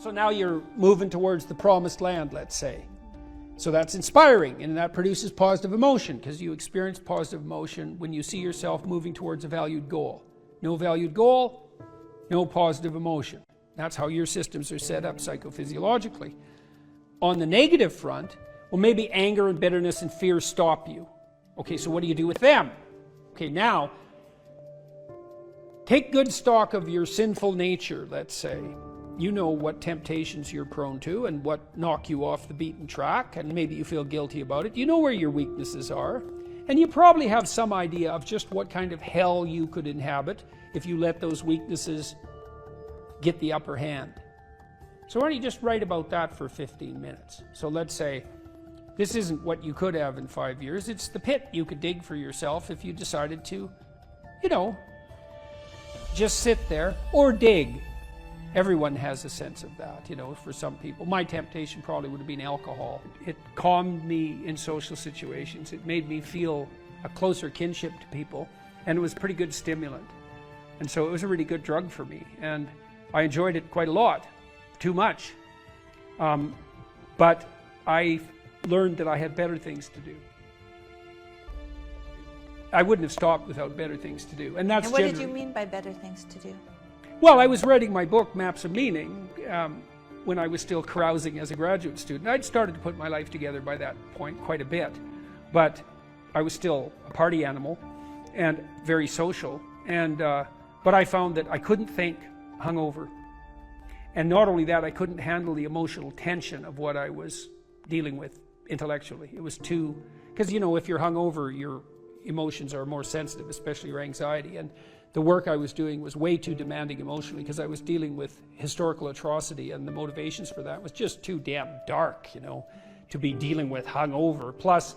So now you're moving towards the promised land, let's say. So that's inspiring, and that produces positive emotion, because you experience positive emotion when you see yourself moving towards a valued goal. No valued goal, no positive emotion. That's how your systems are set up psychophysiologically. On the negative front, well, maybe anger and bitterness and fear stop you. Okay, so what do you do with them? Okay, now, take good stock of your sinful nature, let's say. You know what temptations you're prone to and what knock you off the beaten track, and maybe you feel guilty about it. You know where your weaknesses are, and you probably have some idea of just what kind of hell you could inhabit if you let those weaknesses get the upper hand. So why don't you just write about that for 15 minutes? So let's say this isn't what you could have in 5 years. It's the pit you could dig for yourself if you decided to, just sit there or dig. Everyone has a sense of that, for some people. My temptation probably would have been alcohol. It calmed me in social situations. It made me feel a closer kinship to people, and it was a pretty good stimulant. And so it was a really good drug for me, and I enjoyed it quite a lot, too much. But I learned that I had better things to do. I wouldn't have stopped without better things to do. And what did you mean by better things to do? Well, I was writing my book, Maps of Meaning, when I was still carousing as a graduate student. I'd started to put my life together by that point quite a bit, but I was still a party animal and very social. But I found that I couldn't think hungover. And not only that, I couldn't handle the emotional tension of what I was dealing with intellectually. It was too, because if you're hungover, your emotions are more sensitive, especially your anxiety. And the work I was doing was way too demanding emotionally, because I was dealing with historical atrocity, and the motivations for that was just too damn dark, to be dealing with hungover. Plus,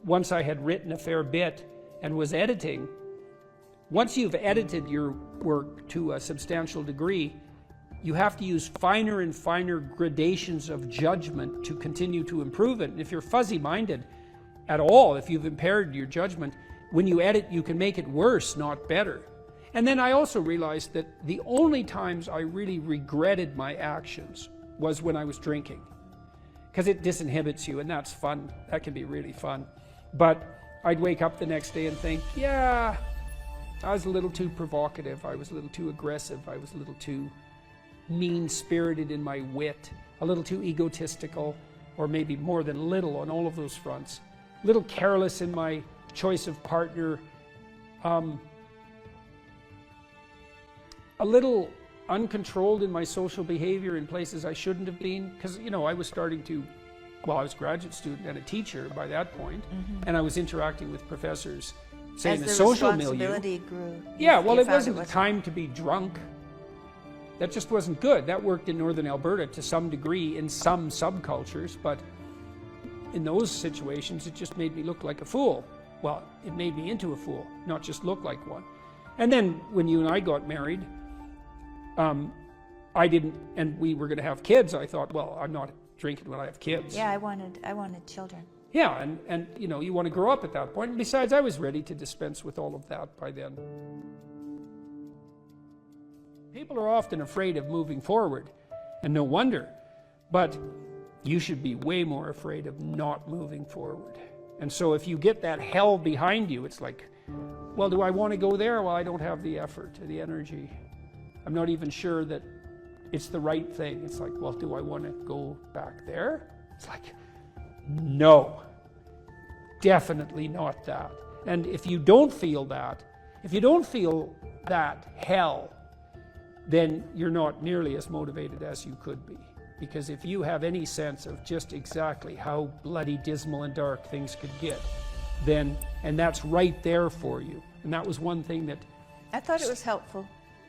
once I had written a fair bit and was editing, once you've edited your work to a substantial degree, you have to use finer and finer gradations of judgment to continue to improve it. And if you're fuzzy-minded at all, if you've impaired your judgment, when you edit, you can make it worse, not better. And then I also realized that the only times I really regretted my actions was when I was drinking, because it disinhibits you, and that's fun. That can be really fun. But I'd wake up the next day and think, yeah, I was a little too provocative. I was a little too aggressive. I was a little too mean-spirited in my wit, a little too egotistical, or maybe more than little on all of those fronts. A little careless in my choice of partner, a little uncontrolled in my social behavior in places I shouldn't have been, because I was starting to, I was a graduate student and a teacher by that point, and I was interacting with professors, say in a social milieu. As the responsibility grew. Yeah, well, it wasn't the time to be drunk. That just wasn't good. That worked in northern Alberta to some degree in some subcultures, but in those situations it just made me look like a fool. Well, it made me into a fool, not just look like one. And then when you and I got married, I didn't, and we were going to have kids, I thought, well, I'm not drinking when I have kids. Yeah, I wanted children. Yeah, and you want to grow up at that point. And besides, I was ready to dispense with all of that by then. People are often afraid of moving forward, and no wonder. But you should be way more afraid of not moving forward. And so if you get that hell behind you, it's like, well, do I want to go there? Well, I don't have the effort or the energy. I'm not even sure that it's the right thing. It's like, well, do I want to go back there? It's like, no, definitely not that. And if you don't feel that hell, then you're not nearly as motivated as you could be. Because if you have any sense of just exactly how bloody dismal and dark things could get, then, and that's right there for you. And that was one thing that... I thought it was helpful.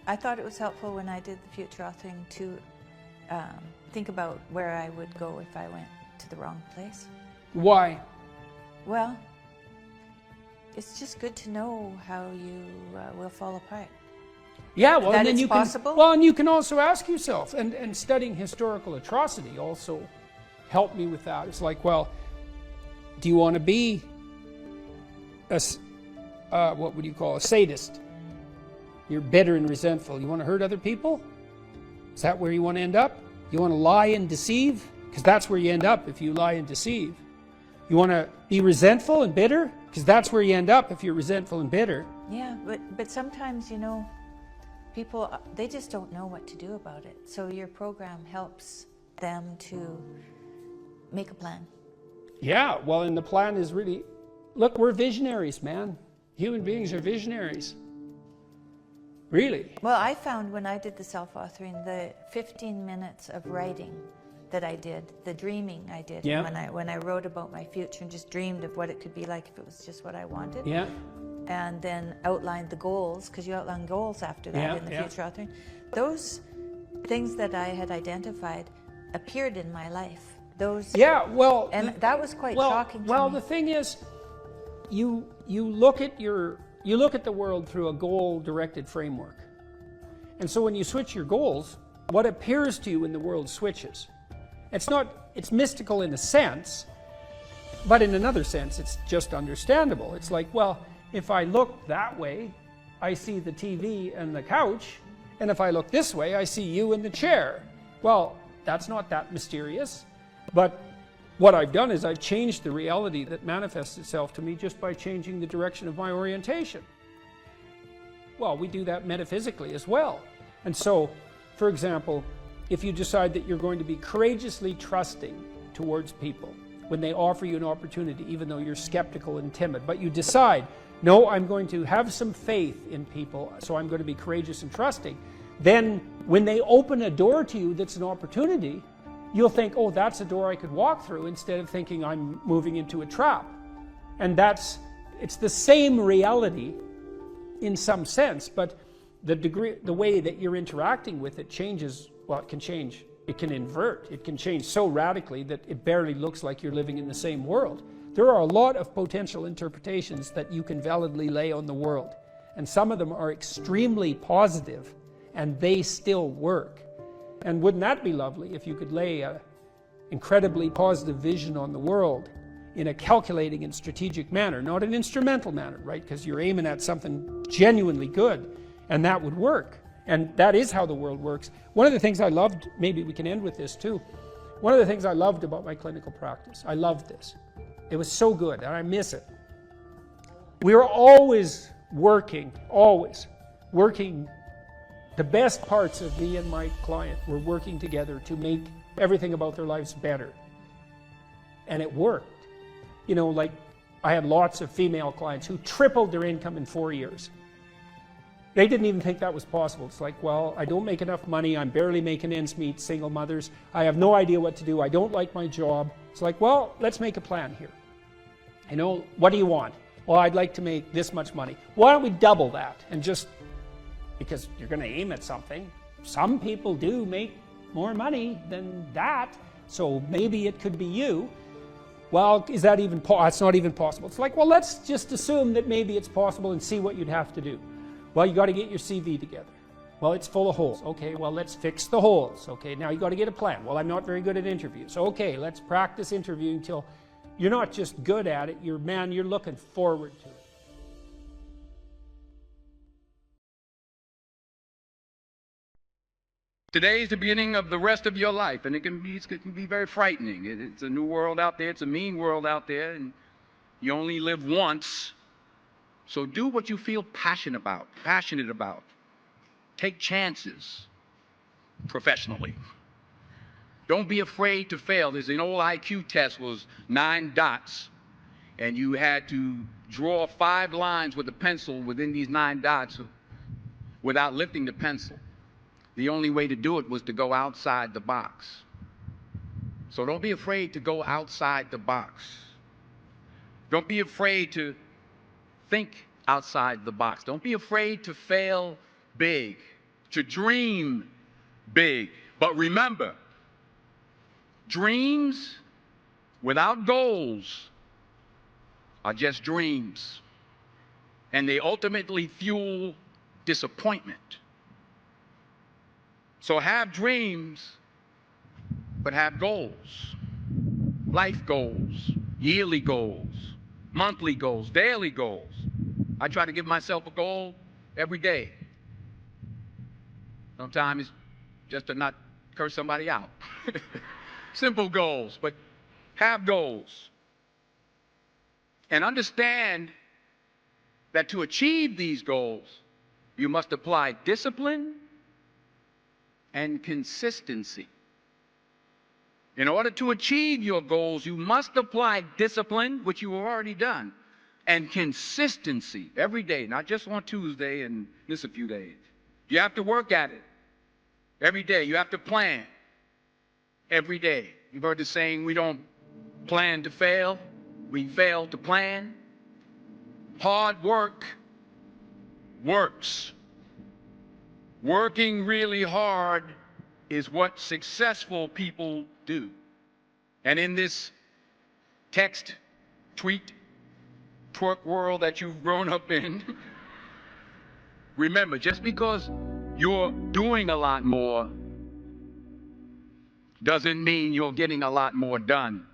I thought it was helpful when I did the future authoring to think about where I would go if I went to the wrong place. Why? Well, it's just good to know how you will fall apart. Yeah, well, that and then it's you possible? can. Well, and you can also ask yourself, and studying historical atrocity also helped me with that. It's like, well, do you want to be a what would you call a sadist? You're bitter and resentful. You want to hurt other people? Is that where you want to end up? You want to lie and deceive? Because that's where you end up if you lie and deceive. You want to be resentful and bitter? Because that's where you end up if you're resentful and bitter. Yeah, but sometimes, you know, people, they just don't know what to do about it. So your program helps them to make a plan. Yeah, well, and the plan is really, look, we're visionaries, man. Human beings are visionaries. Really. Well, I found when I did the self-authoring, the 15 minutes of writing that I did, the dreaming I did, Yeah. when I wrote about my future and just dreamed of what it could be like if it was just what I wanted. Yeah. And then outlined the goals, because you outline goals after that in the future authoring. Those things that I had identified appeared in my life. Those. Yeah, well. And that was quite shocking to me. Well, the thing is, you look at the world through a goal-directed framework. And so when you switch your goals, what appears to you in the world switches. It's mystical in a sense, but in another sense, it's just understandable. It's like, well, if I look that way, I see the TV and the couch, and if I look this way, I see you in the chair. Well, that's not that mysterious, but what I've done is I've changed the reality that manifests itself to me just by changing the direction of my orientation. Well, we do that metaphysically as well. And so, for example, if you decide that you're going to be courageously trusting towards people when they offer you an opportunity, even though you're skeptical and timid, but you decide, no, I'm going to have some faith in people, so I'm going to be courageous and trusting, then when they open a door to you that's an opportunity, you'll think, oh, that's a door I could walk through, instead of thinking I'm moving into a trap. And it's the same reality in some sense, but the way that you're interacting with it changes. Well, it can change, it can invert, it can change so radically that it barely looks like you're living in the same world. There are a lot of potential interpretations that you can validly lay on the world, and some of them are extremely positive, and they still work. And wouldn't that be lovely if you could lay an incredibly positive vision on the world in a calculating and strategic manner, not an instrumental manner, right? Because you're aiming at something genuinely good, and that would work. And that is how the world works. One of the things I loved, maybe we can end with this too, one of the things I loved about my clinical practice, I loved this. It was so good, and I miss it. We were always working, the best parts of me and my client were working together to make everything about their lives better. And it worked. You know, like I had lots of female clients who tripled their income in 4 years. They didn't even think that was possible. It's like, well, I don't make enough money, I'm barely making ends meet, single mothers, I have no idea what to do, I don't like my job. It's like, well, let's make a plan here. You know, what do you want? Well, I'd like to make this much money. Why don't we double that? And just, because you're going to aim at something. Some people do make more money than that, so maybe it could be you. Well, is that even it's not even possible. It's like, well, let's just assume that maybe it's possible and see what you'd have to do. Well, you got to get your CV together. Well, it's full of holes. Okay, well, let's fix the holes. Okay, now you got to get a plan. Well, I'm not very good at interviews. Okay, let's practice interviewing till you're not just good at it, you're looking forward to it. Today is the beginning of the rest of your life, and it can be very frightening. It's a new world out there. It's a mean world out there, and you only live once. So do what you feel passionate about. Take chances professionally. Don't be afraid to fail. There's an old IQ test, was 9 dots, and you had to draw 5 lines with a pencil within these 9 dots without lifting the pencil. The only way to do it was to go outside the box. So don't be afraid to go outside the box. Don't be afraid to think outside the box. Don't be afraid to fail big, to dream big. But remember, dreams without goals are just dreams, and they ultimately fuel disappointment. So have dreams, but have goals. Life goals, yearly goals, monthly goals, daily goals. I try to give myself a goal every day. Sometimes it's just to not curse somebody out. Simple goals, but have goals. And understand that to achieve these goals, you must apply discipline and consistency. In order to achieve your goals, you must apply discipline, which you have already done, and consistency every day, not just on Tuesday and miss a few days. You have to work at it every day. You have to plan every day. You've heard the saying, we don't plan to fail, we fail to plan. Hard work works. Working really hard is what successful people do. And in this text, tweet, twerk world that you've grown up in, remember, just because you're doing a lot more doesn't mean you're getting a lot more done.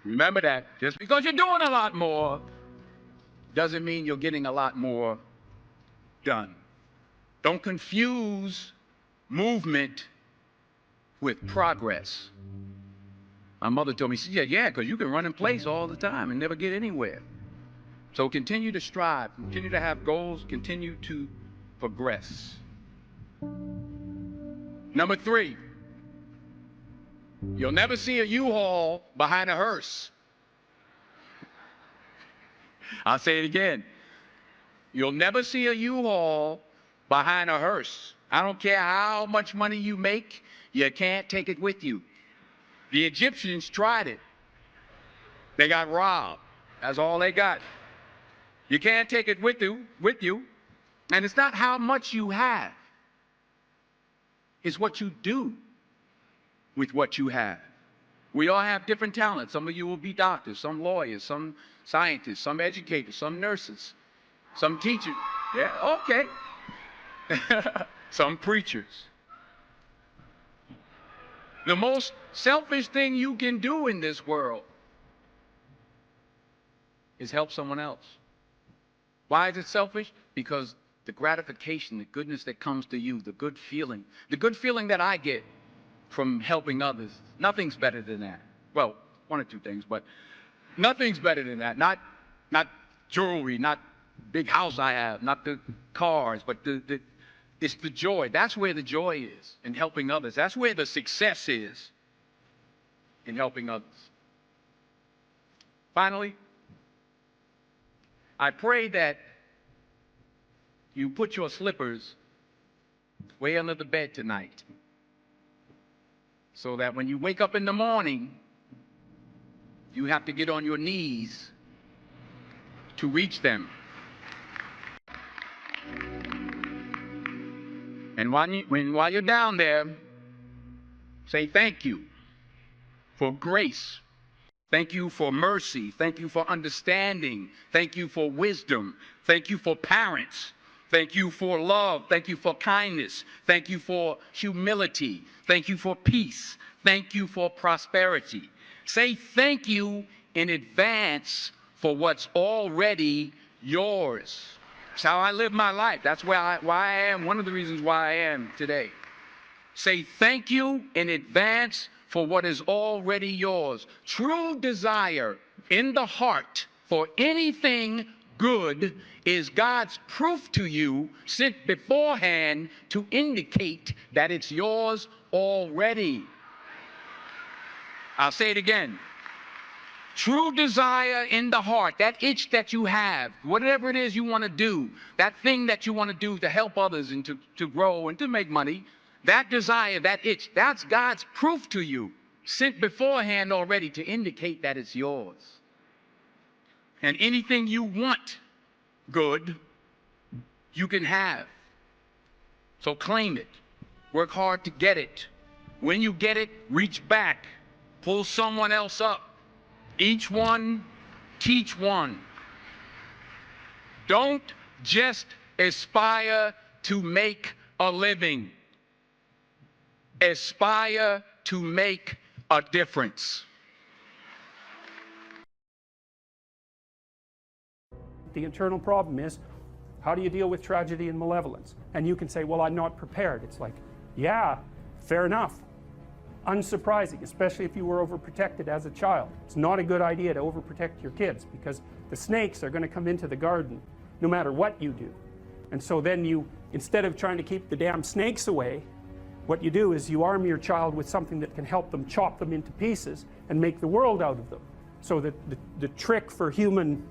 Remember that. Just because you're doing a lot more doesn't mean you're getting a lot more done. Don't confuse movement with progress. My mother told me, she said, yeah, because you can run in place all the time and never get anywhere. So continue to strive, continue to have goals, continue to progress. Number 3, you'll never see a U-Haul behind a hearse. I'll say it again. You'll never see a U-Haul behind a hearse. I don't care how much money you make, you can't take it with you. The Egyptians tried it. They got robbed. That's all they got. You can't take it with you. And it's not how much you have. It's what you do with what you have. We all have different talents. Some of you will be doctors, some lawyers, some scientists, some educators, some nurses, some teachers. Yeah, okay. Some preachers. The most selfish thing you can do in this world is help someone else. Why is it selfish? Because the gratification, the goodness that comes to you, the good feeling that I get from helping others, nothing's better than that. Well, one or two things, but nothing's better than that. Not jewelry, not big house I have, not the cars, but it's the joy. That's where the joy is, in helping others. That's where the success is, in helping others. Finally, I pray that you put your slippers way under the bed tonight, so that when you wake up in the morning, you have to get on your knees to reach them. And while you're down there, say thank you for grace. Thank you for mercy. Thank you for understanding. Thank you for wisdom. Thank you for parents. Thank you for love. Thank you for kindness. Thank you for humility. Thank you for peace. Thank you for prosperity. Say thank you in advance for what's already yours. It's how I live my life. That's why I am, one of the reasons why I am today. Say thank you in advance for what is already yours. True desire in the heart for anything good is God's proof to you, sent beforehand to indicate that it's yours already. I'll say it again. True desire in the heart, that itch that you have, whatever it is you want to do, that thing that you want to do to help others and to grow and to make money, that desire, that itch, that's God's proof to you, sent beforehand already to indicate that it's yours. And anything you want good, you can have. So claim it. Work hard to get it. When you get it, reach back. Pull someone else up. Each one, teach one. Don't just aspire to make a living. Aspire to make a difference. The internal problem is, how do you deal with tragedy and malevolence? And you can say, well, I'm not prepared. It's like, yeah, fair enough. Unsurprising, especially if you were overprotected as a child. It's not a good idea to overprotect your kids because the snakes are going to come into the garden no matter what you do. And so then you, instead of trying to keep the damn snakes away, what you do is you arm your child with something that can help them chop them into pieces and make the world out of them. So that the trick for human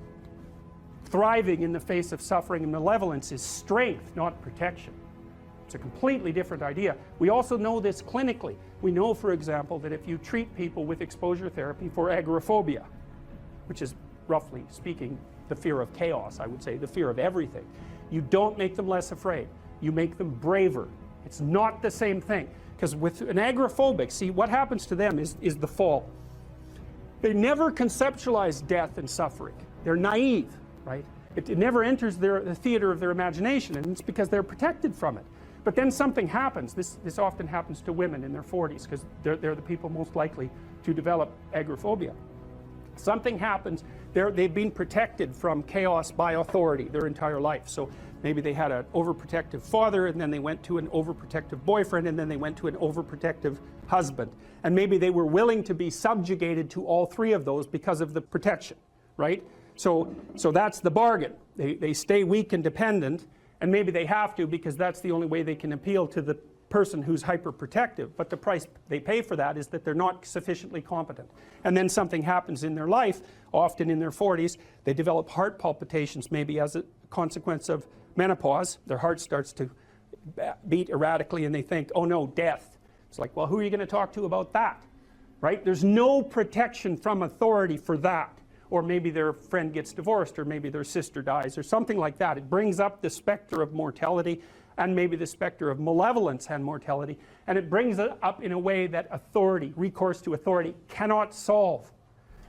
thriving in the face of suffering and malevolence is strength, not protection. It's a completely different idea. We also know this clinically. We know, for example, that if you treat people with exposure therapy for agoraphobia, which is, roughly speaking, the fear of chaos, I would say, the fear of everything, you don't make them less afraid. You make them braver. It's not the same thing. Because with an agoraphobic, see, what happens to them is the fall. They never conceptualize death and suffering. They're naive, right? It never enters the theater of their imagination, and it's because they're protected from it. But then something happens. This often happens to women in their 40s because they're the people most likely to develop agoraphobia. Something happens. They've been protected from chaos by authority their entire life. So maybe they had an overprotective father, and then they went to an overprotective boyfriend, and then they went to an overprotective husband. And maybe they were willing to be subjugated to all three of those because of the protection, right? So that's the bargain. They stay weak and dependent, and maybe they have to because that's the only way they can appeal to the person who's hyperprotective. But the price they pay for that is that they're not sufficiently competent. And then something happens in their life, often in their 40s. They develop heart palpitations, maybe as a consequence of menopause. Their heart starts to beat erratically, and they think, oh no, death. It's like, well, who are you going to talk to about that? Right? There's no protection from authority for that. Or maybe their friend gets divorced, or maybe their sister dies, or something like that. It brings up the specter of mortality, and maybe the specter of malevolence and mortality, and it brings it up in a way that authority, recourse to authority, cannot solve.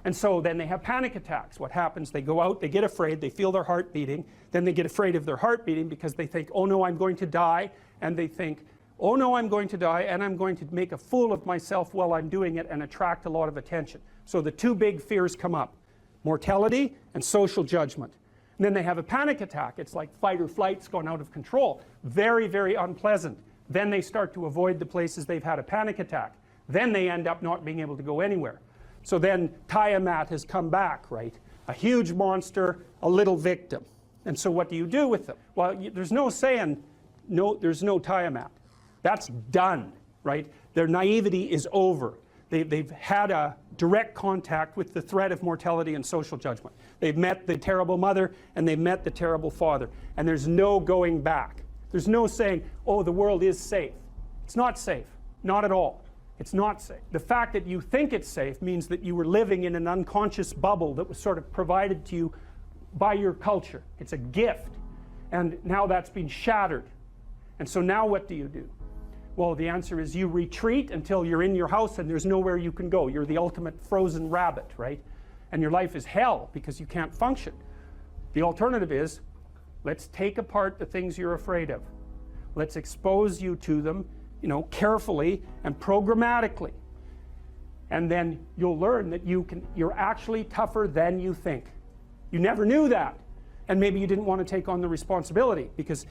And so then they have panic attacks. What happens? They go out, they get afraid, they feel their heart beating, then they get afraid of their heart beating because they think, oh no, I'm going to die, and they think, oh no, I'm going to die, and I'm going to make a fool of myself while I'm doing it and attract a lot of attention. So the two big fears come up. Mortality and social judgment. And then they have a panic attack. It's like fight or flight's gone out of control. Very, very unpleasant. Then they start to avoid the places they've had a panic attack. Then they end up not being able to go anywhere. So then Tiamat has come back, right? A huge monster, a little victim. And so what do you do with them? Well, there's no saying, no, there's no Tiamat. That's done, right? Their naivety is over. They've had a direct contact with the threat of mortality and social judgment. They've met the terrible mother and they've met the terrible father. And there's no going back. There's no saying, oh, the world is safe. It's not safe. Not at all. It's not safe. The fact that you think it's safe means that you were living in an unconscious bubble that was sort of provided to you by your culture. It's a gift. And now that's been shattered. And so now what do you do? Well, the answer is you retreat until you're in your house and there's nowhere you can go. You're the ultimate frozen rabbit, right? And your life is hell because you can't function. The alternative is, let's take apart the things you're afraid of. Let's expose you to them, carefully and programmatically. And then you'll learn that you're actually tougher than you think. You never knew that. And maybe you didn't want to take on the responsibility because,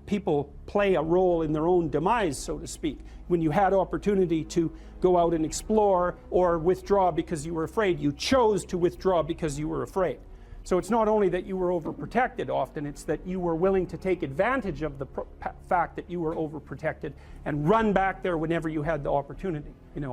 people play a role in their own demise, so to speak. When you had opportunity to go out and explore or withdraw because you were afraid, you chose to withdraw because you were afraid. So it's not only that you were overprotected often, it's that you were willing to take advantage of the fact that you were overprotected and run back there whenever you had the opportunity.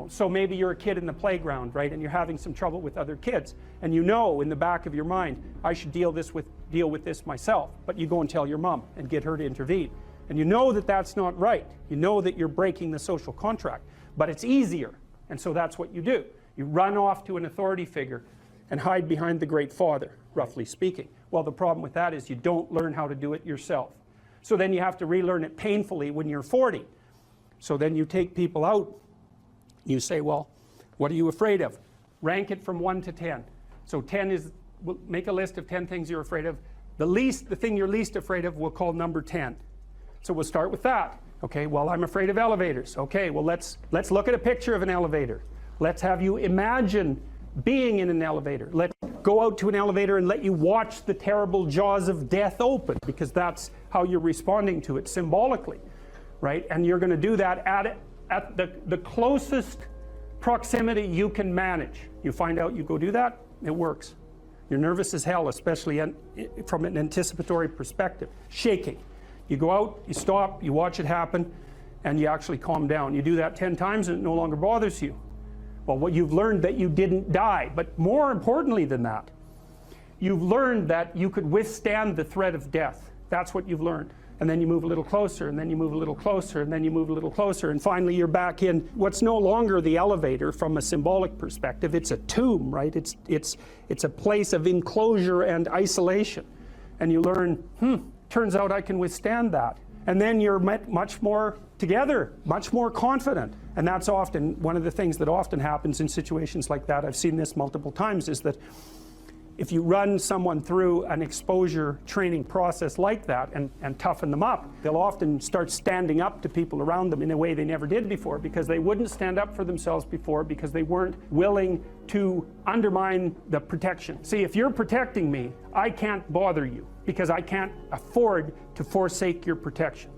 So maybe you're a kid in the playground, right, and you're having some trouble with other kids, and in the back of your mind, I should deal with this myself, but you go and tell your mom and get her to intervene. And you know that that's not right. You know that you're breaking the social contract, but it's easier, and so that's what you do. You run off to an authority figure and hide behind the Great Father, roughly speaking. Well, the problem with that is you don't learn how to do it yourself. So then you have to relearn it painfully when you're 40. So then you take people out, you say, well, what are you afraid of? Rank it from 1 to 10. So 10 is, we'll make a list of 10 things you're afraid of. The thing you're least afraid of we'll call number 10. So we'll start with that. Okay, well, I'm afraid of elevators. Okay, well, let's look at a picture of an elevator. Let's have you imagine being in an elevator. Let's go out to an elevator and let you watch the terrible jaws of death open, because that's how you're responding to it symbolically, right? And you're going to do that at the closest proximity you can manage. You find out, you go do that, it works. You're nervous as hell, especially from an anticipatory perspective. Shaking. You go out, you stop, you watch it happen, and you actually calm down. You do that 10 times and it no longer bothers you. Well, what you've learned that you didn't die, but more importantly than that, you've learned that you could withstand the threat of death. That's what you've learned. And then you move a little closer, and then you move a little closer, and then you move a little closer, and finally you're back in what's no longer the elevator from a symbolic perspective. It's a tomb, right? It's a place of enclosure and isolation. And you learn, turns out I can withstand that. And then you're much more together, much more confident. And that's often one of the things that often happens in situations like that. I've seen this multiple times, is that if you run someone through an exposure training process like that and toughen them up, they'll often start standing up to people around them in a way they never did before, because they wouldn't stand up for themselves before, because they weren't willing to undermine the protection. See, if you're protecting me, I can't bother you, because I can't afford to forsake your protection.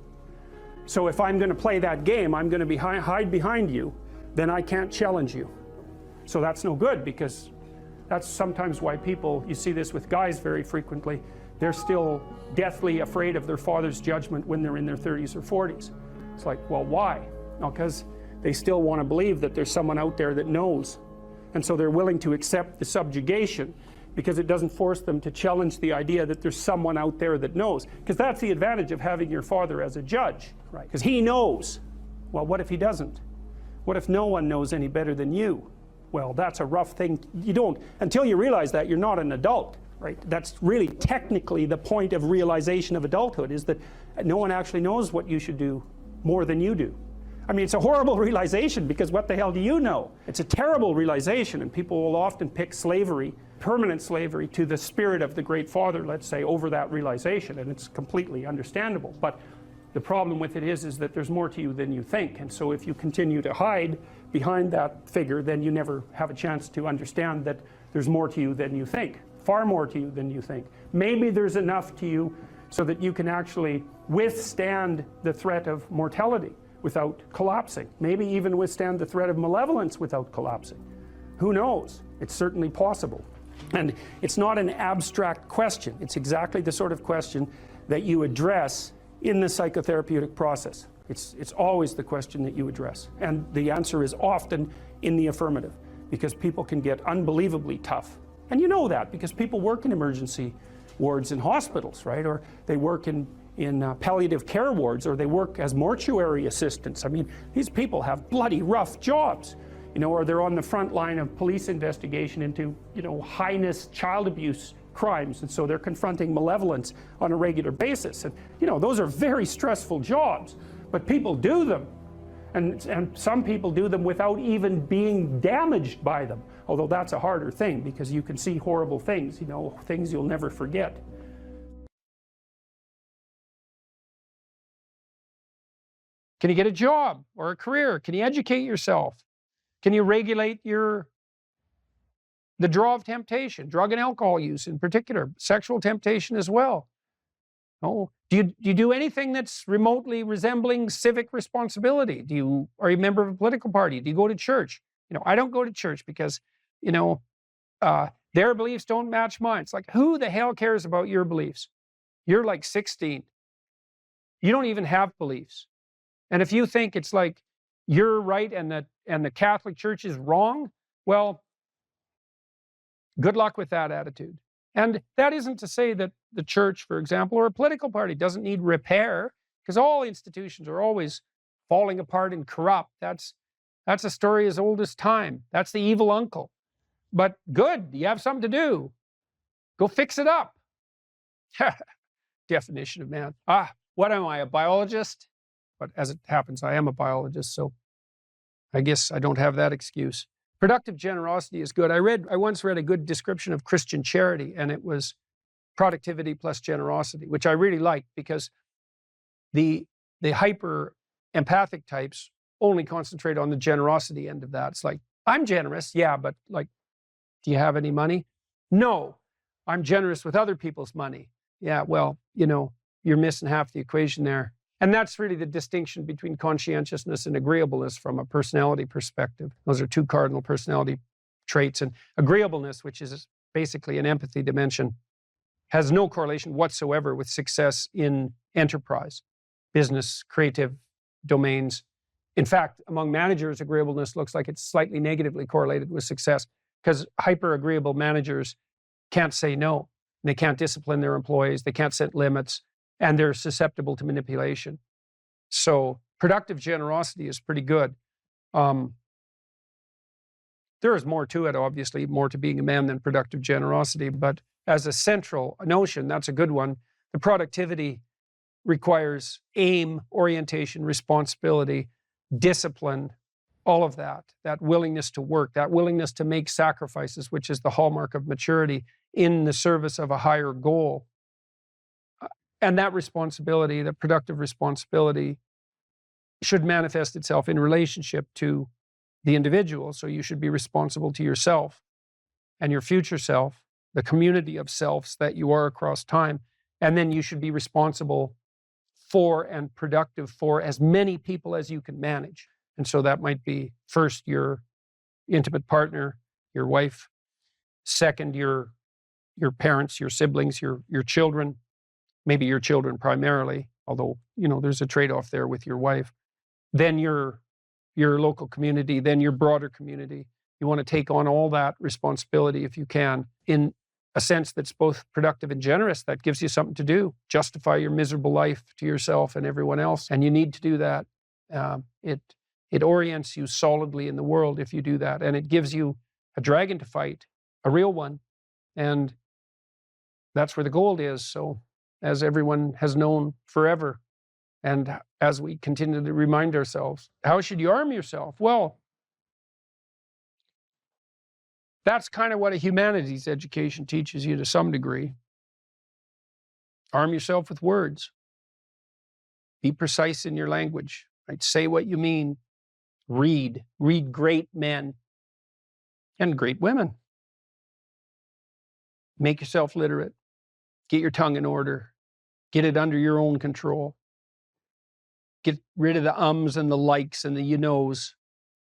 So if I'm going to play that game, I'm going to hide behind you, then I can't challenge you. So that's no good, because that's sometimes why people, you see this with guys very frequently, they're still deathly afraid of their father's judgment when they're in their 30s or 40s. It's like, well, why? No, because they still want to believe that there's someone out there that knows. And so they're willing to accept the subjugation, because it doesn't force them to challenge the idea that there's someone out there that knows. Because that's the advantage of having your father as a judge, right? Because he knows. Well, what if he doesn't? What if no one knows any better than you? Well, that's a rough thing. You don't, until you realize that, you're not an adult, right? That's really technically the point of realization of adulthood, is that no one actually knows what you should do more than you do. I mean, it's a horrible realization, because what the hell do you know? It's a terrible realization, and people will often pick slavery, permanent slavery, to the spirit of the Great Father, let's say, over that realization, and it's completely understandable. But the problem with it is that there's more to you than you think, and so if you continue to hide behind that figure, then you never have a chance to understand that there's more to you than you think, far more to you than you think. Maybe there's enough to you so that you can actually withstand the threat of mortality without collapsing. Maybe even withstand the threat of malevolence without collapsing. Who knows? It's certainly possible. And it's not an abstract question. It's exactly the sort of question that you address in the psychotherapeutic process. It's always the question that you address. And the answer is often in the affirmative, because people can get unbelievably tough. And you know that because people work in emergency wards in hospitals, right? Or they work in palliative care wards, or they work as mortuary assistants. I mean, these people have bloody rough jobs, you know, or they're on the front line of police investigation into, you know, heinous child abuse crimes, and so they're confronting malevolence on a regular basis. And, you know, those are very stressful jobs, but people do them. And some people do them without even being damaged by them, although that's a harder thing, because you can see horrible things, you know, things you'll never forget. Can you get a job or a career? Can you educate yourself? Can you regulate the draw of temptation, drug and alcohol use in particular, sexual temptation as well? Oh, do you do anything that's remotely resembling civic responsibility? Are you a member of a political party? Do you go to church? You know, I don't go to church because, you know, their beliefs don't match mine. It's like, who the hell cares about your beliefs? You're like 16. You don't even have beliefs. And if you think it's like you're right and the Catholic Church is wrong, well, good luck with that attitude. And that isn't to say that the church, for example, or a political party doesn't need repair, because all institutions are always falling apart and corrupt. That's a story as old as time. That's the evil uncle. But good, you have something to do. Go fix it up. Definition of man. What am I, a biologist? But as it happens, I am a biologist, so I guess I don't have that excuse. Productive generosity is good. I once read a good description of Christian charity, and it was productivity plus generosity, which I really liked, because the hyper empathic types only concentrate on the generosity end of that. It's like, I'm generous, yeah, but like, do you have any money? No, I'm generous with other people's money. Yeah, well, you know, you're missing half the equation there. And that's really the distinction between conscientiousness and agreeableness from a personality perspective. Those are two cardinal personality traits. And agreeableness, which is basically an empathy dimension, has no correlation whatsoever with success in enterprise, business, creative domains. In fact, among managers, agreeableness looks like it's slightly negatively correlated with success, because hyper-agreeable managers can't say no. They can't discipline their employees. They can't set limits, and they're susceptible to manipulation. So productive generosity is pretty good. There is more to it, obviously, more to being a man than productive generosity, but as a central notion, that's a good one. The productivity requires aim, orientation, responsibility, discipline, all of that willingness to work, that willingness to make sacrifices, which is the hallmark of maturity in the service of a higher goal. And that responsibility, that productive responsibility, should manifest itself in relationship to the individual. So you should be responsible to yourself and your future self, the community of selves that you are across time. And then you should be responsible for and productive for as many people as you can manage. And so that might be first your intimate partner, your wife, second your parents, your siblings, your children, maybe your children primarily, although there's a trade-off there with your wife. Then your local community, then your broader community. You want to take on all that responsibility if you can, in a sense that's both productive and generous. That gives you something to do, justify your miserable life to yourself and everyone else. And you need to do that. It orients you solidly in the world if you do that. And it gives you a dragon to fight, a real one. And that's where the gold is. So as everyone has known forever, and as we continue to remind ourselves, how should you arm yourself? Well, that's kind of what a humanities education teaches you to some degree. Arm yourself with words. Be precise in your language. Right? Say what you mean. Read great men and great women. Make yourself literate. Get your tongue in order. Get it under your own control. Get rid of the ums and the likes and the you knows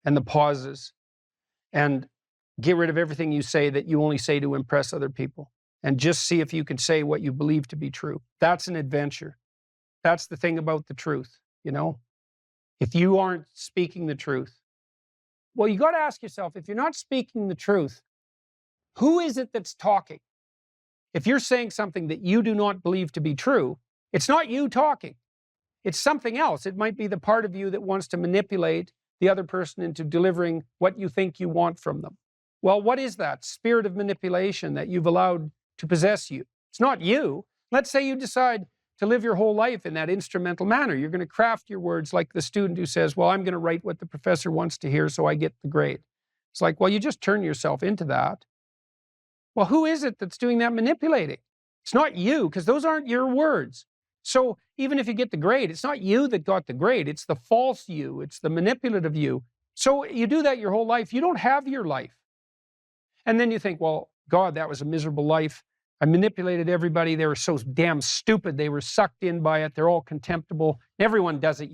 and the pauses. And get rid of everything you say that you only say to impress other people. And just see if you can say what you believe to be true. That's an adventure. That's the thing about the truth, If you aren't speaking the truth, well, you got to ask yourself, if you're not speaking the truth, who is it that's talking? If you're saying something that you do not believe to be true, it's not you talking. It's something else. It might be the part of you that wants to manipulate the other person into delivering what you think you want from them. Well, what is that spirit of manipulation that you've allowed to possess you? It's not you. Let's say you decide to live your whole life in that instrumental manner. You're going to craft your words like the student who says, well, I'm going to write what the professor wants to hear so I get the grade. It's like, well, you just turn yourself into that. Well, who is it that's doing that manipulating? It's not you, because those aren't your words. So even if you get the grade, it's not you that got the grade. It's the false you. It's the manipulative you. So you do that your whole life. You don't have your life. And then you think, well, God, that was a miserable life. I manipulated everybody. They were so damn stupid. They were sucked in by it. They're all contemptible. Everyone does it,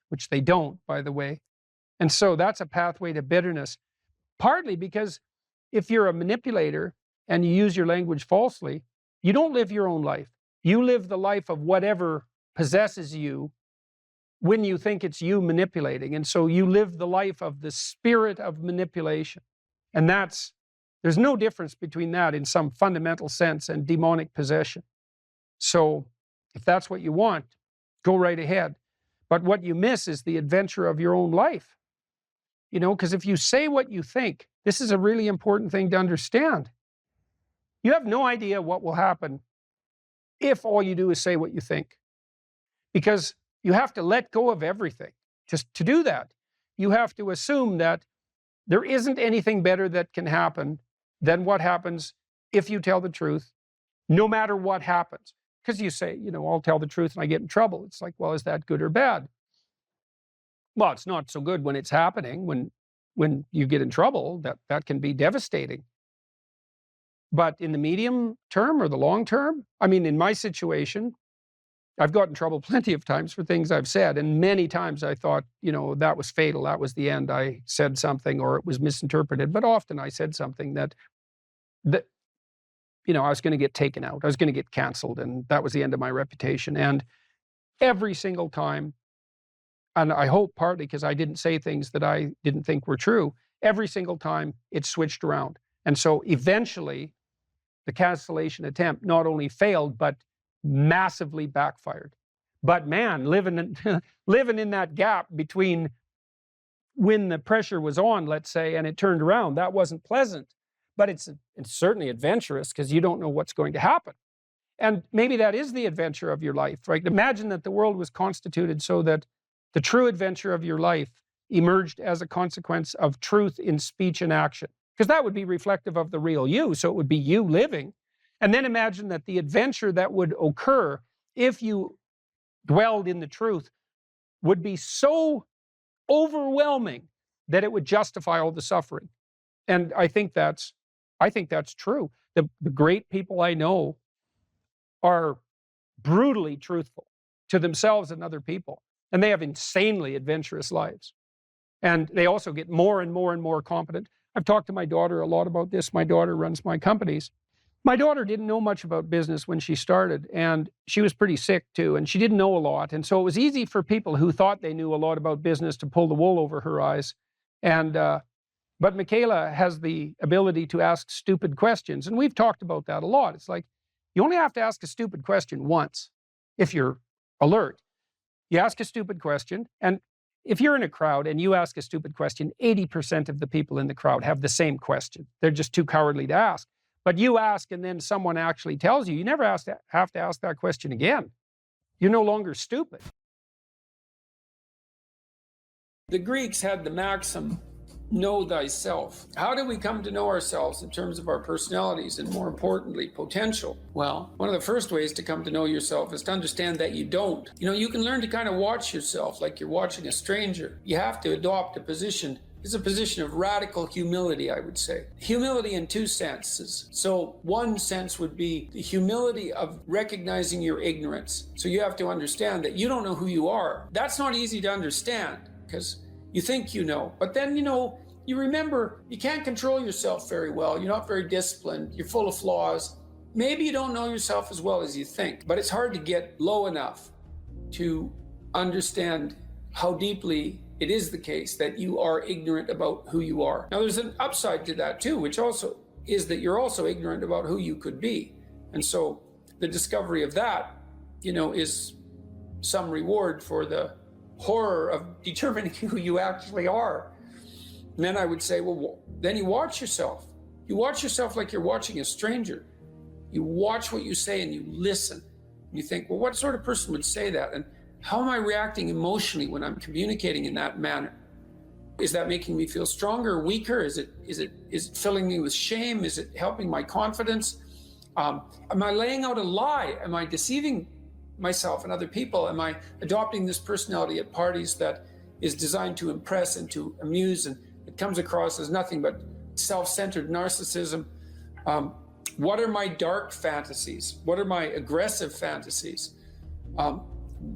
which they don't, by the way. And so that's a pathway to bitterness. Partly because if you're a manipulator and you use your language falsely, you don't live your own life. You live the life of whatever possesses you when you think it's you manipulating. And so you live the life of the spirit of manipulation. And there's no difference between that in some fundamental sense and demonic possession. So if that's what you want, go right ahead. But what you miss is the adventure of your own life. Because if you say what you think, this is a really important thing to understand. You have no idea what will happen if all you do is say what you think. Because you have to let go of everything. Just to do that, you have to assume that there isn't anything better that can happen than what happens if you tell the truth, no matter what happens. Because you say, I'll tell the truth and I get in trouble. It's like, well, is that good or bad? Well, it's not so good when it's happening. When you get in trouble, that can be devastating. But in the medium term or the long term, in my situation, I've gotten in trouble plenty of times for things I've said, and many times I thought, that was fatal, that was the end. I said something or it was misinterpreted, but often I said something that I was going to get taken out. I was going to get canceled, and that was the end of my reputation. And every single time, and I hope partly because I didn't say things that I didn't think were true, every single time it switched around. And so eventually, the cancellation attempt not only failed, but massively backfired. But man, living in that gap between when the pressure was on, let's say, and it turned around, that wasn't pleasant. But it's certainly adventurous because you don't know what's going to happen. And maybe that is the adventure of your life, right? Imagine that the world was constituted so that the true adventure of your life emerged as a consequence of truth in speech and action. Because that would be reflective of the real you, so it would be you living. And then imagine that the adventure that would occur if you dwelled in the truth would be so overwhelming that it would justify all the suffering. And I think that's true. The great people I know are brutally truthful to themselves and other people. And they have insanely adventurous lives. And they also get more and more and more competent. I've talked to my daughter a lot about this. My daughter runs my companies. My daughter didn't know much about business when she started, and she was pretty sick too, and she didn't know a lot. And so it was easy for people who thought they knew a lot about business to pull the wool over her eyes. But Michaela has the ability to ask stupid questions, and we've talked about that a lot. It's like, you only have to ask a stupid question once if you're alert. You ask a stupid question, and if you're in a crowd and you ask a stupid question, 80% of the people in the crowd have the same question. They're just too cowardly to ask. But you ask and then someone actually tells you, you never have to ask that question again. You're no longer stupid. The Greeks had the maxim, know thyself. How do we come to know ourselves in terms of our personalities and, more importantly, potential? Well, one of the first ways to come to know yourself is to understand that you don't. You can learn to kind of watch yourself like you're watching a stranger. You have to adopt a position. It's a position of radical humility, I would say. Humility in two senses. So one sense would be the humility of recognizing your ignorance. So you have to understand that you don't know who you are. That's not easy to understand because you think you know. But then, you remember you can't control yourself very well. You're not very disciplined. You're full of flaws. Maybe you don't know yourself as well as you think. But it's hard to get low enough to understand how deeply it is the case that you are ignorant about who you are. Now, there's an upside to that too, which also is that you're also ignorant about who you could be. And so the discovery of that, is some reward for the horror of determining who you actually are. And then I would say, well, then you watch yourself. You watch yourself like you're watching a stranger. You watch what you say and you listen. And you think, well, what sort of person would say that? And how am I reacting emotionally when I'm communicating in that manner? Is that making me feel stronger or weaker? Is it filling me with shame? Is it helping my confidence? Am I laying out a lie? Am I deceiving myself and other people? Am I adopting this personality at parties that is designed to impress and to amuse, and it comes across as nothing but self-centered narcissism? What are my dark fantasies? What are my aggressive fantasies?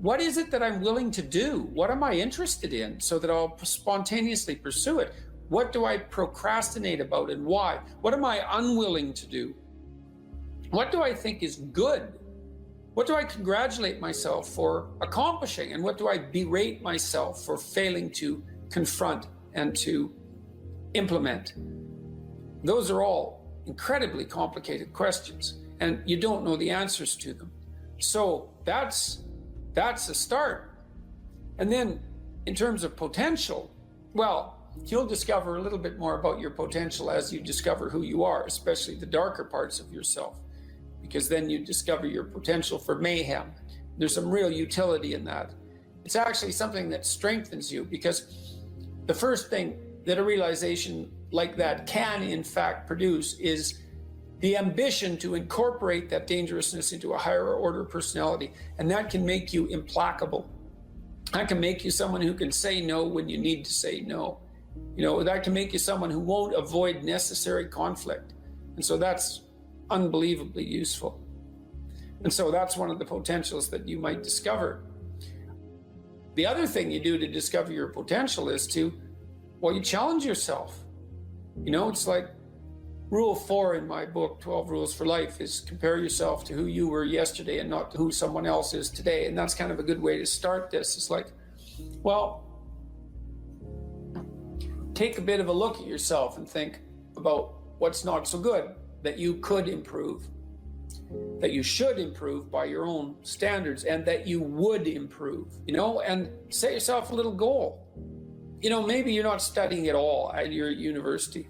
What is it that I'm willing to do? What am I interested in so that I'll spontaneously pursue it? What do I procrastinate about and why? What am I unwilling to do? What do I think is good? What do I congratulate myself for accomplishing? And what do I berate myself for failing to confront and to implement? Those are all incredibly complicated questions, and you don't know the answers to them. So that's a start. And then in terms of potential, well, you'll discover a little bit more about your potential as you discover who you are, especially the darker parts of yourself, because then you discover your potential for mayhem. There's some real utility in that. It's actually something that strengthens you, because the first thing that a realization like that can in fact produce is the ambition to incorporate that dangerousness into a higher order personality. And that can make you implacable. That can make you someone who can say no when you need to say no. That can make you someone who won't avoid necessary conflict. And so that's unbelievably useful. And so that's one of the potentials that you might discover. The other thing you do to discover your potential is to, well, you challenge yourself. You know, it's like rule 4 in my book, 12 Rules for Life, is compare yourself to who you were yesterday and not to who someone else is today. And that's kind of a good way to start this. It's like, well, take a bit of a look at yourself and think about what's not so good that you could improve, that you should improve by your own standards, and that you would improve, you know, and set yourself a little goal. You know, maybe you're not studying at all at your university,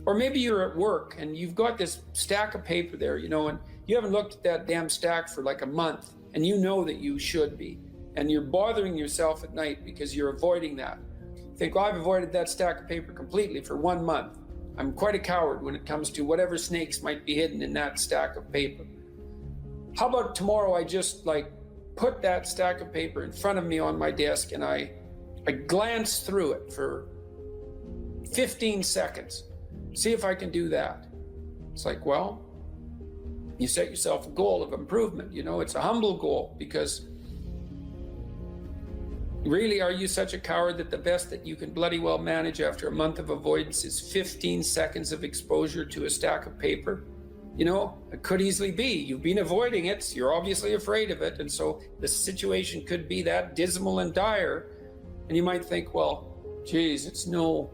or maybe you're at work and you've got this stack of paper there, you know, and you haven't looked at that damn stack for like a month, and you know that you should be, and you're bothering yourself at night because you're avoiding that. You think, well, I've avoided that stack of paper completely for 1 month. I'm quite a coward when it comes to whatever snakes might be hidden in that stack of paper. How about tomorrow I just like put that stack of paper in front of me on my desk and I glance through it for 15 seconds. See if I can do that. It's like, well, you set yourself a goal of improvement. You know, it's a humble goal, because really, are you such a coward that the best that you can bloody well manage after a month of avoidance is 15 seconds of exposure to a stack of paper? You know, it could easily be. You've been avoiding it. So you're obviously afraid of it. And so the situation could be that dismal and dire. And you might think, well, geez, it's no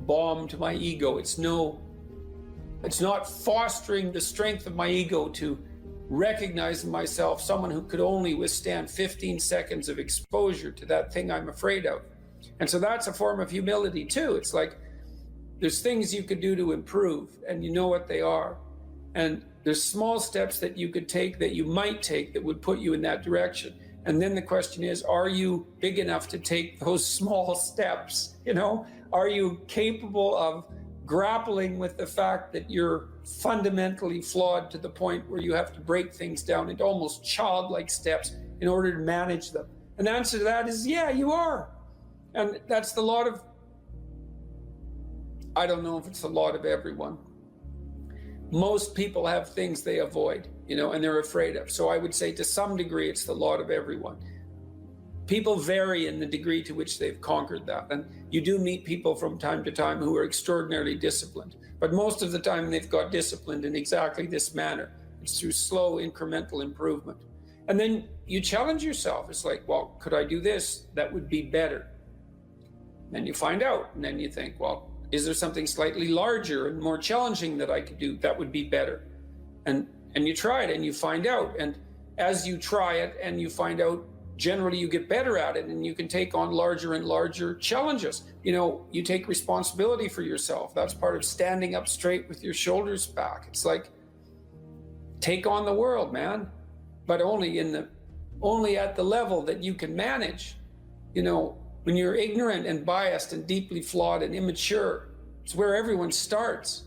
balm to my ego. It's not fostering the strength of my ego to recognize in myself someone who could only withstand 15 seconds of exposure to that thing I'm afraid of. And so that's a form of humility too. It's like, there's things you could do to improve, and you know what they are. And there's small steps that you could take, that you might take, that would put you in that direction. And then the question is, are you big enough to take those small steps? You know, are you capable of grappling with the fact that you're fundamentally flawed to the point where you have to break things down into almost childlike steps in order to manage them? And the answer to that is, yeah, you are. And that's the lot of, I don't know if it's the lot of everyone. Most people have things they avoid, you know, and they're afraid of. So I would say to some degree, it's the lot of everyone. People vary in the degree to which they've conquered that. And you do meet people from time to time who are extraordinarily disciplined. But most of the time they've got disciplined in exactly this manner. It's through slow incremental improvement. And then you challenge yourself. It's like, well, could I do this? That would be better. Then you find out, and then you think, well, is there something slightly larger and more challenging that I could do that would be better? And you try it and you find out. And as you try it and you find out, generally you get better at it, and you can take on larger and larger challenges. You know, you take responsibility for yourself. That's part of standing up straight with your shoulders back. It's like, take on the world, man, but only at the level that you can manage. You know, when you're ignorant and biased and deeply flawed and immature, it's where everyone starts.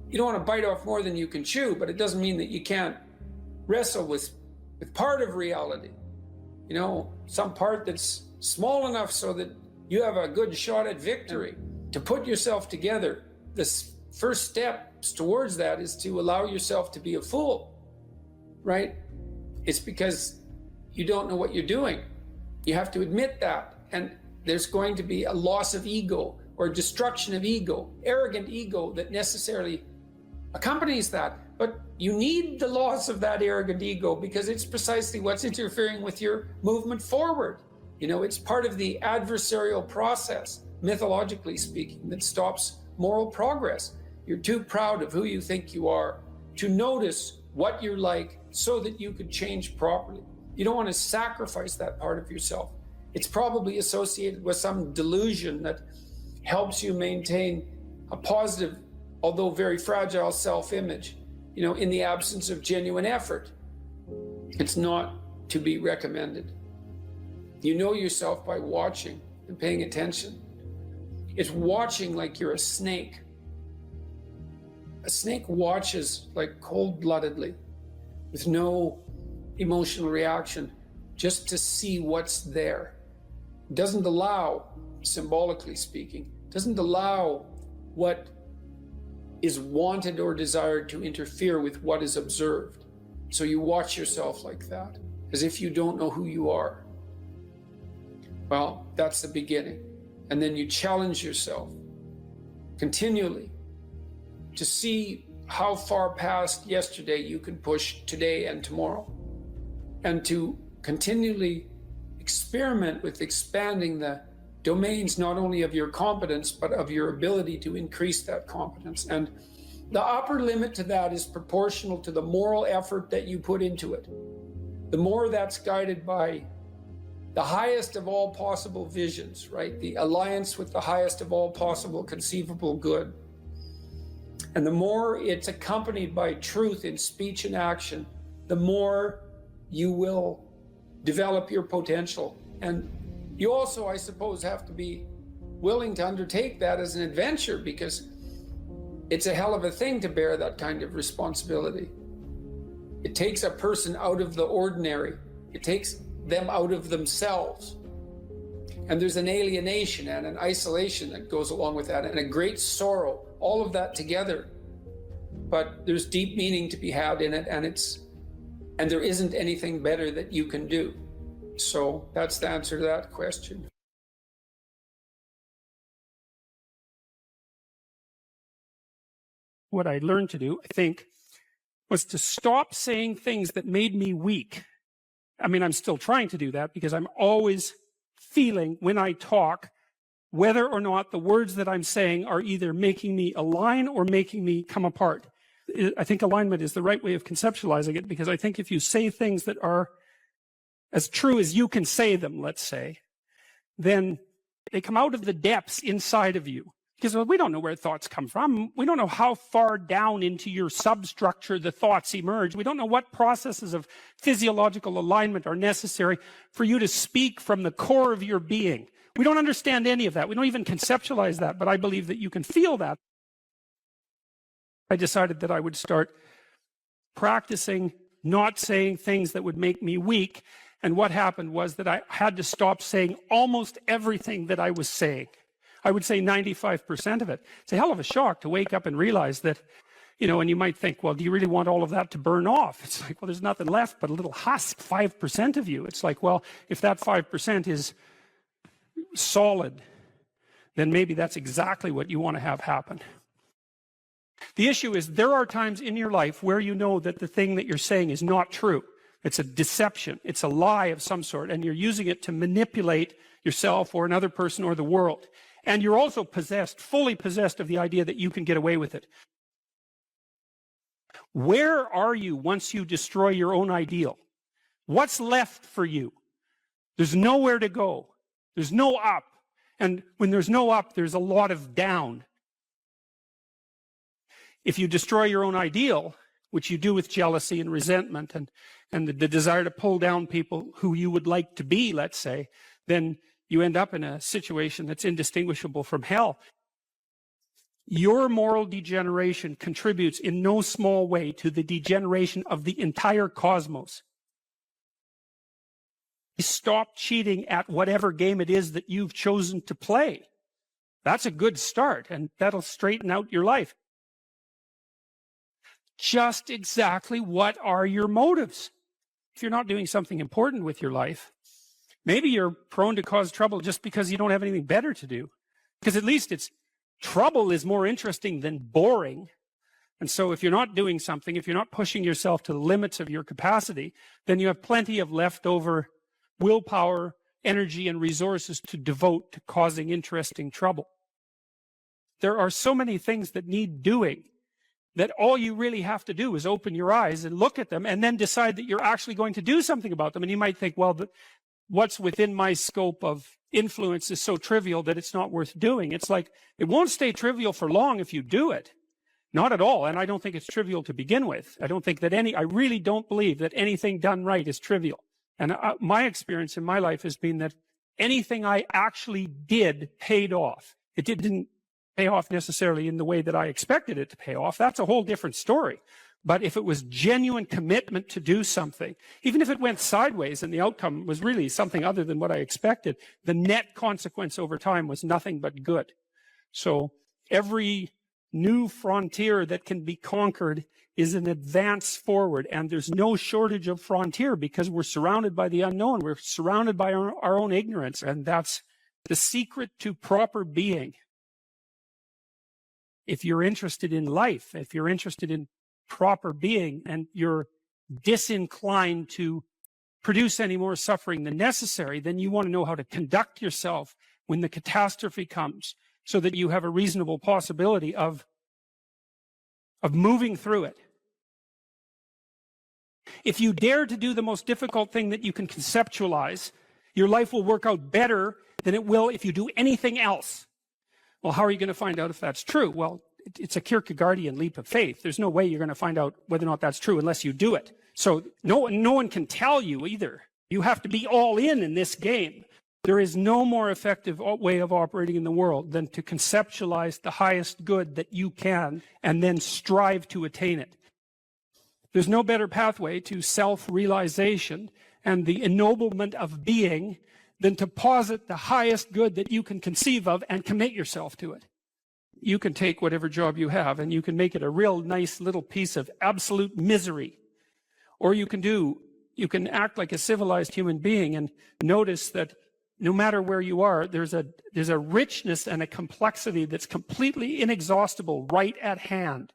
You don't want to bite off more than you can chew, but it doesn't mean that you can't wrestle with part of reality. You know, some part that's small enough so that you have a good shot at victory. To put yourself together, the first steps towards that is to allow yourself to be a fool, right? It's because you don't know what you're doing. You have to admit that. And there's going to be a loss of ego or destruction of ego, arrogant ego that necessarily accompanies that. But you need the loss of that arrogant ego, because it's precisely what's interfering with your movement forward. You know, it's part of the adversarial process, mythologically speaking, that stops moral progress. You're too proud of who you think you are to notice what you're like so that you could change properly. You don't want to sacrifice that part of yourself. It's probably associated with some delusion that helps you maintain a positive, although very fragile self-image, you know, in the absence of genuine effort. It's not to be recommended. You know yourself by watching and paying attention. It's watching like you're a snake. A snake watches like cold-bloodedly, with no emotional reaction, just to see what's there. It doesn't allow, symbolically speaking, doesn't allow what is wanted or desired to interfere with what is observed. So you watch yourself like that, as if you don't know who you are. Well, that's the beginning. And then you challenge yourself continually to see how far past yesterday you can push today and tomorrow, and to continually experiment with expanding the domains not only of your competence but of your ability to increase that competence. And the upper limit to that is proportional to the moral effort that you put into it. The more that's guided by the highest of all possible visions, right? The alliance with the highest of all possible conceivable good. And the more it's accompanied by truth in speech and action, the more you will develop your potential. And you also, I suppose, have to be willing to undertake that as an adventure, because it's a hell of a thing to bear that kind of responsibility. It takes a person out of the ordinary. It takes them out of themselves. And there's an alienation and an isolation that goes along with that, and a great sorrow, all of that together. But there's deep meaning to be had in it, and there isn't anything better that you can do. So that's the answer to that question. What I learned to do, I think, was to stop saying things that made me weak. I mean, I'm still trying to do that, because I'm always feeling when I talk whether or not the words that I'm saying are either making me align or making me come apart. I think alignment is the right way of conceptualizing it, because I think if you say things that are as true as you can say them, let's say, then they come out of the depths inside of you. Because we don't know where thoughts come from. We don't know how far down into your substructure the thoughts emerge. We don't know what processes of physiological alignment are necessary for you to speak from the core of your being. We don't understand any of that. We don't even conceptualize that, but I believe that you can feel that. I decided that I would start practicing not saying things that would make me weak. And what happened was that I had to stop saying almost everything that I was saying. I would say 95% of it. It's a hell of a shock to wake up and realize that, and you might think, well, do you really want all of that to burn off? It's like, well, there's nothing left but a little husk, 5% of you. It's like, well, if that 5% is solid, then maybe that's exactly what you want to have happen. The issue is there are times in your life where you know that the thing that you're saying is not true. It's a deception. It's a lie of some sort, and you're using it to manipulate yourself or another person or the world. And you're also fully possessed of the idea that you can get away with it. Where are you once you destroy your own ideal? What's left for you? There's nowhere to go. There's no up. And when there's no up, there's a lot of down. If you destroy your own ideal, which you do with jealousy and resentment and the desire to pull down people who you would like to be, let's say, then you end up in a situation that's indistinguishable from hell. Your moral degeneration contributes in no small way to the degeneration of the entire cosmos. Stop cheating at whatever game it is that you've chosen to play. That's a good start, and that'll straighten out your life. Just exactly what are your motives? If you're not doing something important with your life, maybe you're prone to cause trouble just because you don't have anything better to do. Because at least trouble is more interesting than boring. And so if you're not doing something, if you're not pushing yourself to the limits of your capacity, then you have plenty of leftover willpower, energy, and resources to devote to causing interesting trouble. There are so many things that need doing that all you really have to do is open your eyes and look at them and then decide that you're actually going to do something about them. And you might think, well, what's within my scope of influence is so trivial that it's not worth doing. It's like, it won't stay trivial for long if you do it. Not at all. And I don't think it's trivial to begin with. I really don't believe that anything done right is trivial. And my experience in my life has been that anything I actually did paid off. It didn't pay off necessarily in the way that I expected it to pay off. That's a whole different story. But if it was genuine commitment to do something, even if it went sideways and the outcome was really something other than what I expected, the net consequence over time was nothing but good. So every new frontier that can be conquered is an advance forward, and there's no shortage of frontier because we're surrounded by the unknown. We're surrounded by our own ignorance, and that's the secret to proper being. If you're interested in life, if you're interested in proper being, and you're disinclined to produce any more suffering than necessary, then you want to know how to conduct yourself when the catastrophe comes so that you have a reasonable possibility of moving through it. If you dare to do the most difficult thing that you can conceptualize, your life will work out better than it will if you do anything else. Well, how are you going to find out if that's true? Well, it's a Kierkegaardian leap of faith. There's no way you're going to find out whether or not that's true unless you do it. So no one can tell you either. You have to be all in this game. There is no more effective way of operating in the world than to conceptualize the highest good that you can and then strive to attain it. There's no better pathway to self-realization and the ennoblement of being than to posit the highest good that you can conceive of and commit yourself to it. You can take whatever job you have and you can make it a real nice little piece of absolute misery. Or you can act like a civilized human being and notice that no matter where you are, there's a richness and a complexity that's completely inexhaustible right at hand.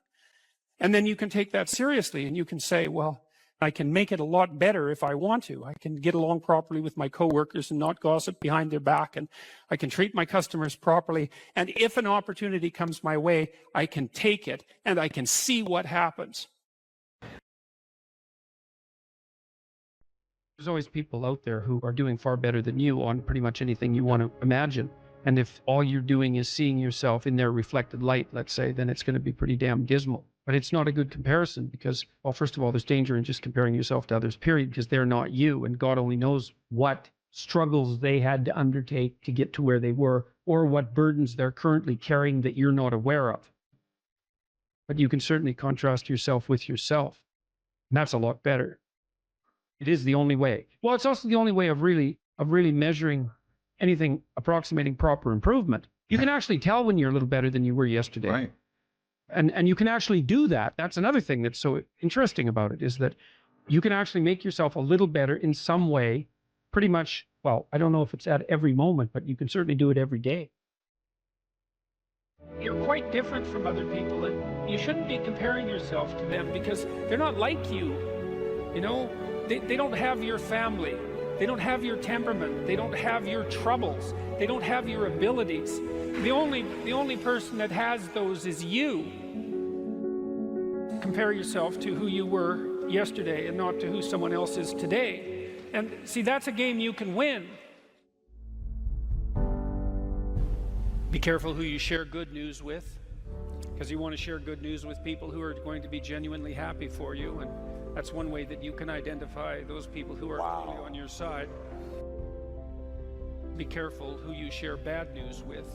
And then you can take that seriously and you can say, well, I can make it a lot better if I want to. I can get along properly with my coworkers and not gossip behind their back, and I can treat my customers properly. And if an opportunity comes my way, I can take it and I can see what happens. There's always people out there who are doing far better than you on pretty much anything you want to imagine. And if all you're doing is seeing yourself in their reflected light, let's say, then it's going to be pretty damn dismal. But it's not a good comparison because, well, first of all, there's danger in just comparing yourself to others, period, because they're not you. And God only knows what struggles they had to undertake to get to where they were, or what burdens they're currently carrying that you're not aware of. But you can certainly contrast yourself with yourself. And that's a lot better. It is the only way. Well, it's also the only way of really measuring anything approximating proper improvement. You can actually tell when you're a little better than you were yesterday. Right. And you can actually do that. That's another thing that's so interesting about it, is that you can actually make yourself a little better in some way, pretty much, well, I don't know if it's at every moment, but you can certainly do it every day. You're quite different from other people, and you shouldn't be comparing yourself to them because they're not like you. You know, they don't have your family. They don't have your temperament. They don't have your troubles. They don't have your abilities. The only person that has those is you. Compare yourself to who you were yesterday and not to who someone else is today. And see, that's a game you can win. Be careful who you share good news with, because you want to share good news with people who are going to be genuinely happy for you, and that's one way that you can identify those people who are truly on your side. Be careful who you share bad news with,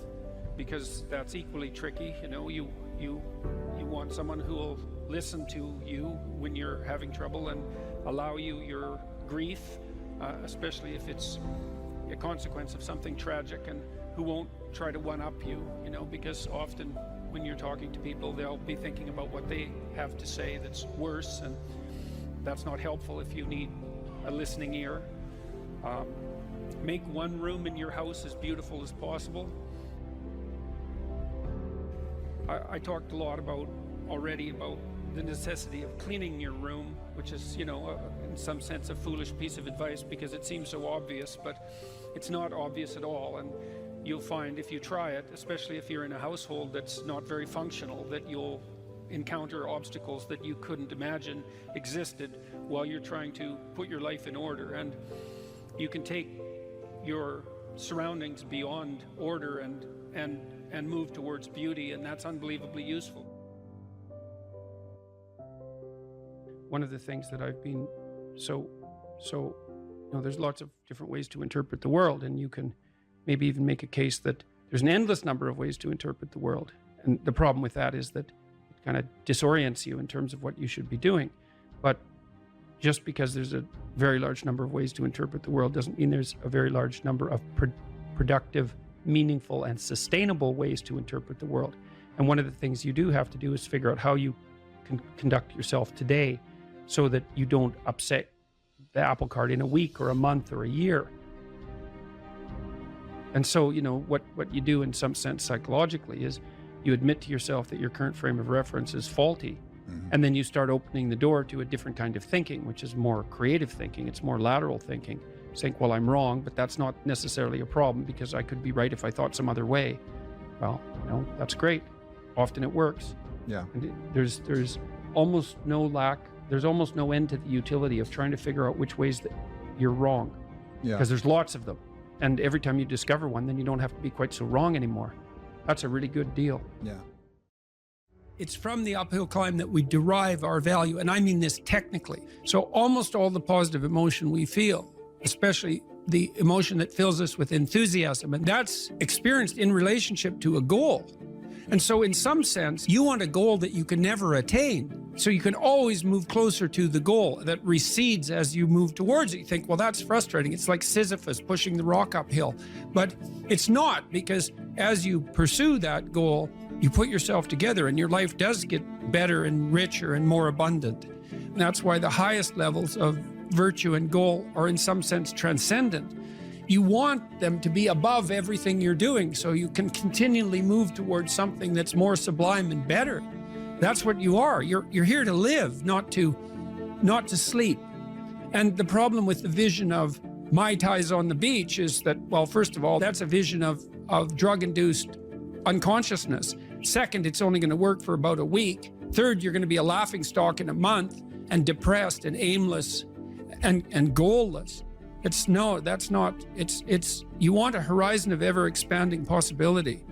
because that's equally tricky. You know, you want someone who will listen to you when you're having trouble and allow you your grief, especially if it's a consequence of something tragic, and who won't try to one-up you, you know, because often when you're talking to people, they'll be thinking about what they have to say that's worse, and that's not helpful if you need a listening ear. Make one room in your house as beautiful as possible. I talked a lot already about the necessity of cleaning your room, which is, you know, in some sense a foolish piece of advice because it seems so obvious, but it's not obvious at all. And you'll find if you try it, especially if you're in a household that's not very functional, that you'll encounter obstacles that you couldn't imagine existed while you're trying to put your life in order. And you can take your surroundings beyond order and move towards beauty, and that's unbelievably useful. One of the things that I've been so you know, there's lots of different ways to interpret the world, and you can maybe even make a case that there's an endless number of ways to interpret the world. And the problem with that is that it kind of disorients you in terms of what you should be doing. But just because there's a very large number of ways to interpret the world doesn't mean there's a very large number of productive, meaningful, and sustainable ways to interpret the world. And one of the things you do have to do is figure out how you can conduct yourself today so that you don't upset the apple cart in a week or a month or a year. And so, you know, what you do in some sense psychologically is you admit to yourself that your current frame of reference is faulty. And then you start opening the door to a different kind of thinking, which is more creative thinking. It's more lateral thinking. Saying, well, I'm wrong, but that's not necessarily a problem because I could be right if I thought some other way. Well, you know, that's great. Often it works. Yeah. And there's almost no end to the utility of trying to figure out which ways that you're wrong. Yeah. Because there's lots of them. And every time you discover one, then you don't have to be quite so wrong anymore. That's a really good deal. Yeah. It's from the uphill climb that we derive our value, and I mean this technically. So almost all the positive emotion we feel, especially the emotion that fills us with enthusiasm, and that's experienced in relationship to a goal. And so in some sense, you want a goal that you can never attain. So you can always move closer to the goal that recedes as you move towards it. You think, well, that's frustrating. It's like Sisyphus pushing the rock uphill. But it's not, because as you pursue that goal, you put yourself together and your life does get better and richer and more abundant. And that's why the highest levels of virtue and goal are in some sense transcendent. You want them to be above everything you're doing so you can continually move towards something that's more sublime and better. That's what you are. You're here to live, not to sleep. And the problem with the vision of Mai Tais on the beach is that, well, first of all, that's a vision of drug-induced unconsciousness. Second, it's only going to work for about a week. Third, you're going to be a laughingstock in a month and depressed and aimless and goalless. You want a horizon of ever expanding possibility.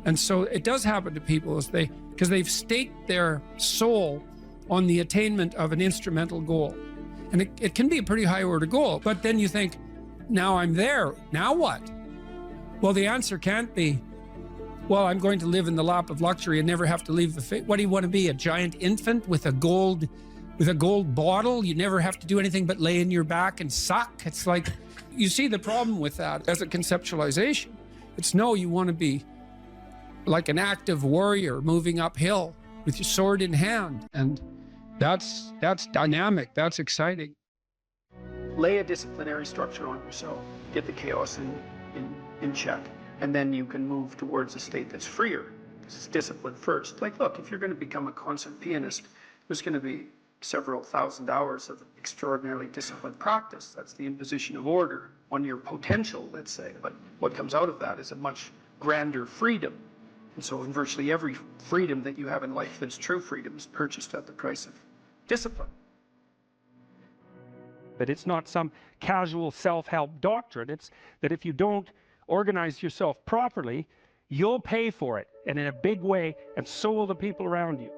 And so it does happen to people because they've staked their soul on the attainment of an instrumental goal. And it can be a pretty high order goal, but then you think, now I'm there, now what? Well, the answer can't be, well, I'm going to live in the lap of luxury and never have to leave what do you want to be, a giant infant with a gold bottle? You never have to do anything but lay in your back and suck? It's like, you see the problem with that as a conceptualization. It's no, you want to be like an active warrior moving uphill with your sword in hand. And that's dynamic, that's exciting. Lay a disciplinary structure on yourself, get the chaos in check. And then you can move towards a state that's freer. It's discipline first. Like, look, if you're going to become a concert pianist, there's going to be several thousand hours of extraordinarily disciplined practice. That's the imposition of order on your potential, let's say. But what comes out of that is a much grander freedom. And so in virtually every freedom that you have in life that's true freedom is purchased at the price of discipline. But it's not some casual self-help doctrine. It's that if you don't organize yourself properly, you'll pay for it, and in a big way, and so will the people around you.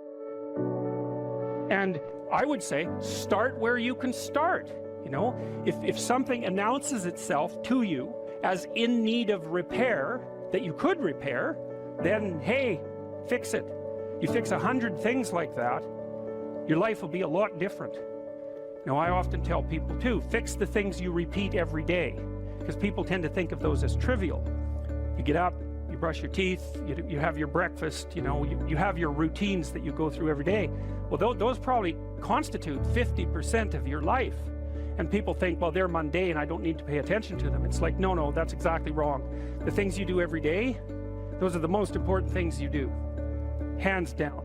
And I would say, start where you can start. You know, if something announces itself to you as in need of repair, that you could repair, then hey, fix it. You fix 100 things like that, your life will be a lot different. Now, I often tell people too, fix the things you repeat every day, because people tend to think of those as trivial. You get up, you brush your teeth, you have your breakfast, you know, you have your routines that you go through every day. Well, those probably constitute 50% of your life. And people think, well, they're mundane, I don't need to pay attention to them. It's like, no, that's exactly wrong. The things you do every day, those are the most important things you do, hands down.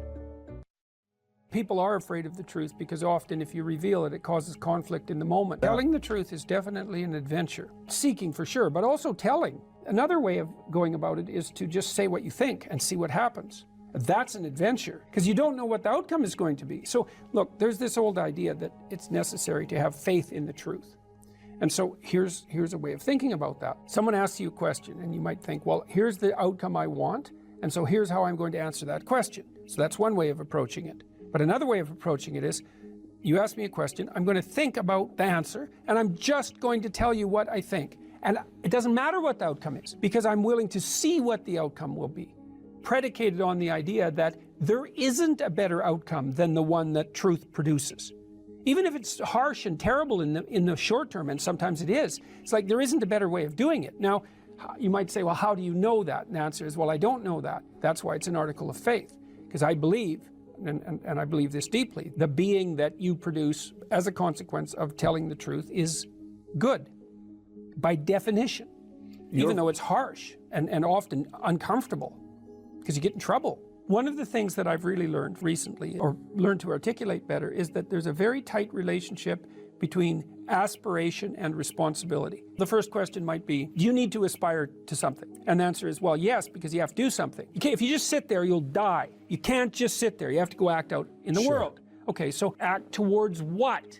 People are afraid of the truth because often if you reveal it, it causes conflict in the moment. Telling the truth is definitely an adventure. Seeking for sure, but also telling. Another way of going about it is to just say what you think and see what happens. That's an adventure because you don't know what the outcome is going to be. So look, there's this old idea that it's necessary to have faith in the truth. And so here's a way of thinking about that. Someone asks you a question and you might think, well, here's the outcome I want, and so here's how I'm going to answer that question. So that's one way of approaching it. But another way of approaching it is, you ask me a question, I'm going to think about the answer, and I'm just going to tell you what I think. And it doesn't matter what the outcome is, because I'm willing to see what the outcome will be, predicated on the idea that there isn't a better outcome than the one that truth produces. Even if it's harsh and terrible in the short term, and sometimes it is, it's like there isn't a better way of doing it. Now, You might say, well, how do you know that? And the answer is, well, I don't know that. That's why it's an article of faith, because I believe, and I believe this deeply, the being that you produce as a consequence of telling the truth is good, by definition, even though it's harsh and often uncomfortable, because you get in trouble. One of the things that I've really learned recently, or learned to articulate better, is that there's a very tight relationship between aspiration and responsibility. The first question might be, do you need to aspire to something? And the answer is, well, yes, because you have to do something. If you just sit there, you'll die. You can't just sit there. You have to go act out in the world. Okay, so act towards what?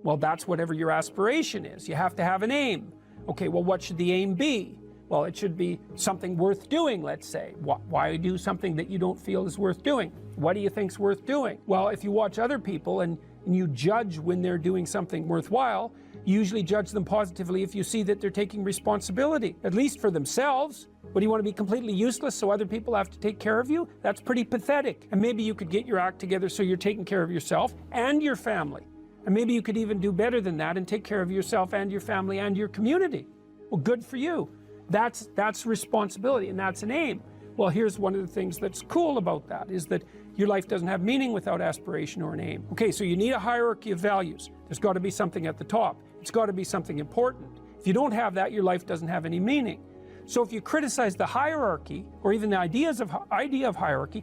Well, that's whatever your aspiration is. You have to have an aim. Okay, well, what should the aim be? Well, it should be something worth doing, let's say. Why do something that you don't feel is worth doing? What do you think's worth doing? Well, if you watch other people and you judge when they're doing something worthwhile, you usually judge them positively if you see that they're taking responsibility, at least for themselves. What, do you want to be completely useless so other people have to take care of you? That's pretty pathetic. And maybe you could get your act together so you're taking care of yourself and your family. And maybe you could even do better than that and take care of yourself and your family and your community. Well, good for you. That's responsibility, and that's an aim. Well, here's one of the things that's cool about that, is that your life doesn't have meaning without aspiration or an aim. Okay, so you need a hierarchy of values. There's got to be something at the top. It's got to be something important. If you don't have that, your life doesn't have any meaning. So if you criticize the hierarchy, or even the idea of hierarchy,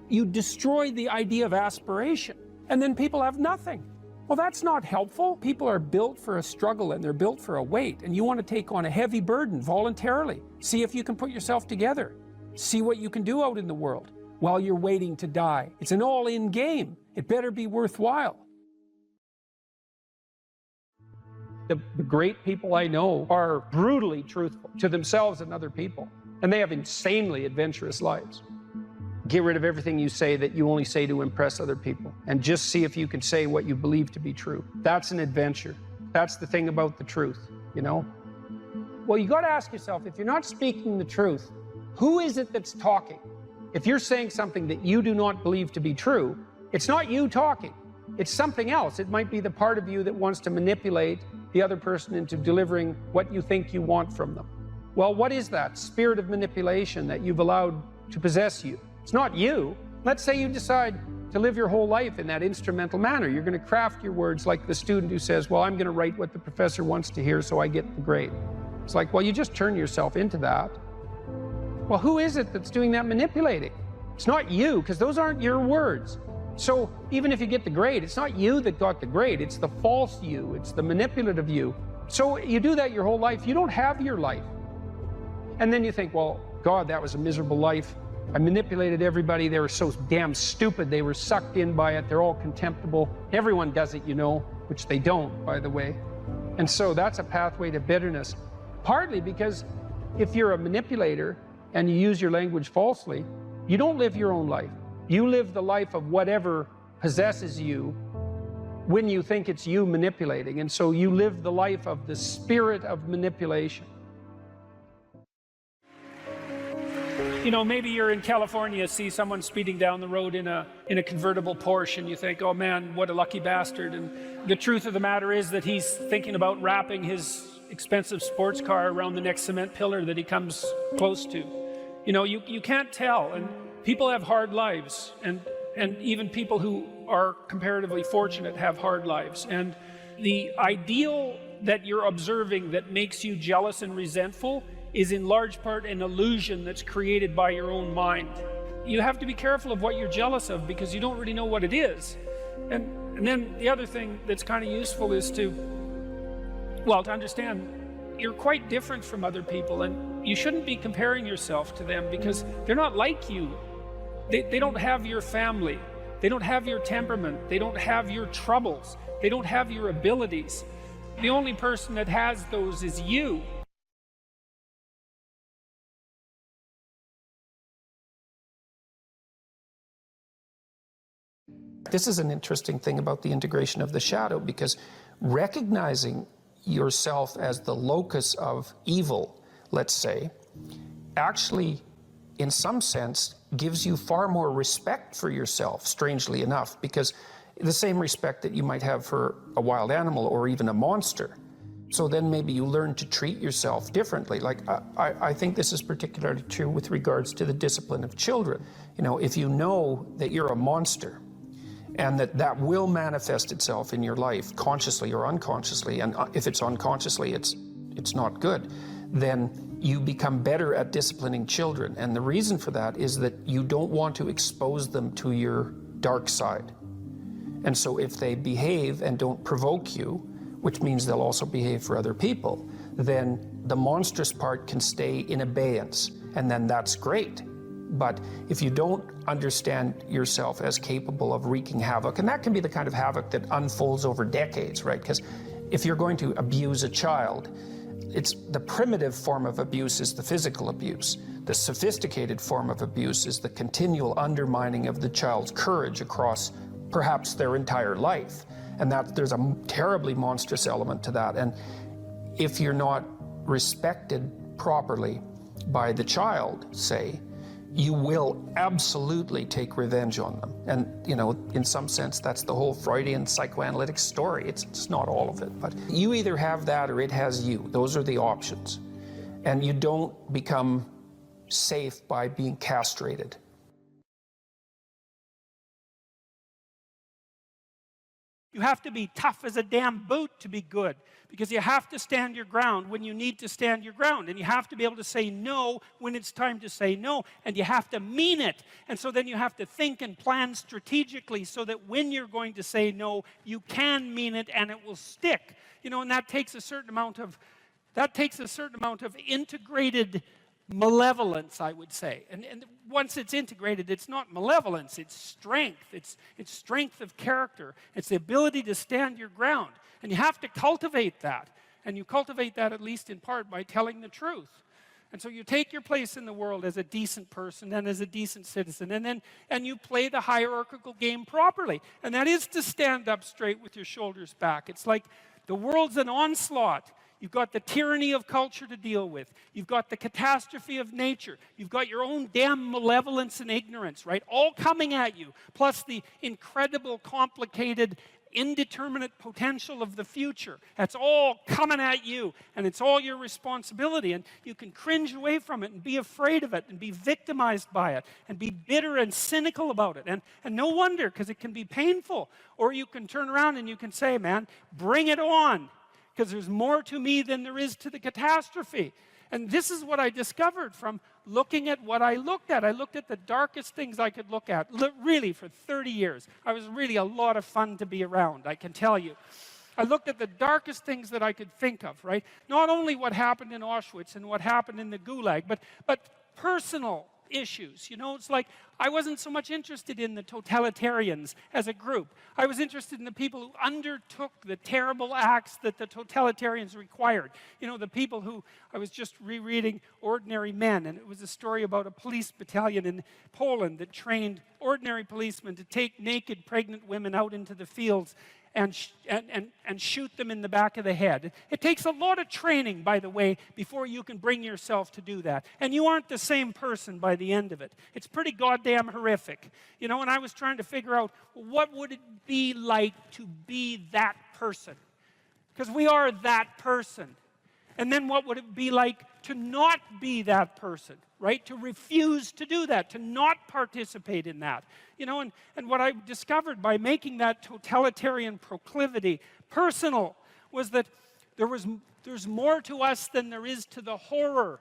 you destroy the idea of aspiration, and then people have nothing. Well, that's not helpful. People are built for a struggle, and they're built for a weight, and you want to take on a heavy burden voluntarily. See if you can put yourself together. See what you can do out in the world while you're waiting to die. It's an all-in game. It better be worthwhile. The great people I know are brutally truthful to themselves and other people, and they have insanely adventurous lives. Get rid of everything you say that you only say to impress other people, and just see if you can say what you believe to be true. That's an adventure. That's the thing about the truth, you know? Well, you got to ask yourself, if you're not speaking the truth, who is it that's talking? If you're saying something that you do not believe to be true, it's not you talking. It's something else. It might be the part of you that wants to manipulate the other person into delivering what you think you want from them. Well, what is that spirit of manipulation that you've allowed to possess you? It's not you. Let's say you decide to live your whole life in that instrumental manner. You're going to craft your words like the student who says, well, I'm going to write what the professor wants to hear so I get the grade. It's like, well, you just turn yourself into that. Well, who is it that's doing that manipulating? It's not you, because those aren't your words. So even if you get the grade, it's not you that got the grade. It's the false you. It's the manipulative you. So you do that your whole life. You don't have your life. And then you think, well, God, that was a miserable life. I manipulated everybody. They were so damn stupid. They were sucked in by it. They're all contemptible. Everyone does it, you know, which they don't, by the way. And so that's a pathway to bitterness. Partly because if you're a manipulator and you use your language falsely, you don't live your own life. You live the life of whatever possesses you when you think it's you manipulating. And so you live the life of the spirit of manipulation. You know, maybe you're in California, see someone speeding down the road in a convertible Porsche, and you think, oh man, what a lucky bastard. And the truth of the matter is that he's thinking about wrapping his expensive sports car around the next cement pillar that he comes close to. You know, you can't tell. And people have hard lives, and even people who are comparatively fortunate have hard lives. And the ideal that you're observing that makes you jealous and resentful is in large part an illusion that's created by your own mind. You have to be careful of what you're jealous of, because you don't really know what it is. And then the other thing that's kind of useful is to understand you're quite different from other people, and you shouldn't be comparing yourself to them, because they're not like you. They don't have your family. They don't have your temperament. They don't have your troubles. They don't have your abilities. The only person that has those is you. This is an interesting thing about the integration of the shadow, because recognizing yourself as the locus of evil, let's say, actually, in some sense, gives you far more respect for yourself, strangely enough, because the same respect that you might have for a wild animal or even a monster. So then maybe you learn to treat yourself differently. Like I think this is particularly true with regards to the discipline of children. You know, if you know that you're a monster and that will manifest itself in your life consciously or unconsciously, and if it's unconsciously, it's not good, then you become better at disciplining children. And the reason for that is that you don't want to expose them to your dark side. And so if they behave and don't provoke you, which means they'll also behave for other people, then the monstrous part can stay in abeyance, and then that's great. But if you don't understand yourself as capable of wreaking havoc, and that can be the kind of havoc that unfolds over decades, right? Because if you're going to abuse a child, it's the primitive form of abuse is the physical abuse. The sophisticated form of abuse is the continual undermining of the child's courage across perhaps their entire life. And that there's a terribly monstrous element to that. And if you're not respected properly by the child, say, you will absolutely take revenge on them. And, you know, in some sense, that's the whole Freudian psychoanalytic story. It's not all of it, but you either have that or it has you. Those are the options. And you don't become safe by being castrated. You have to be tough as a damn boot to be good, because you have to stand your ground when you need to stand your ground, and you have to be able to say no when it's time to say no, and you have to mean it. And so then you have to think and plan strategically so that when you're going to say no, you can mean it and it will stick. You know, and that takes a certain amount of integrated malevolence, I would say. And once it's integrated, it's not malevolence, it's strength. It's strength of character. It's the ability to stand your ground. And you have to cultivate that. And you cultivate that at least in part by telling the truth. And so you take your place in the world as a decent person and as a decent citizen, and you play the hierarchical game properly. And that is to stand up straight with your shoulders back. It's like the world's an onslaught. You've got the tyranny of culture to deal with. You've got the catastrophe of nature. You've got your own damn malevolence and ignorance, right? All coming at you, plus the incredible, complicated, indeterminate potential of the future. That's all coming at you, and it's all your responsibility. And you can cringe away from it and be afraid of it and be victimized by it and be bitter and cynical about it. And no wonder, because it can be painful. Or you can turn around and you can say, man, bring it on, because there's more to me than there is to the catastrophe. And this is what I discovered from looking at what I looked at. I looked at the darkest things I could look at, really, for 30 years. I was really a lot of fun to be around, I can tell you. I looked at the darkest things that I could think of, right? Not only what happened in Auschwitz and what happened in the Gulag, but personal issues. You know, it's like I wasn't so much interested in the totalitarians as a group. I was interested in the people who undertook the terrible acts that the totalitarians required. You know, the people who, I was just rereading Ordinary Men, and it was a story about a police battalion in Poland that trained ordinary policemen to take naked pregnant women out into the fields and shoot them in the back of the head. It takes a lot of training, by the way, before you can bring yourself to do that. And you aren't the same person by the end of it. It's pretty goddamn horrific. You know, and I was trying to figure out, what would it be like to be that person? Because we are that person. And then what would it be like to not be that person, right? To refuse to do that, to not participate in that. You know, and what I discovered by making that totalitarian proclivity personal was that there's more to us than there is to the horror.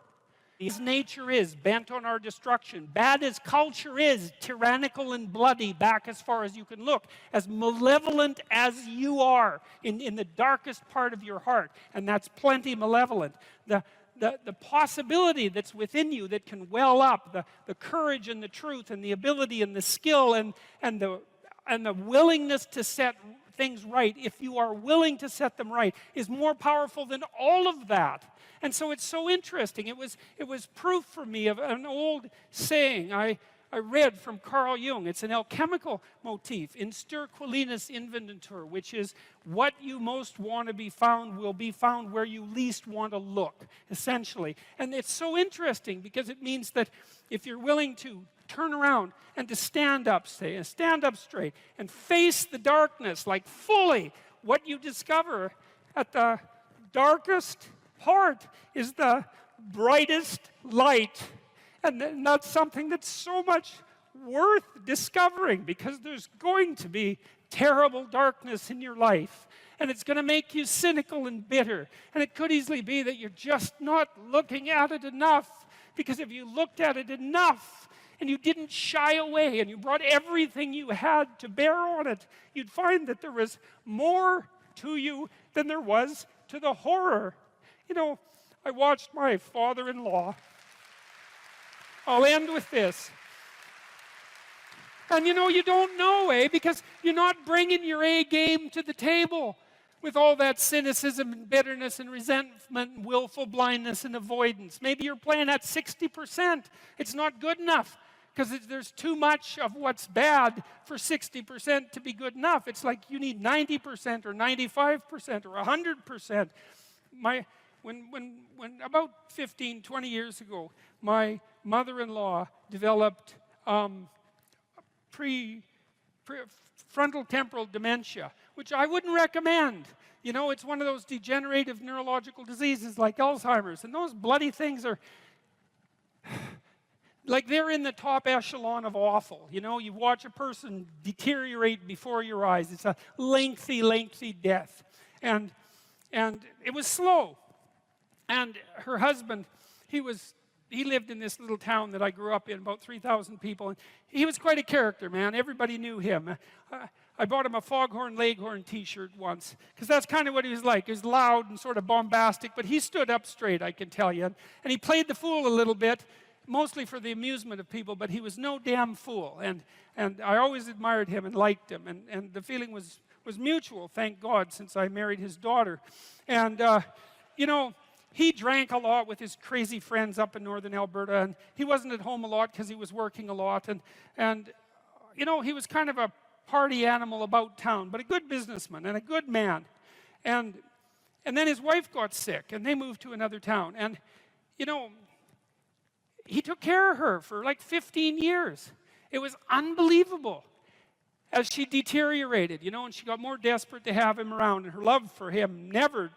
As nature is, bent on our destruction, bad as culture is, tyrannical and bloody, back as far as you can look, as malevolent as you are in the darkest part of your heart, and that's plenty malevolent. The possibility that's within you that can well up, the courage and the truth and the ability and the skill and the willingness to set things right, if you are willing to set them right, is more powerful than all of that. And so it's so interesting. It was proof for me of an old saying I read from Carl Jung. It's an alchemical motif, in stir qualinus inventur, which is what you most want to be found will be found where you least want to look, essentially. And it's so interesting because it means that if you're willing to turn around and to stand up, stand up straight, and face the darkness like fully, what you discover at the darkest part is the brightest light. And that's something that's so much worth discovering, because there's going to be terrible darkness in your life. And it's going to make you cynical and bitter. And it could easily be that you're just not looking at it enough. Because if you looked at it enough, and you didn't shy away, and you brought everything you had to bear on it, you'd find that there was more to you than there was to the horror. You know, I watched my father-in-law. I'll end with this. And you know, you don't know, because you're not bringing your A game to the table with all that cynicism and bitterness and resentment and willful blindness and avoidance. Maybe you're playing at 60%. It's not good enough, because there's too much of what's bad for 60% to be good enough. It's like you need 90% or 95% or 100%. When about 15, 20 years ago, my mother-in-law developed frontal temporal dementia, which I wouldn't recommend. You know, it's one of those degenerative neurological diseases like Alzheimer's, and those bloody things are like they're in the top echelon of awful. You know, you watch a person deteriorate before your eyes. It's a lengthy, lengthy death. And it was slow. And her husband, he lived in this little town that I grew up in, about 3,000 people. And he was quite a character, man. Everybody knew him. I bought him a Foghorn Leghorn t-shirt once, because that's kind of what he was like. He was loud and sort of bombastic, but he stood up straight, I can tell you. And he played the fool a little bit, mostly for the amusement of people, but he was no damn fool. And I always admired him and liked him. And the feeling was mutual, thank God, since I married his daughter. And, you know, he drank a lot with his crazy friends up in northern Alberta, and he wasn't at home a lot because he was working a lot. And you know, he was kind of a party animal about town, but a good businessman and a good man. And then his wife got sick, and they moved to another town. And, you know, he took care of her for like 15 years. It was unbelievable as she deteriorated, you know, and she got more desperate to have him around, and her love for him never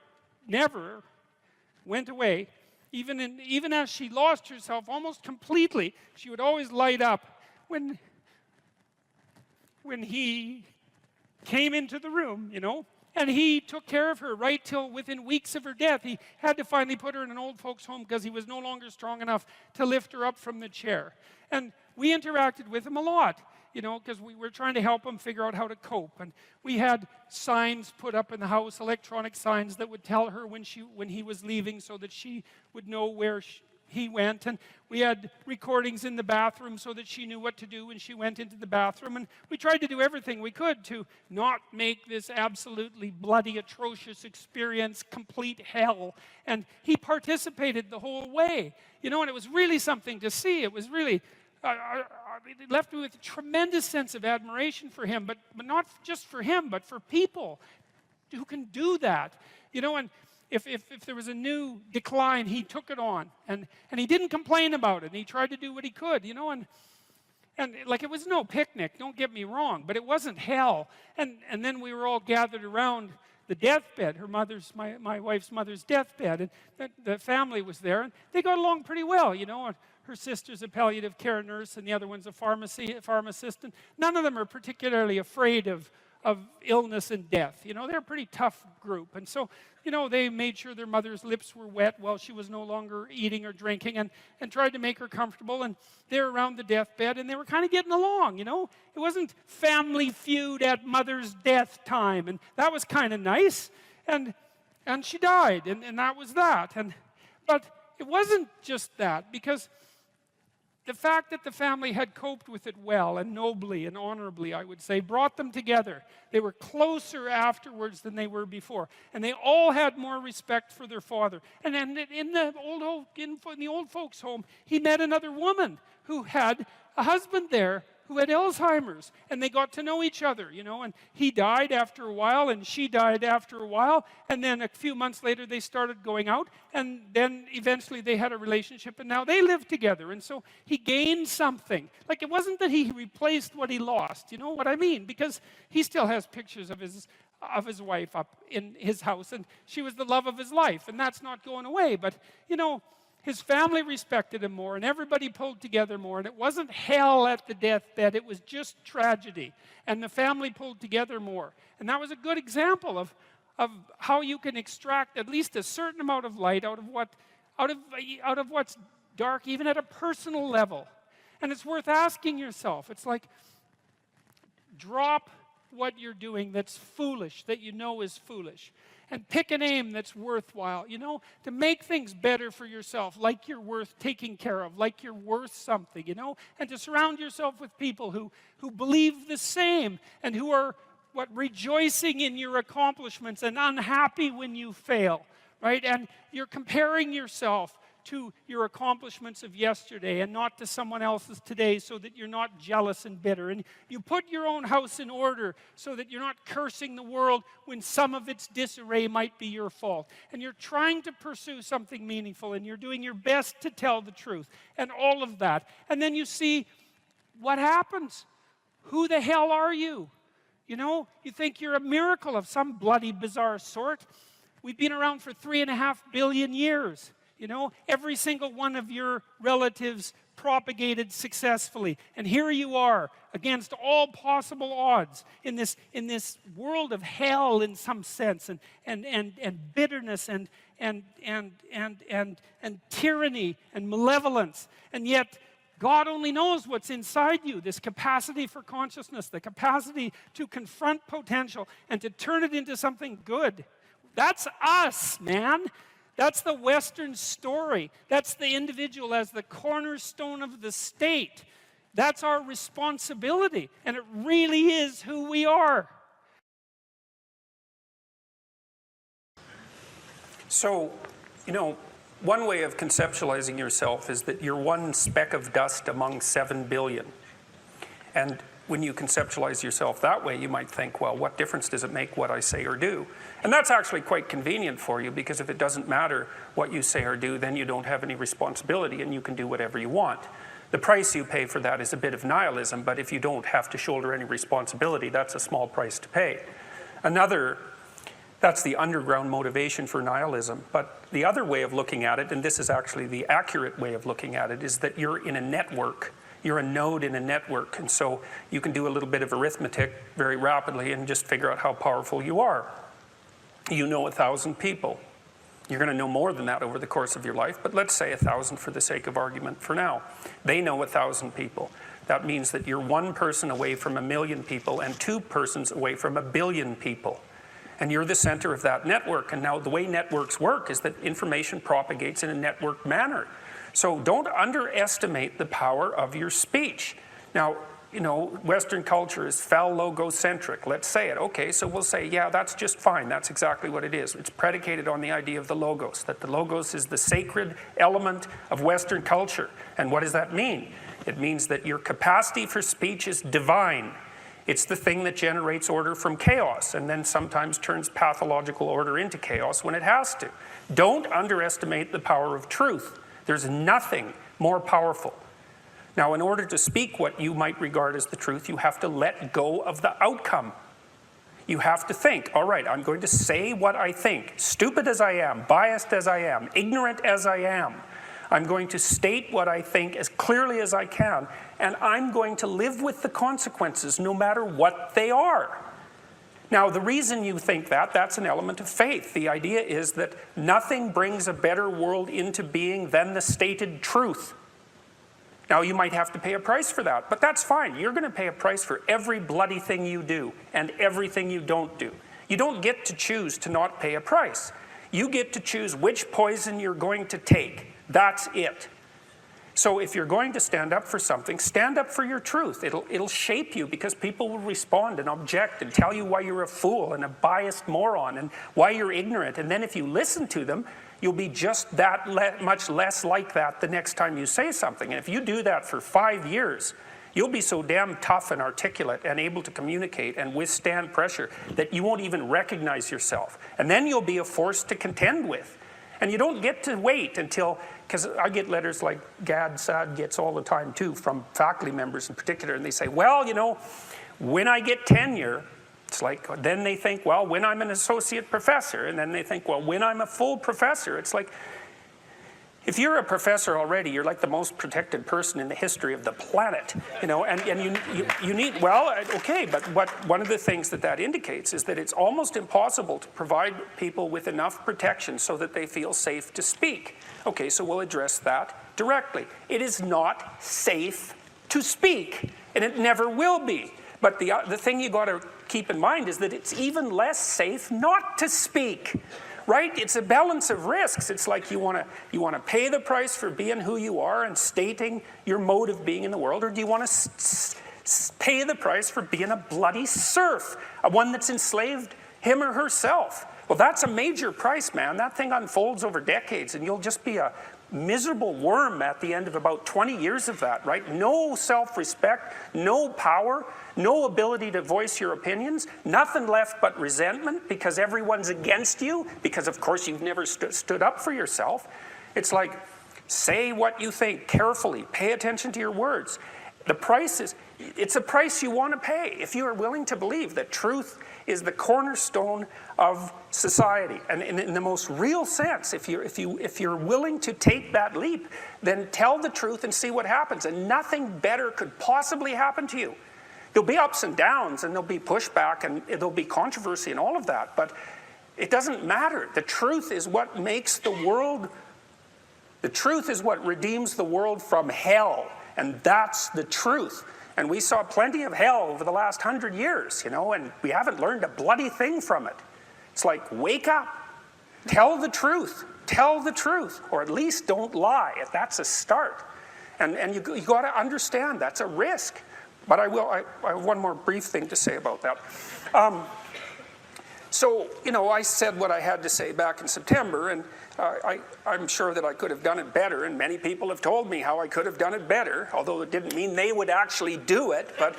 went away. Even as she lost herself almost completely, she would always light up when he came into the room, you know. And he took care of her right till within weeks of her death. He had to finally put her in an old folks' home because he was no longer strong enough to lift her up from the chair. And we interacted with him a lot, you know, because we were trying to help him figure out how to cope. And we had signs put up in the house, electronic signs that would tell her when he was leaving, so that she would know where he went. And we had recordings in the bathroom so that she knew what to do when she went into the bathroom. And we tried to do everything we could to not make this absolutely bloody, atrocious experience complete hell. And he participated the whole way, you know, and it was really something to see. It was really it left me with a tremendous sense of admiration for him, but not just for him, but for people who can do that, you know. And if there was a new decline, he took it on, and he didn't complain about it, and he tried to do what he could, you know. And like, it was no picnic, don't get me wrong, but it wasn't hell. And then we were all gathered around the deathbed, my wife's mother's deathbed, and the family was there, and they got along pretty well, you know. And her sister's a palliative care nurse, and the other one's a pharmacist, and none of them are particularly afraid of illness and death. You know, they're a pretty tough group. And so, you know, they made sure their mother's lips were wet while she was no longer eating or drinking, and tried to make her comfortable. And they were around the deathbed, and they were kind of getting along, you know. It wasn't Family Feud at mother's death time, and that was kind of nice. And she died, and that was that. But it wasn't just that, because the fact that the family had coped with it well and nobly and honorably, I would say, brought them together. They were closer afterwards than they were before. And they all had more respect for their father. And then in the old folks' home, he met another woman who had a husband there who had Alzheimer's. And they got to know each other, you know. And he died after a while, and she died after a while. And then a few months later, they started going out. And then eventually they had a relationship, and now they live together. And so he gained something. Like, it wasn't that he replaced what he lost, you know what I mean? Because he still has pictures of his of his wife up in his house, and she was the love of his life, and that's not going away. But, you know, his family respected him more, and everybody pulled together more, and it wasn't hell at the deathbed, it was just tragedy, and the family pulled together more. And that was a good example of how you can extract at least a certain amount of light out of what's dark, even at a personal level. And it's worth asking yourself. It's like, drop what you're doing that's foolish, that you know is foolish, and pick an aim that's worthwhile, you know, to make things better for yourself, like you're worth taking care of, like you're worth something, you know, and to surround yourself with people who believe the same and who are rejoicing in your accomplishments and unhappy when you fail, right? And you're comparing yourself to your accomplishments of yesterday and not to someone else's today, so that you're not jealous and bitter. And you put your own house in order so that you're not cursing the world when some of its disarray might be your fault. And you're trying to pursue something meaningful, and you're doing your best to tell the truth and all of that. And then you see what happens. Who the hell are you? You know, you think you're a miracle of some bloody bizarre sort. We've been around for 3.5 billion years. You know, every single one of your relatives propagated successfully. And here you are, against all possible odds, in this world of hell in some sense, and bitterness and tyranny and malevolence. And yet, God only knows what's inside you, this capacity for consciousness, the capacity to confront potential and to turn it into something good. That's us, man. That's the Western story. That's the individual as the cornerstone of the state. That's our responsibility, and it really is who we are. So, you know, one way of conceptualizing yourself is that you're one speck of dust among 7 billion. And when you conceptualize yourself that way, you might think, well, what difference does it make what I say or do? And that's actually quite convenient for you, because if it doesn't matter what you say or do, then you don't have any responsibility and you can do whatever you want. The price you pay for that is a bit of nihilism, but if you don't have to shoulder any responsibility, that's a small price to pay. That's the underground motivation for nihilism. But the other way of looking at it, and this is actually the accurate way of looking at it, is that you're in a network. You're a node in a network, and so you can do a little bit of arithmetic very rapidly and just figure out how powerful you are. You know 1,000 people. You're going to know more than that over the course of your life, but let's say 1,000 for the sake of argument for now. They know 1,000 people. That means that you're one person away from 1 million people and 2 persons away from 1 billion people. And you're the center of that network. And now the way networks work is that information propagates in a networked manner. So don't underestimate the power of your speech. Now, you know, Western culture is phallogocentric. Let's say it. Okay, so we'll say, yeah, that's just fine. That's exactly what it is. It's predicated on the idea of the logos, that the logos is the sacred element of Western culture. And what does that mean? It means that your capacity for speech is divine. It's the thing that generates order from chaos and then sometimes turns pathological order into chaos when it has to. Don't underestimate the power of truth. There's nothing more powerful. Now, in order to speak what you might regard as the truth, you have to let go of the outcome. You have to think, all right, I'm going to say what I think, stupid as I am, biased as I am, ignorant as I am. I'm going to state what I think as clearly as I can, and I'm going to live with the consequences no matter what they are. Now, the reason you think that, that's an element of faith. The idea is that nothing brings a better world into being than the stated truth. Now, you might have to pay a price for that, but that's fine. You're going to pay a price for every bloody thing you do and everything you don't do. You don't get to choose to not pay a price. You get to choose which poison you're going to take. That's it. So if you're going to stand up for something, stand up for your truth. It'll shape you, because people will respond and object and tell you why you're a fool and a biased moron and why you're ignorant. And then if you listen to them, you'll be just that much less like that the next time you say something. And if you do that for 5 years, you'll be so damn tough and articulate and able to communicate and withstand pressure that you won't even recognize yourself. And then you'll be a force to contend with. And you don't get to wait until, because I get letters like Gad Saad gets all the time too, from faculty members in particular, and they say, well, you know, when I get tenure, It's like, then they think, well, when I'm an associate professor, and then they think, well, when I'm a full professor. It's like, if you're a professor already, you're like the most protected person in the history of the planet, you know, and you need, well, okay, but one of the things that indicates is that it's almost impossible to provide people with enough protection so that they feel safe to speak. Okay, so we'll address that directly. It is not safe to speak, and it never will be. But the thing you got to keep in mind is that it's even less safe not to speak. Right? It's a balance of risks. It's like you want to pay the price for being who you are and stating your mode of being in the world, or do you want to pay the price for being a bloody serf, one that's enslaved him or herself? Well, that's a major price, man. That thing unfolds over decades, and you'll just be a miserable worm at the end of about 20 years of that, right? No self-respect, no power, no ability to voice your opinions, nothing left but resentment because everyone's against you, because of course you've never stood up for yourself. It's like, say what you think carefully, pay attention to your words. The price is, it's a price you want to pay if you are willing to believe that truth is the cornerstone of society. And in the most real sense, if you're willing to take that leap, then tell the truth and see what happens. And nothing better could possibly happen to you. There'll be ups and downs, and there'll be pushback, and there'll be controversy and all of that, but it doesn't matter. The truth is what makes the world, the truth is what redeems the world from hell, and that's the truth. And we saw plenty of hell over the last 100 years, you know, and we haven't learned a bloody thing from it. It's like, wake up, tell the truth, or at least don't lie. That's a start. And you got to understand that's a risk. But I have one more brief thing to say about that. So, you know, I said what I had to say back in September, and I'm sure that I could have done it better, and many people have told me how I could have done it better, although it didn't mean they would actually do it, but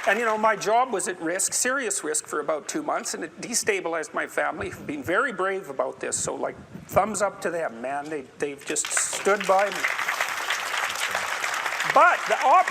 and you know, my job was at risk, serious risk, for about 2 months, and it destabilized my family, who've been very brave about this, so like, thumbs up to them, man. They've just stood by me. But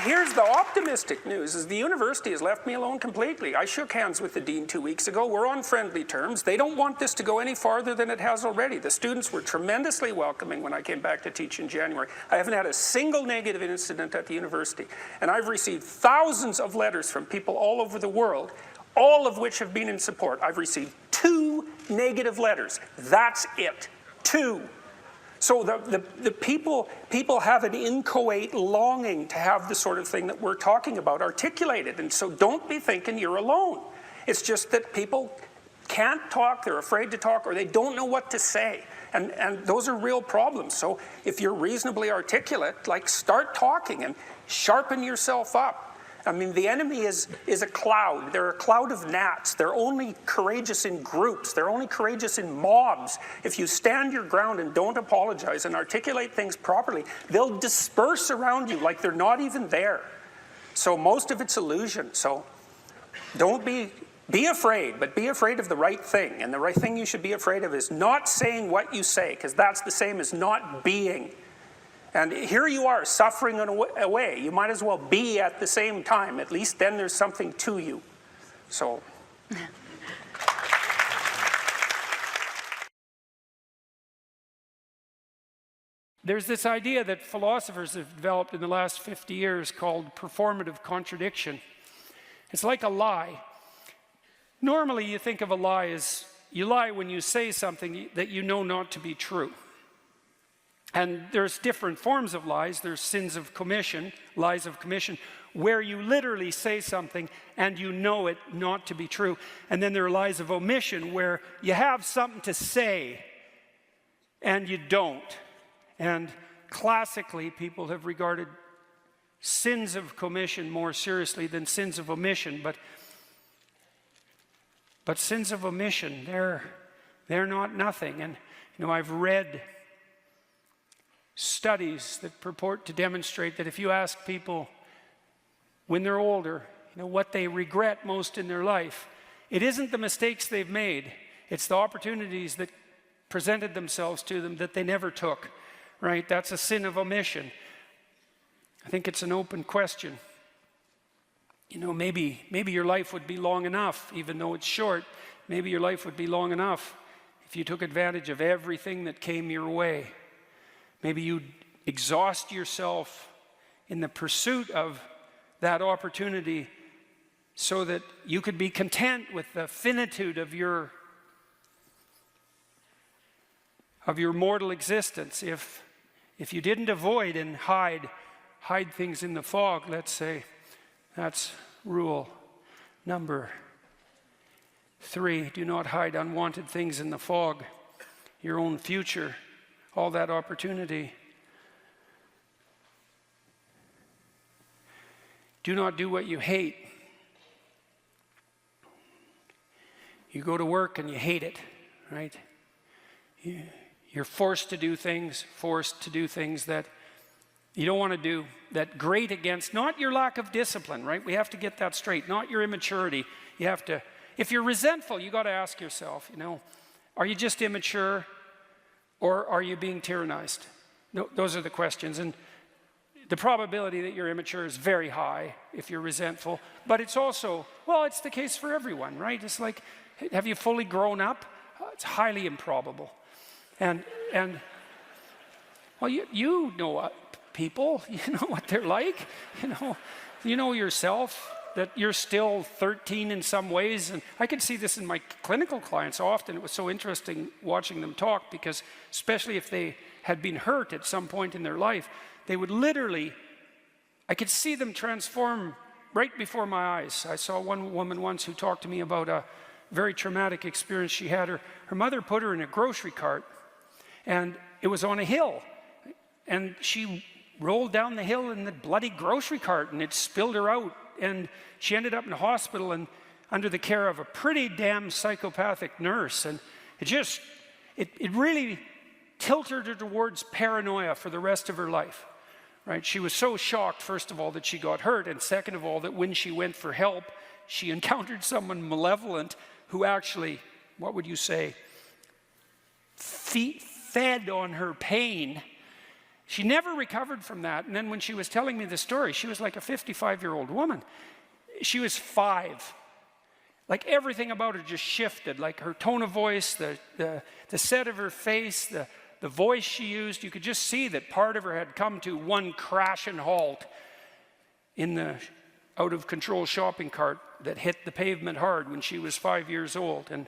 here's the optimistic news, is the university has left me alone completely. I shook hands with the dean 2 weeks ago. We're on friendly terms. They don't want this to go any farther than it has already. The students were tremendously welcoming when I came back to teach in January. I haven't had a single negative incident at the university. And I've received thousands of letters from people all over the world, all of which have been in support. I've received 2 negative letters. That's it. 2. So the people have an inchoate longing to have the sort of thing that we're talking about articulated. And so don't be thinking you're alone. It's just that people can't talk, they're afraid to talk, or they don't know what to say. And those are real problems. So if you're reasonably articulate, like, start talking and sharpen yourself up. I mean, the enemy is a cloud. They're a cloud of gnats. They're only courageous in groups. They're only courageous in mobs. If you stand your ground and don't apologize and articulate things properly, they'll disperse around you like they're not even there. So most of it's illusion. So don't be afraid, but be afraid of the right thing. And the right thing you should be afraid of is not saying what you say, because that's the same as not being. And here you are, suffering away. You might as well be at the same time. At least then there's something to you. So. There's this idea that philosophers have developed in the last 50 years called performative contradiction. It's like a lie. Normally you think of a lie as, you lie when you say something that you know not to be true. And there's different forms of lies. There's sins of commission, lies of commission, where you literally say something and you know it not to be true. And then there are lies of omission, where you have something to say and you don't. And classically, people have regarded sins of commission more seriously than sins of omission. But sins of omission, they're not nothing. And you know, I've read studies that purport to demonstrate that if you ask people when they're older, you know, what they regret most in their life, it isn't the mistakes they've made, it's the opportunities that presented themselves to them that they never took, right? That's a sin of omission. I think it's an open question. You know, maybe your life would be long enough, even though it's short. Maybe your life would be long enough if you took advantage of everything that came your way. Maybe you'd exhaust yourself in the pursuit of that opportunity so that you could be content with the finitude of your mortal existence. If you didn't avoid and hide things in the fog, let's say, that's rule number 3. Do not hide unwanted things in the fog. Your own future, all that opportunity. Do not do what you hate. You go to work and you hate it, right? You're forced to do things that you don't want to do, that grate against, not your lack of discipline, right? We have to get that straight, not your immaturity. You have to, if you're resentful, you got to ask yourself, you know, are you just immature or are you being tyrannized? No, those are the questions. And the probability that you're immature is very high if you're resentful, but it's also, well, it's the case for everyone, right? It's like, have you fully grown up? It's highly improbable. And well, you know people, you know what they're like, you know yourself, that you're still 13 in some ways. And I can see this in my clinical clients often. It was so interesting watching them talk, because especially if they had been hurt at some point in their life, they would literally, I could see them transform right before my eyes. I saw one woman once who talked to me about a very traumatic experience she had. Her mother put her in a grocery cart, and it was on a hill, and she rolled down the hill in the bloody grocery cart, and it spilled her out, and she ended up in the hospital and under the care of a pretty damn psychopathic nurse. And it really tilted her towards paranoia for the rest of her life, right? She was so shocked, first of all, that she got hurt, and second of all, that when she went for help, she encountered someone malevolent who actually, what would you say, fed on her pain. She never recovered from that. And then when she was telling me the story, she was like a 55-year-old woman. She was 5. Like everything about her just shifted, like her tone of voice, the set of her face, the voice she used. You could just see that part of her had come to one crash and halt in the out-of-control shopping cart that hit the pavement hard when she was 5 years old. And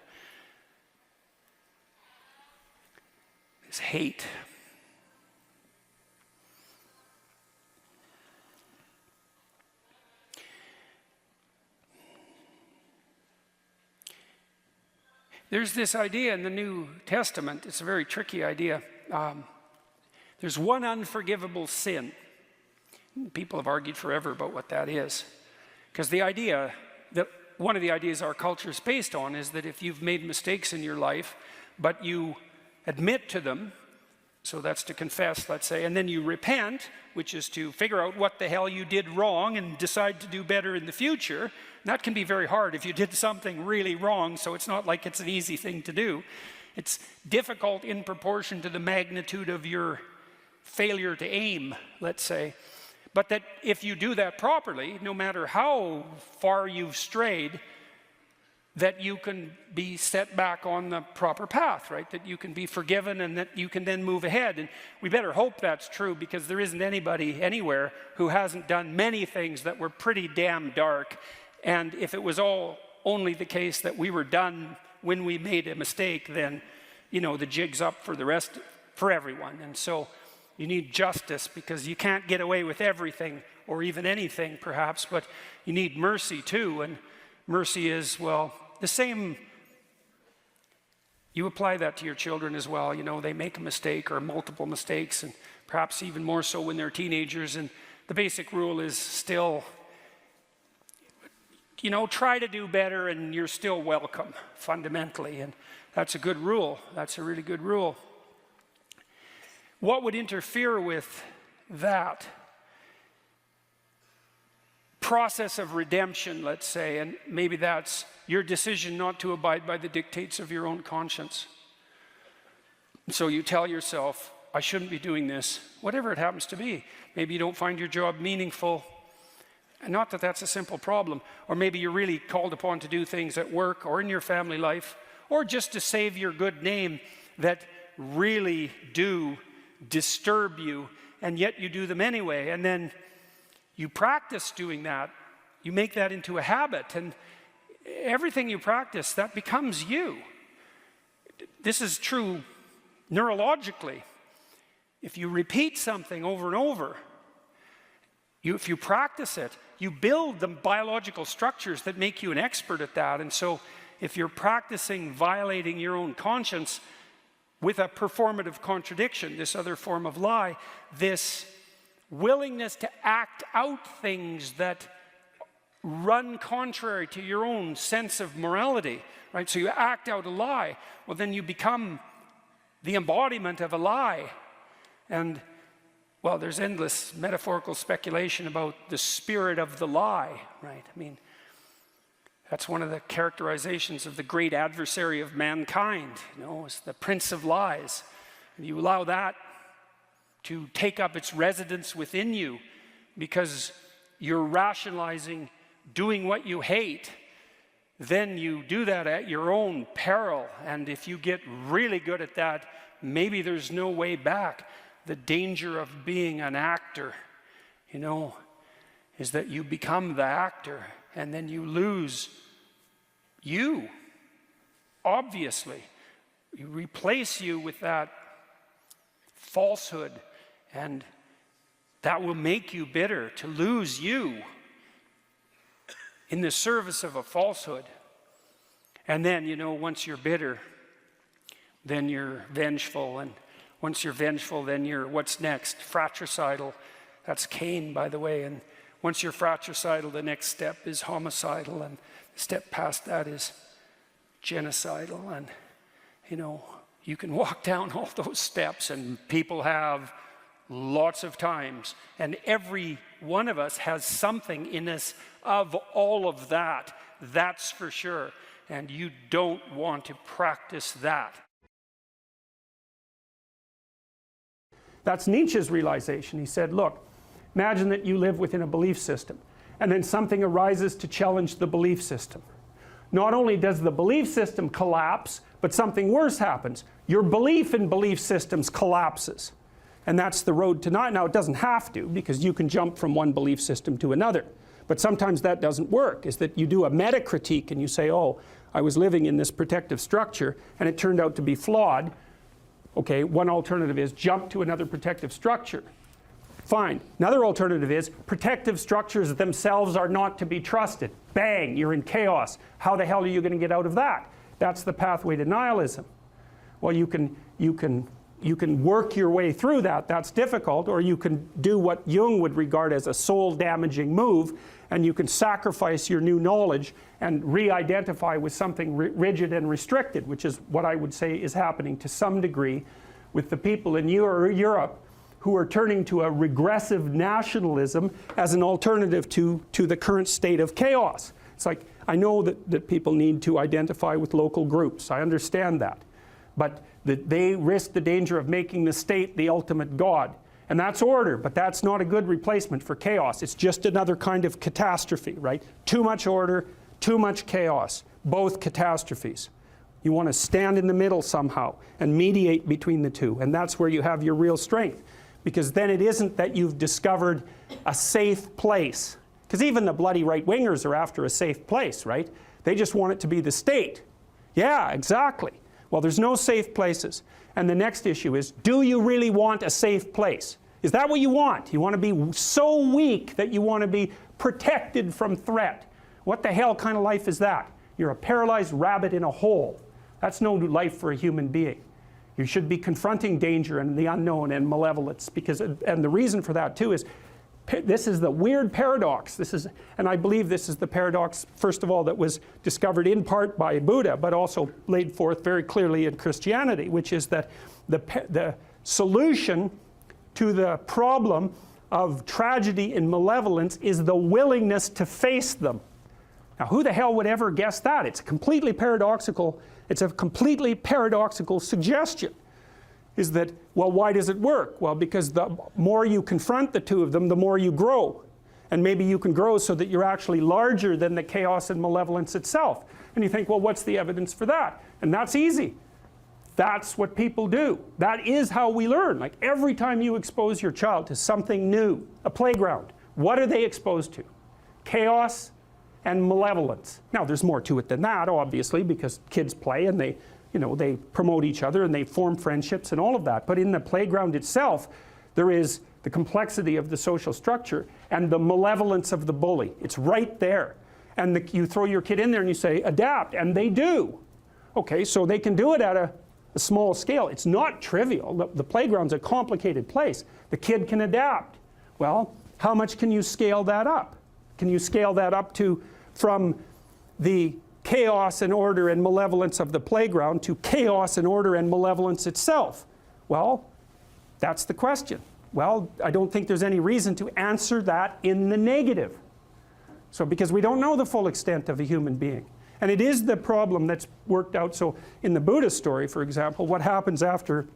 this hate. There's this idea in the New Testament. It's a very tricky idea. There's one unforgivable sin. People have argued forever about what that is. Because the idea that one of the ideas our culture is based on is that if you've made mistakes in your life, but you admit to them, so that's to confess, let's say, and then you repent, which is to figure out what the hell you did wrong and decide to do better in the future. And that can be very hard if you did something really wrong, so it's not like it's an easy thing to do. It's difficult in proportion to the magnitude of your failure to aim, let's say. But that if you do that properly, no matter how far you've strayed, that you can be set back on the proper path, right? That you can be forgiven and that you can then move ahead. And we better hope that's true, because there isn't anybody anywhere who hasn't done many things that were pretty damn dark. And if it was all only the case that we were done when we made a mistake, then, you know, the jig's up for the rest, for everyone. And so you need justice, because you can't get away with everything or even anything, perhaps, but you need mercy too. And mercy is, well, the same. You apply that to your children as well. You know, they make a mistake or multiple mistakes, and perhaps even more so when they're teenagers. And the basic rule is still, you know, try to do better and you're still welcome, fundamentally. And that's a good rule. That's a really good rule. What would interfere with that process of redemption, let's say, and maybe that's your decision not to abide by the dictates of your own conscience. So you tell yourself, I shouldn't be doing this, whatever it happens to be. Maybe you don't find your job meaningful. And not that that's a simple problem. Or maybe you're really called upon to do things at work or in your family life, or just to save your good name that really do disturb you, and yet you do them anyway. And then you practice doing that. You make that into a habit, and everything you practice, that becomes you. This is true neurologically. If you repeat something over and over, if you practice it, you build the biological structures that make you an expert at that. And so if you're practicing violating your own conscience with a performative contradiction, this other form of lie, this willingness to act out things that run contrary to your own sense of morality, right? So you act out a lie. Well, then you become the embodiment of a lie. And, well, there's endless metaphorical speculation about the spirit of the lie, right? I mean, that's one of the characterizations of the great adversary of mankind, you know, is the prince of lies. And you allow that to take up its residence within you because you're rationalizing doing what you hate, then you do that at your own peril. And if you get really good at that, maybe there's no way back. The danger of being an actor, you know, is that you become the actor and then you lose you, obviously. You replace you with that falsehood, and that will make you bitter, to lose you in the service of a falsehood. And then, you know, once you're bitter, then you're vengeful, and once you're vengeful, then you're, what's next? Fratricidal. That's Cain, by the way. And once you're fratricidal, the next step is homicidal, and the step past that is genocidal. And, you know, you can walk down all those steps, and people have lots of times. And every one of us has something in us of all of that. That's for sure. And you don't want to practice that. That's Nietzsche's realization. He said, look, imagine that you live within a belief system, and then something arises to challenge the belief system. Not only does the belief system collapse, but something worse happens. Your belief in belief systems collapses. And that's the road to not. Now, it doesn't have to, because you can jump from one belief system to another. But sometimes that doesn't work, is that you do a meta-critique and you say, oh, I was living in this protective structure and it turned out to be flawed. Okay, one alternative is jump to another protective structure. Fine. Another alternative is protective structures themselves are not to be trusted. Bang, you're in chaos. How the hell are you going to get out of that? That's the pathway to nihilism. Well, you can work your way through that. That's difficult. Or you can do what Jung would regard as a soul-damaging move, and you can sacrifice your new knowledge and re-identify with something rigid and restricted, which is what I would say is happening to some degree with the people in Europe who are turning to a regressive nationalism as an alternative to the current state of chaos. It's like, I know that people need to identify with local groups. I understand that. But they risk the danger of making the state the ultimate God. And that's order, but that's not a good replacement for chaos. It's just another kind of catastrophe, right? Too much order, too much chaos, both catastrophes. You want to stand in the middle somehow and mediate between the two, and that's where you have your real strength. Because then it isn't that you've discovered a safe place. Because even the bloody right-wingers are after a safe place, right? They just want it to be the state. Yeah, exactly. Well, there's no safe places. And the next issue is, do you really want a safe place? Is that what you want? You want to be so weak that you want to be protected from threat. What the hell kind of life is that? You're a paralyzed rabbit in a hole. That's no life for a human being. You should be confronting danger and the unknown and malevolence, because, and the reason for that too is, this is the weird paradox. And I believe this is the paradox, first of all, that was discovered in part by Buddha, but also laid forth very clearly in Christianity, which is that the solution to the problem of tragedy and malevolence is the willingness to face them. Now, who the hell would ever guess that? It's a completely paradoxical suggestion. is that, well, why does it work? Well, because the more you confront the two of them, the more you grow. And maybe you can grow so that you're actually larger than the chaos and malevolence itself. And you think, well, what's the evidence for that? And that's easy. That's what people do. That is how we learn. Like every time you expose your child to something new, a playground, what are they exposed to? Chaos and malevolence. Now, there's more to it than that, obviously, because kids play and they, you know, they promote each other and they form friendships and all of that. But in the playground itself, there is the complexity of the social structure and the malevolence of the bully. It's right there. And you throw your kid in there and you say, adapt, and they do. Okay, so they can do it at a small scale. It's not trivial. The playground's a complicated place. The kid can adapt. Well, how much can you scale that up? Can you scale that up to from the chaos and order and malevolence of the playground to chaos and order and malevolence itself? Well, that's the question. Well, I don't think there's any reason to answer that in the negative. So, because we don't know the full extent of a human being. And it is the problem that's worked out. So in the Buddha story, for example, what happens after,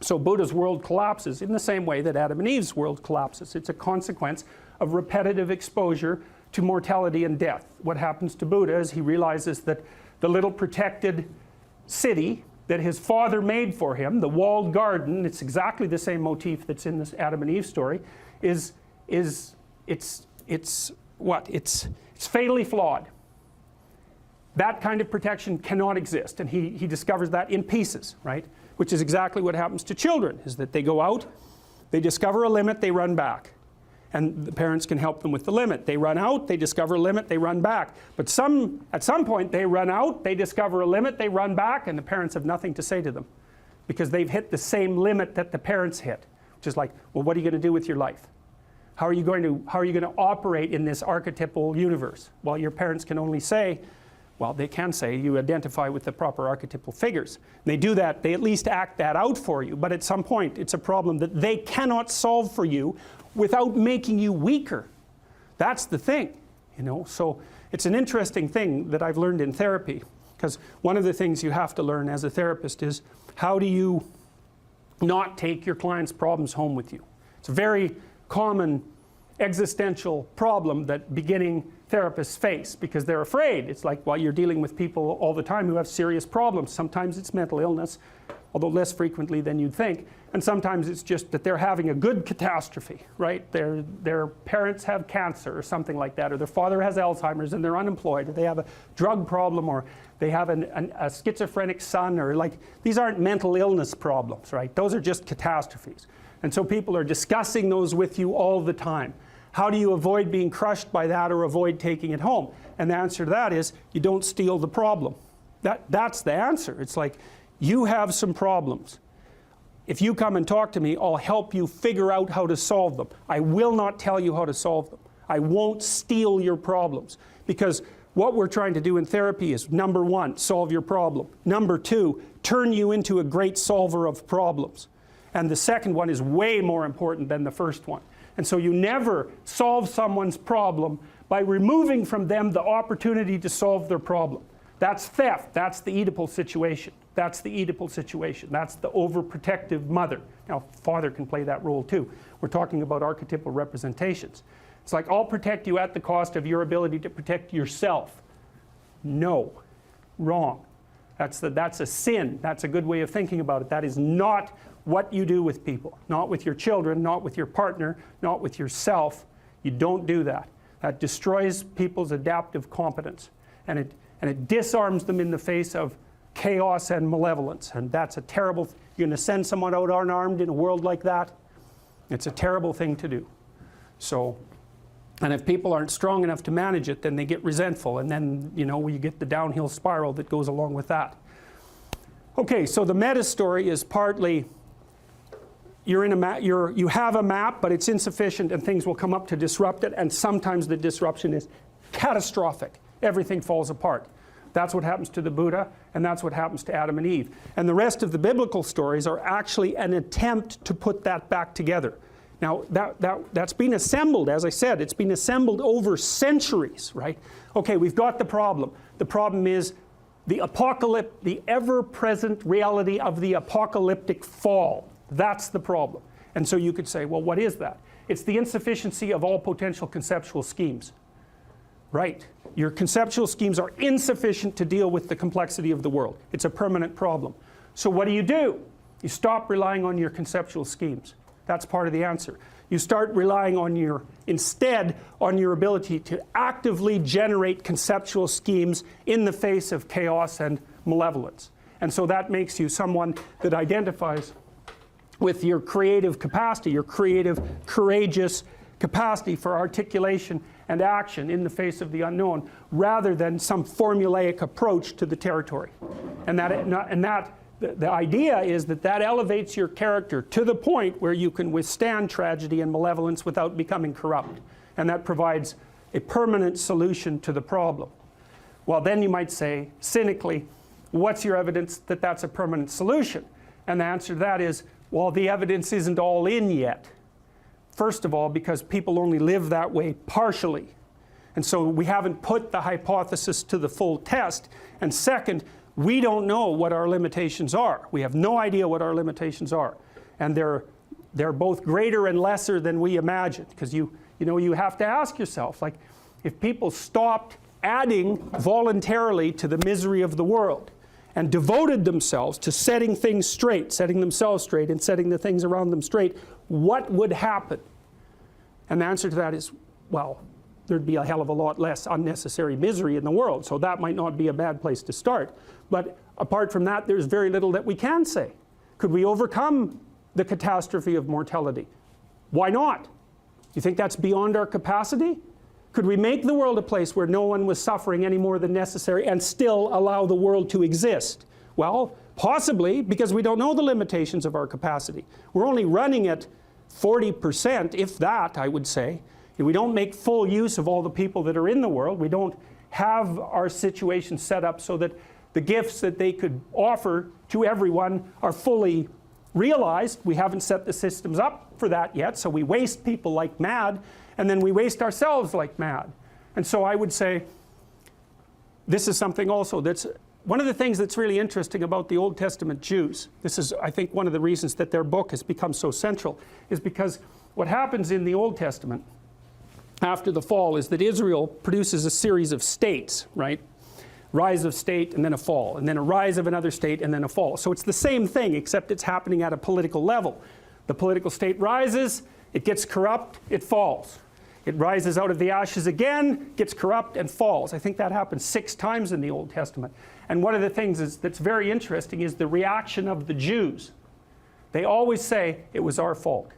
so Buddha's world collapses in the same way that Adam and Eve's world collapses. It's a consequence of repetitive exposure to mortality and death. What happens to Buddha is he realizes that the little protected city that his father made for him, the walled garden, it's exactly the same motif that's in this Adam and Eve story, it's fatally flawed. That kind of protection cannot exist, and he discovers that in pieces, right? Which is exactly what happens to children, is that they go out, they discover a limit, they run back. And the parents can help them with the limit. They run out, they discover a limit, they run back. But at some point they run out, they discover a limit, they run back, and the parents have nothing to say to them. Because they've hit the same limit that the parents hit. Which is like, well, what are you going to do with your life? How are you going to operate in this archetypal universe? Well, your parents can only say, well, they can say you identify with the proper archetypal figures. And they do that, they at least act that out for you, but at some point it's a problem that they cannot solve for you without making you weaker. That's the thing, you know. So it's an interesting thing that I've learned in therapy, because one of the things you have to learn as a therapist is how do you not take your client's problems home with you. It's a very common existential problem that beginning therapists face because they're afraid. It's like, well, you're dealing with people all the time who have serious problems. Sometimes it's mental illness, although less frequently than you'd think. And sometimes it's just that they're having a good catastrophe, right? Their parents have cancer or something like that, or their father has Alzheimer's and they're unemployed, or they have a drug problem, or they have a schizophrenic son, or like, these aren't mental illness problems, right? Those are just catastrophes. And so people are discussing those with you all the time. How do you avoid being crushed by that or avoid taking it home? And the answer to that is you don't steal the problem. That's the answer. It's like, you have some problems. If you come and talk to me, I'll help you figure out how to solve them. I will not tell you how to solve them. I won't steal your problems. Because what we're trying to do in therapy is, number one, solve your problem. Number two, turn you into a great solver of problems. And the second one is way more important than the first one. And so you never solve someone's problem by removing from them the opportunity to solve their problem. That's theft. That's the Oedipal situation. That's the Oedipal situation. That's the overprotective mother. Now, father can play that role too. We're talking about archetypal representations. It's like, I'll protect you at the cost of your ability to protect yourself. No. Wrong. That's a sin. That's a good way of thinking about it. That is not what you do with people. Not with your children, not with your partner, not with yourself. You don't do that. That destroys people's adaptive competence. And it disarms them in the face of chaos and malevolence. And that's a terrible thing. You're going to send someone out unarmed in a world like that? It's a terrible thing to do. So, and if people aren't strong enough to manage it, then they get resentful. And then, you know, you get the downhill spiral that goes along with that. Okay, so the meta story is partly you have a map, but it's insufficient and things will come up to disrupt it, and sometimes the disruption is catastrophic. Everything falls apart. That's what happens to the Buddha, and that's what happens to Adam and Eve. And the rest of the biblical stories are actually an attempt to put that back together. Now, that's been assembled, as I said, it's been assembled over centuries, right? Okay, we've got the problem. The problem is the ever-present reality of the apocalyptic fall. That's the problem. And so you could say, well, what is that? It's the insufficiency of all potential conceptual schemes. Right. Your conceptual schemes are insufficient to deal with the complexity of the world. It's a permanent problem. So what do? You stop relying on your conceptual schemes. That's part of the answer. You start relying on instead on your ability to actively generate conceptual schemes in the face of chaos and malevolence. And so that makes you someone that identifies with your creative capacity, your creative, courageous capacity for articulation and action in the face of the unknown, rather than some formulaic approach to the territory. The idea is that elevates your character to the point where you can withstand tragedy and malevolence without becoming corrupt. And that provides a permanent solution to the problem. Well, then you might say, cynically, what's your evidence that that's a permanent solution? And the answer to that is, well, the evidence isn't all in yet. First of all, because people only live that way partially. And so we haven't put the hypothesis to the full test. And second, we don't know what our limitations are. We have no idea what our limitations are. And they're both greater and lesser than we imagined. Because you have to ask yourself, like, if people stopped adding voluntarily to the misery of the world and devoted themselves to setting things straight, setting themselves straight and setting the things around them straight, what would happen? And the answer to that is, well, there'd be a hell of a lot less unnecessary misery in the world. So that might not be a bad place to start. But apart from that, there's very little that we can say. Could we overcome the catastrophe of mortality? Why not? You think that's beyond our capacity? Could we make the world a place where no one was suffering any more than necessary and still allow the world to exist? Well, possibly, because we don't know the limitations of our capacity. We're only running at 40%, if that, I would say. We don't make full use of all the people that are in the world. We don't have our situation set up so that the gifts that they could offer to everyone are fully realized. We haven't set the systems up for that yet, so we waste people like mad, and then we waste ourselves like mad. And so I would say this is something also that's one of the things that's really interesting about the Old Testament Jews. This is, I think, one of the reasons that their book has become so central, is because what happens in the Old Testament after the fall is that Israel produces a series of states, right? Rise of state and then a fall, and then a rise of another state and then a fall. So it's the same thing, except it's happening at a political level. The political state rises, it gets corrupt, it falls. It rises out of the ashes again, gets corrupt, and falls. I think that happens 6 times in the Old Testament. And one of the things that's very interesting is the reaction of the Jews. They always say, it was our fault.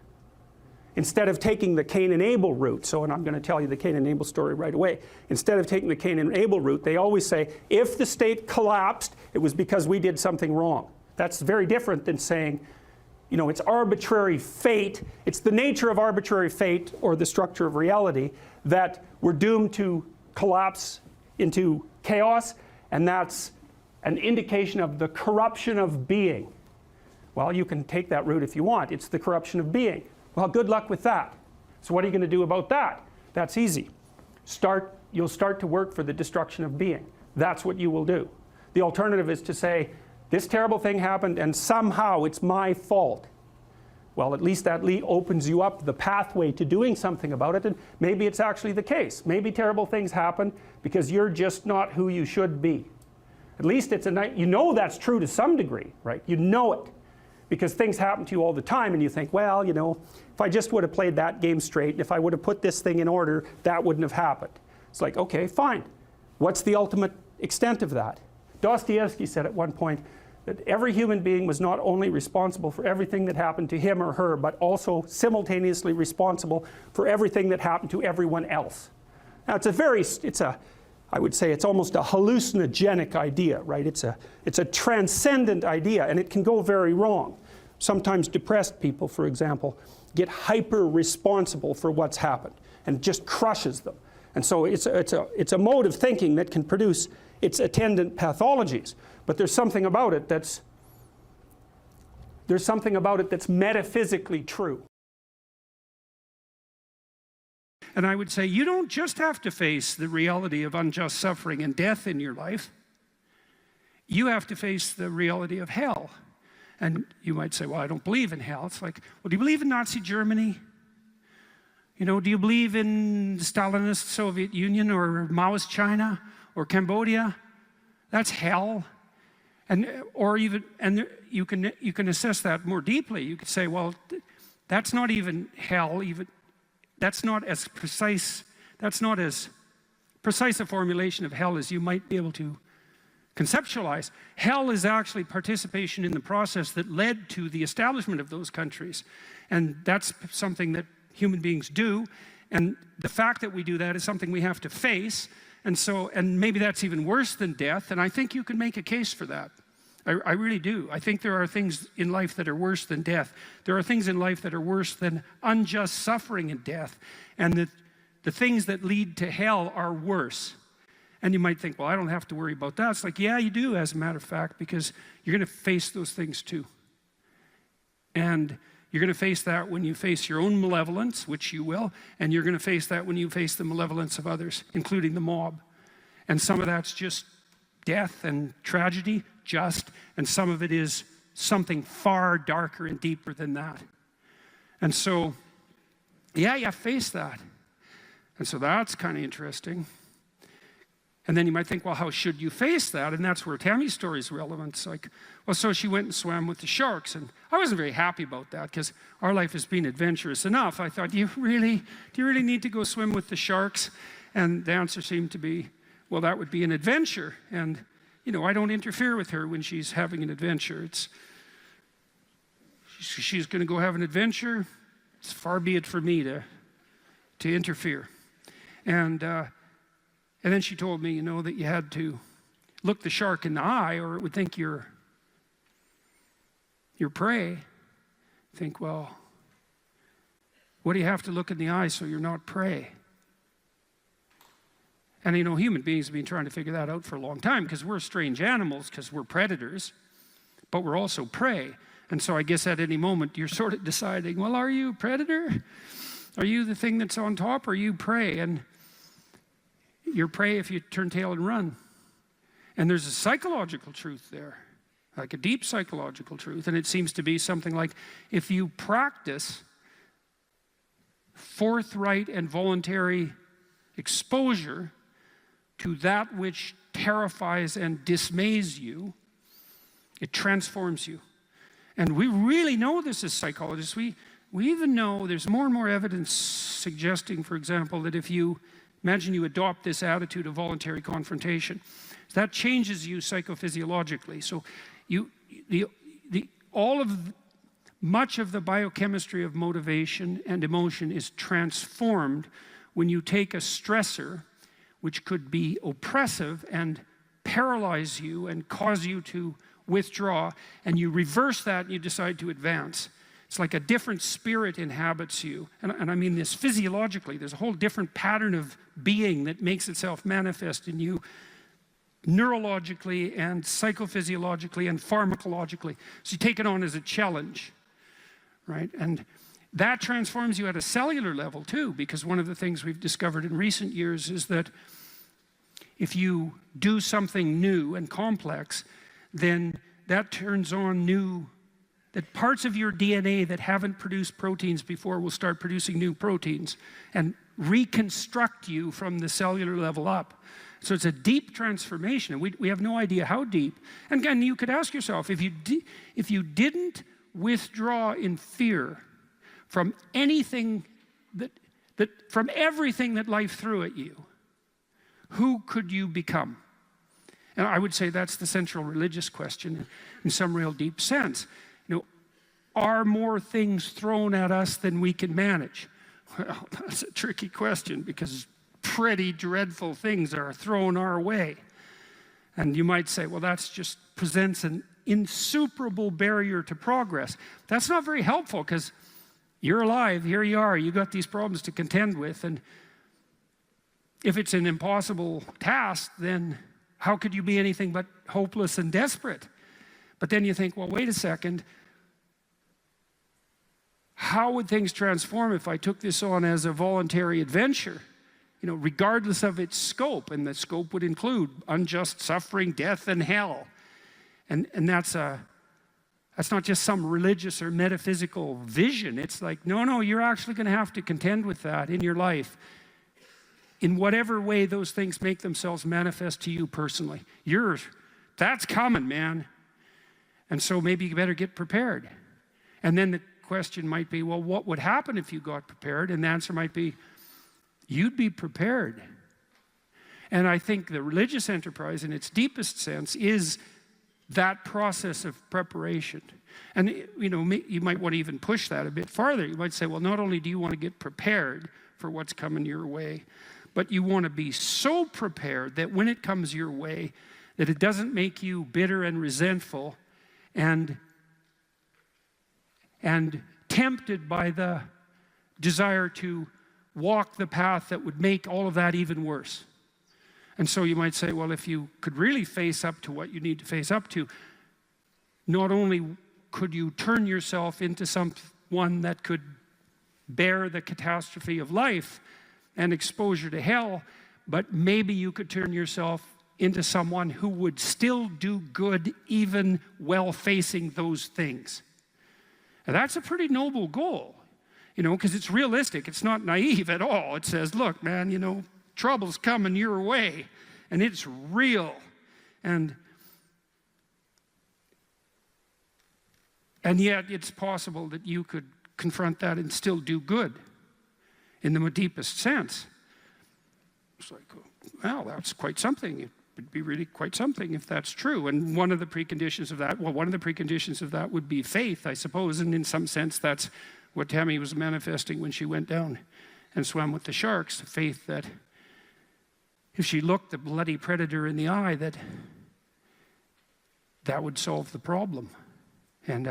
Instead of taking the Cain and Abel route, and I'm going to tell you the Cain and Abel story right away. Instead of taking the Cain and Abel route, they always say, if the state collapsed, it was because we did something wrong. That's very different than saying, it's arbitrary fate. It's the nature of arbitrary fate, or the structure of reality, that we're doomed to collapse into chaos, and that's an indication of the corruption of being. Well, you can take that route if you want. It's the corruption of being. Well, good luck with that. So what are you going to do about that? That's easy. You'll start to work for the destruction of being. That's what you will do. The alternative is to say, this terrible thing happened and somehow it's my fault. Well, at least that opens you up the pathway to doing something about it, and maybe it's actually the case. Maybe terrible things happen because you're just not who you should be. At least it's that's true to some degree, right? You know it. Because things happen to you all the time and you think, well, if I just would have played that game straight, if I would have put this thing in order, that wouldn't have happened. It's like, okay, fine. What's the ultimate extent of that? Dostoevsky said at one point that every human being was not only responsible for everything that happened to him or her, but also simultaneously responsible for everything that happened to everyone else. Now I would say it's almost a hallucinogenic idea, right? It's a transcendent idea, and it can go very wrong. Sometimes depressed people, for example, get hyper responsible for what's happened and just crushes them. And so it's a mode of thinking that can produce its attendant pathologies. But there's something about it that's metaphysically true. And I would say you don't just have to face the reality of unjust suffering and death in your life. you have to face the reality of hell. And you might say, well, I don't believe in hell. It's like, well, do you believe in Nazi Germany? You know, do you believe in the Stalinist Soviet Union or Maoist China or Cambodia? That's hell. And you can assess that more deeply. You could say, well, that's not even hell. That's not as precise a formulation of hell as you might be able to conceptualize. Hell is actually participation in the process that led to the establishment of those countries. And that's something that human beings do. And the fact that we do that is something we have to face. And maybe that's even worse than death. And I think you can make a case for that. I really do. I think there are things in life that are worse than death. There are things in life that are worse than unjust suffering and death. And the things that lead to hell are worse. And you might think, well, I don't have to worry about that. It's like, yeah, you do, as a matter of fact, because you're going to face those things too. And you're going to face that when you face your own malevolence, which you will, and you're going to face that when you face the malevolence of others, including the mob. And some of that's just death and tragedy, and some of it is something far darker and deeper than that. And so, yeah, you face that. And so that's kind of interesting. And then you might think, well, how should you face that? And that's where Tammy's story is relevant. It's like, well, so she went and swam with the sharks. And I wasn't very happy about that because our life has been adventurous enough. I thought, do you really need to go swim with the sharks? And the answer seemed to be, well, that would be an adventure. And, you know, I don't interfere with her when she's having an adventure. She's going to go have an adventure. It's far be it for me to interfere. And then she told me, you know, that you had to look the shark in the eye or it would think you're prey. Think, well, what do you have to look in the eye so you're not prey? And, you know, human beings have been trying to figure that out for a long time because we're strange animals because we're predators, but we're also prey. And so I guess at any moment you're sort of deciding, well, are you a predator? Are you the thing that's on top or are you prey? And you're prey if you turn tail and run. And there's a psychological truth there, like a deep psychological truth. And it seems to be something like if you practice forthright and voluntary exposure to that which terrifies and dismays you, it transforms you. And we really know this as psychologists. We even know there's more and more evidence suggesting, for example, that if you imagine you adopt this attitude of voluntary confrontation, that changes you psychophysiologically. So much of the biochemistry of motivation and emotion is transformed when you take a stressor which could be oppressive and paralyze you and cause you to withdraw, and you reverse that and you decide to advance. It's like a different spirit inhabits you. And I mean this physiologically. There's a whole different pattern of being that makes itself manifest in you neurologically and psychophysiologically and pharmacologically. So you take it on as a challenge, right? And that transforms you at a cellular level too, because one of the things we've discovered in recent years is that if you do something new and complex, then that turns on that parts of your DNA that haven't produced proteins before will start producing new proteins and reconstruct you from the cellular level up. So it's a deep transformation, and we have no idea how deep. And again, you could ask yourself, if you didn't withdraw in fear from anything from everything that life threw at you, who could you become? And I would say that's the central religious question in some real deep sense. You know, are more things thrown at us than we can manage? Well, that's a tricky question because pretty dreadful things are thrown our way. And you might say, well, that just presents an insuperable barrier to progress. That's not very helpful because you're alive, here you are, you got these problems to contend with, and if it's an impossible task, then how could you be anything but hopeless and desperate? But then you think, well, wait a second, how would things transform if I took this on as a voluntary adventure? You know, regardless of its scope, and the scope would include unjust suffering, death, and hell. And that's not just some religious or metaphysical vision. It's like, no, you're actually going to have to contend with that in your life, in whatever way those things make themselves manifest to you personally. That's coming, man. And so maybe you better get prepared. And then the question might be, well, what would happen if you got prepared? And the answer might be, you'd be prepared. And I think the religious enterprise in its deepest sense is that process of preparation. And you might want to even push that a bit farther. You might say, well, not only do you want to get prepared for what's coming your way, but you want to be so prepared that when it comes your way, that it doesn't make you bitter and resentful and tempted by the desire to walk the path that would make all of that even worse. And so you might say, well, if you could really face up to what you need to face up to, not only could you turn yourself into someone that could bear the catastrophe of life and exposure to hell, but maybe you could turn yourself into someone who would still do good even while facing those things. And that's a pretty noble goal, because it's realistic. It's not naive at all. It says, look, man, trouble's coming your way, and it's real. And yet it's possible that you could confront that and still do good in the deepest sense. It's like, well, that's quite something. It would be really quite something if that's true. And one of the preconditions of that would be faith, I suppose. And in some sense, that's what Tammy was manifesting when she went down and swam with the sharks. Faith that if she looked the bloody predator in the eye, that would solve the problem. And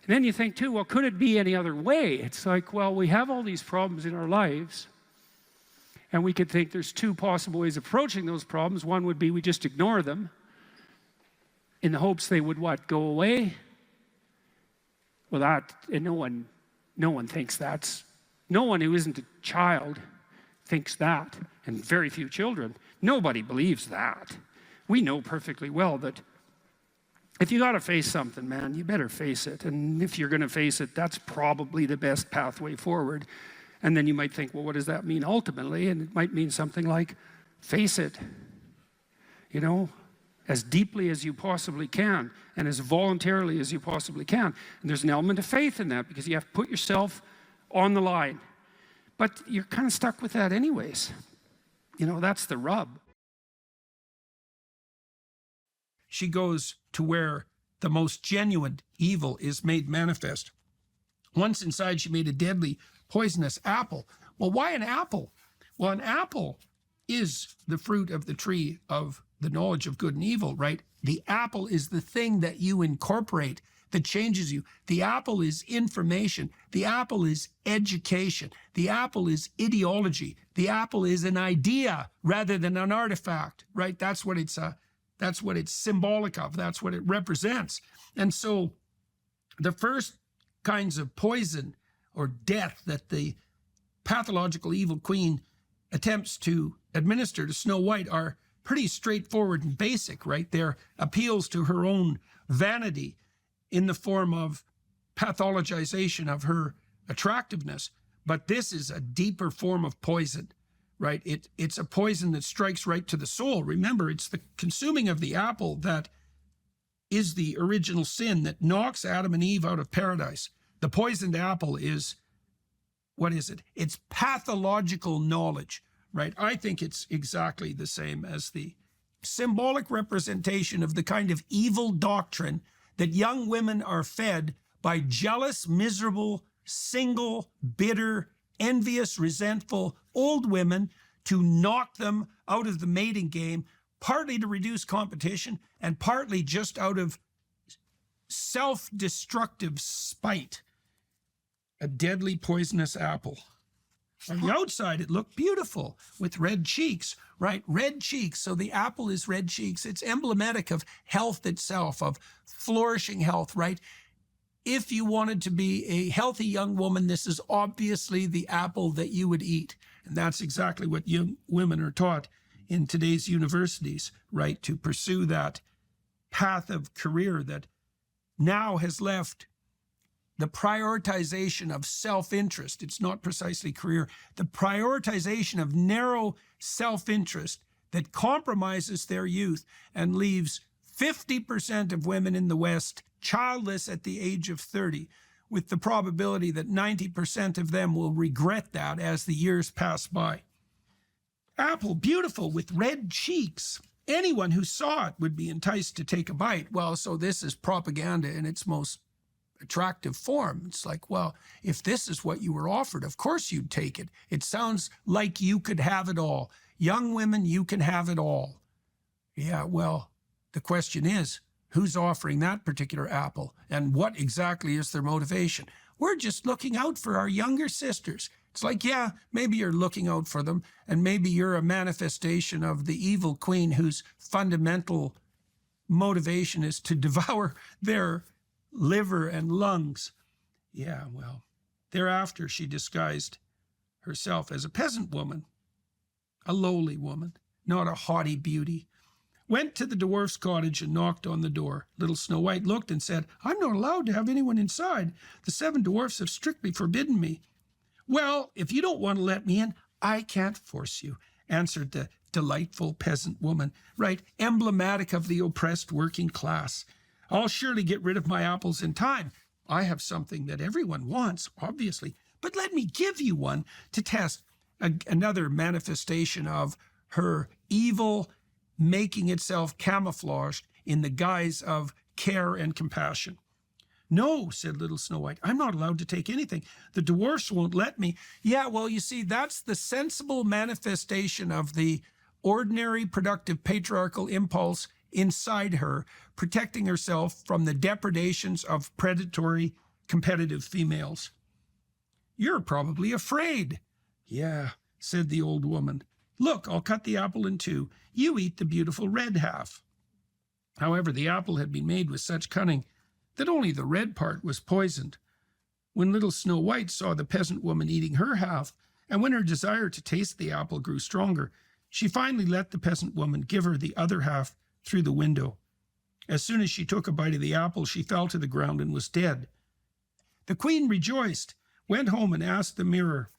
then you think too, well, could it be any other way? It's like, well, we have all these problems in our lives, and we could think there's two possible ways of approaching those problems. One would be we just ignore them in the hopes they would go away? Well, no one thinks that's, no one who isn't a child thinks that, and very few children. Nobody believes that. We know perfectly well that if you got to face something, man, you better face it. And if you're going to face it, that's probably the best pathway forward. And then you might think, well, what does that mean ultimately? And it might mean something like, face it, as deeply as you possibly can and as voluntarily as you possibly can. And there's an element of faith in that because you have to put yourself on the line. But you're kind of stuck with that anyways. That's the rub. She goes to where the most genuine evil is made manifest. Once inside, she made a deadly, poisonous apple. Well, why an apple? Well, an apple is the fruit of the tree of the knowledge of good and evil, right? The apple is the thing that you incorporate that changes you. The apple is information. The apple is education. The apple is ideology. The apple is an idea rather than an artifact, right? That's what it's symbolic of. That's what it represents. And so the first kinds of poison or death that the pathological evil queen attempts to administer to Snow White are pretty straightforward and basic, right? They're appeals to her own vanity in the form of pathologization of her attractiveness. But this is a deeper form of poison, right? It's a poison that strikes right to the soul. Remember, it's the consuming of the apple that is the original sin that knocks Adam and Eve out of paradise. The poisoned apple is, what is it? It's pathological knowledge, right? I think it's exactly the same as the symbolic representation of the kind of evil doctrine that young women are fed by jealous, miserable, single, bitter, envious, resentful old women to knock them out of the mating game, partly to reduce competition and partly just out of self-destructive spite. A deadly poisonous apple. On the outside, it looked beautiful with red cheeks, right? Red cheeks. So the apple is red cheeks. It's emblematic of health itself, of flourishing health, right? If you wanted to be a healthy young woman, this is obviously the apple that you would eat. And that's exactly what young women are taught in today's universities, right? To pursue that path of career that now has left the prioritization of self-interest. It's not precisely career. The prioritization of narrow self-interest that compromises their youth and leaves 50% of women in the West childless at the age of 30, with the probability that 90% of them will regret that as the years pass by. Apple, beautiful with red cheeks. Anyone who saw it would be enticed to take a bite. Well, so this is propaganda in its most attractive form. It's like, well, if this is what you were offered, of course you'd take it. It sounds like you could have it all. Young women, you can have it all. Yeah, well, the question is, who's offering that particular apple? And what exactly is their motivation? We're just looking out for our younger sisters. It's like, yeah, maybe you're looking out for them, and maybe you're a manifestation of the evil queen whose fundamental motivation is to devour their liver and lungs. Yeah, well, thereafter she disguised herself as a peasant woman, a lowly woman, not a haughty beauty, went to the dwarf's cottage and knocked on the door. Little Snow White looked and said, "I'm not allowed to have anyone inside. The 7 dwarfs have strictly forbidden me." "Well, if you don't want to let me in, I can't force you," answered the delightful peasant woman, right, emblematic of the oppressed working class. "I'll surely get rid of my apples in time. I have something that everyone wants, obviously, but let me give you one to test." Another manifestation of her evil making itself camouflaged in the guise of care and compassion. "No," said little Snow White, "I'm not allowed to take anything. The dwarfs won't let me." Yeah, well, you see, that's the sensible manifestation of the ordinary productive patriarchal impulse inside her, protecting herself from the depredations of predatory competitive females. "You're probably afraid." "Yeah," said the old woman. "Look, I'll cut the apple in 2. You eat the beautiful red half." However, the apple had been made with such cunning that only the red part was poisoned. When little Snow White saw the peasant woman eating her half, and when her desire to taste the apple grew stronger, she finally let the peasant woman give her the other half through the window. As soon as she took a bite of the apple, she fell to the ground and was dead. The queen rejoiced, went home and asked the mirror,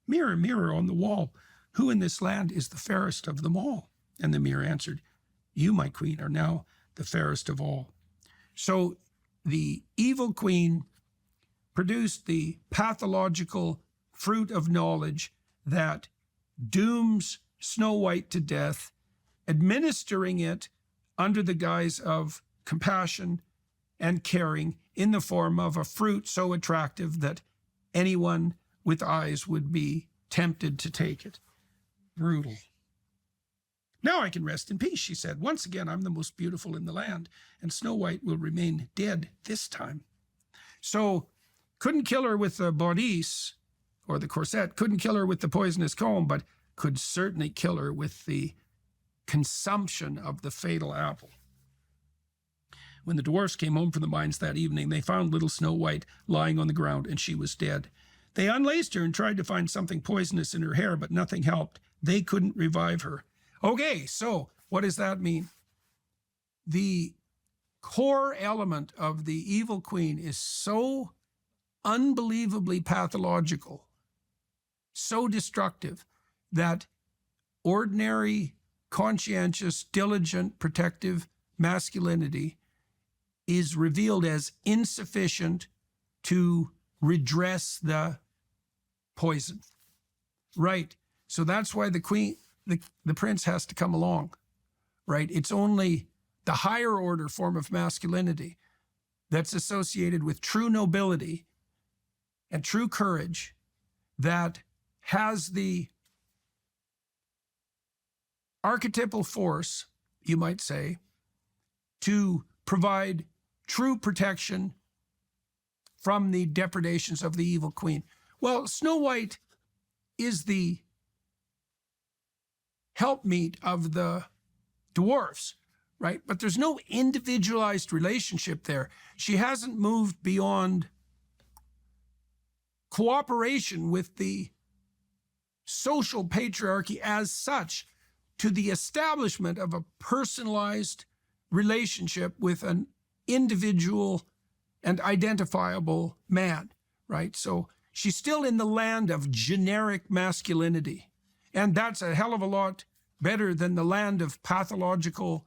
"Mirror, mirror on the wall, who in this land is the fairest of them all?" And the mirror answered, "You, my queen, are now the fairest of all." So the evil queen produced the pathological fruit of knowledge that dooms Snow White to death, administering it under the guise of compassion and caring in the form of a fruit so attractive that anyone with eyes would be tempted to take it. Brutal. "Now I can rest in peace," she said. "Once again, I'm the most beautiful in the land, and Snow White will remain dead this time." So, couldn't kill her with the bodice or the corset, couldn't kill her with the poisonous comb, but could certainly kill her with the consumption of the fatal apple. When the dwarfs came home from the mines that evening, they found little Snow White lying on the ground, and she was dead. They unlaced her and tried to find something poisonous in her hair, but nothing helped. They couldn't revive her. Okay, so what does that mean? The core element of the evil queen is so unbelievably pathological, so destructive, that ordinary, conscientious, diligent, protective masculinity is revealed as insufficient to redress the poison. Right. So that's why the queen, the prince has to come along. Right. It's only the higher order form of masculinity that's associated with true nobility and true courage that has the archetypal force, you might say, to provide true protection from the depredations of the evil queen. Well, Snow White is the helpmeet of the dwarfs, right? But there's no individualized relationship there. She hasn't moved beyond cooperation with the social patriarchy as such to the establishment of a personalized relationship with an individual and identifiable man, right? So she's still in the land of generic masculinity. And that's a hell of a lot better than the land of pathological,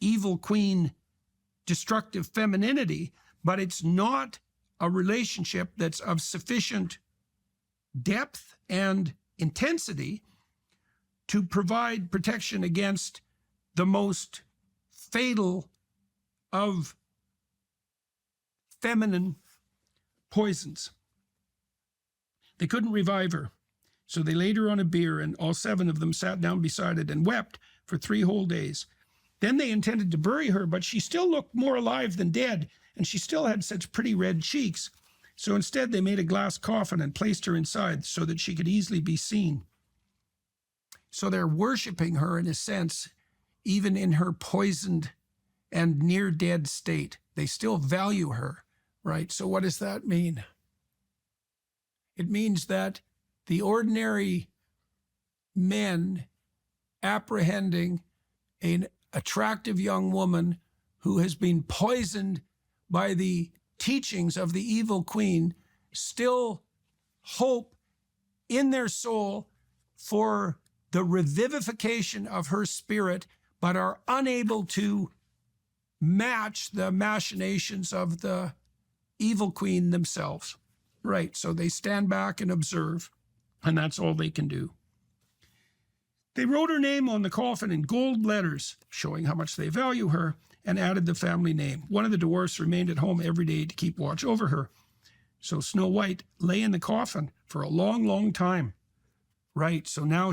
evil queen, destructive femininity. But it's not a relationship that's of sufficient depth and intensity to provide protection against the most fatal of feminine poisons. They couldn't revive her, so they laid her on a bier, and all 7 of them sat down beside it and wept for 3 whole days. Then they intended to bury her, but she still looked more alive than dead, and she still had such pretty red cheeks. So instead they made a glass coffin and placed her inside so that she could easily be seen. So they're worshiping her in a sense, even in her poisoned and near dead state. They still value her, right? So what does that mean? It means that the ordinary men apprehending an attractive young woman who has been poisoned by the teachings of the evil queen still hope in their soul for the revivification of her spirit, but are unable to match the machinations of the evil queen themselves. Right, so they stand back and observe, and that's all they can do. They wrote her name on the coffin in gold letters, showing how much they value her, and added the family name. One of the dwarfs remained at home every day to keep watch over her. So Snow White lay in the coffin for a long, long time. Right, so now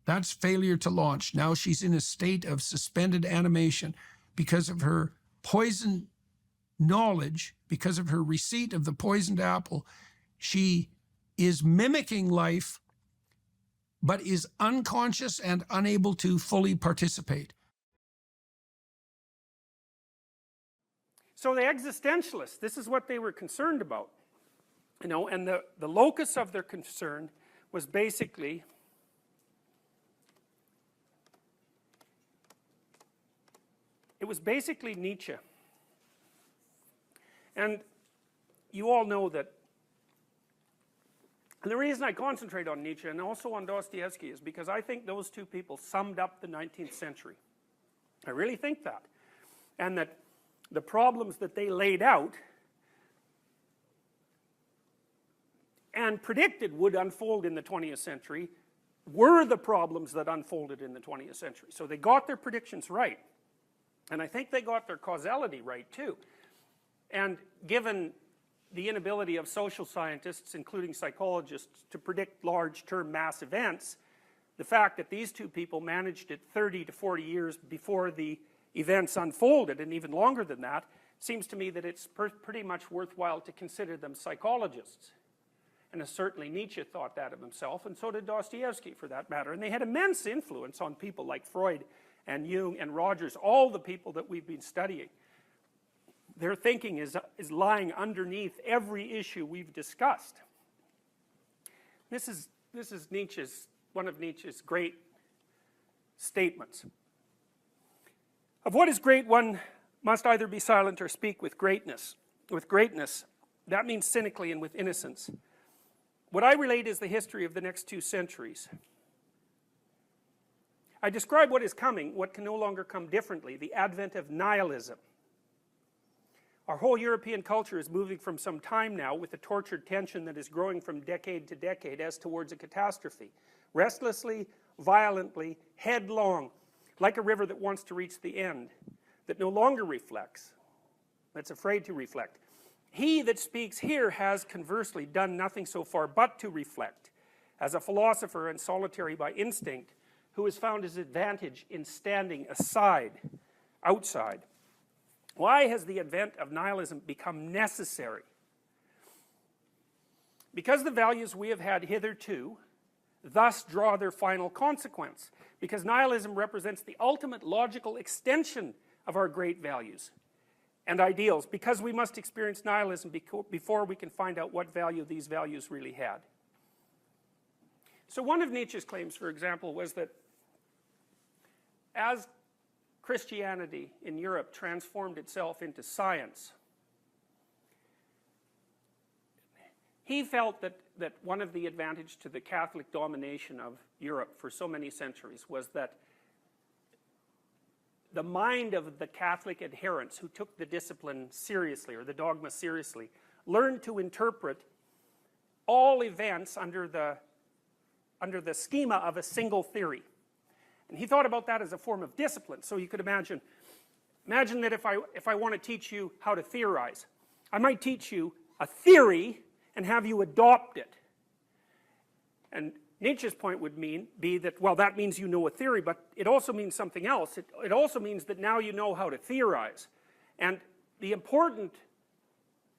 that's failure to launch. Now she's in a state of suspended animation because of her poison knowledge, because of her receipt of the poisoned apple. She is mimicking life, but is unconscious and unable to fully participate. So the existentialists, this is what they were concerned about, you know, and the locus of their concern was basically Nietzsche. And you all know that, and the reason I concentrate on Nietzsche and also on Dostoevsky is because I think those 2 people summed up the 19th century. I really think that. And that the problems that they laid out and predicted would unfold in the 20th century were the problems that unfolded in the 20th century. So they got their predictions right. And I think they got their causality right too. And given the inability of social scientists, including psychologists, to predict large-term mass events, the fact that these 2 people managed it 30 to 40 years before the events unfolded, and even longer than that, seems to me that it's pretty much worthwhile to consider them psychologists. And certainly Nietzsche thought that of himself, and so did Dostoevsky for that matter. And they had immense influence on people like Freud and Jung and Rogers, all the people that we've been studying. Their thinking is lying underneath every issue we've discussed. This is one of Nietzsche's great statements. Of what is great, one must either be silent or speak with greatness. With greatness, that means cynically and with innocence. What I relate is the history of the next 2 centuries. I describe what is coming, what can no longer come differently, the advent of nihilism. Our whole European culture is moving from some time now with a tortured tension that is growing from decade to decade as towards a catastrophe. Restlessly, violently, headlong, like a river that wants to reach the end, that no longer reflects, that's afraid to reflect. He that speaks here has conversely done nothing so far but to reflect, as a philosopher and solitary by instinct, who has found his advantage in standing aside, outside. Why has the advent of nihilism become necessary? Because the values we have had hitherto thus draw their final consequence. Because nihilism represents the ultimate logical extension of our great values and ideals. Because we must experience nihilism before we can find out what value these values really had. So one of Nietzsche's claims, for example, was that as Christianity in Europe transformed itself into science, he felt that one of the advantages to the Catholic domination of Europe for so many centuries was that the mind of the Catholic adherents who took the discipline seriously, or the dogma seriously, learned to interpret all events under the schema of a single theory. And he thought about that as a form of discipline. So you could imagine that if I want to teach you how to theorize, I might teach you a theory and have you adopt it. And Nietzsche's point would be that, well, that means you know a theory, but it also means something else. It also means that now you know how to theorize. And the important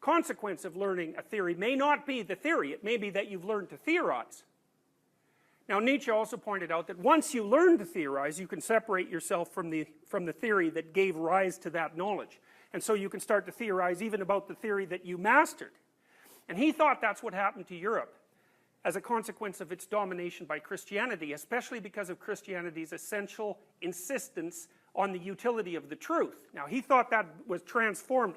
consequence of learning a theory may not be the theory, it may be that you've learned to theorize. Now Nietzsche also pointed out that once you learn to theorize, you can separate yourself from the theory that gave rise to that knowledge. And so you can start to theorize even about the theory that you mastered. And he thought that's what happened to Europe as a consequence of its domination by Christianity, especially because of Christianity's essential insistence on the utility of the truth. Now he thought that was transformed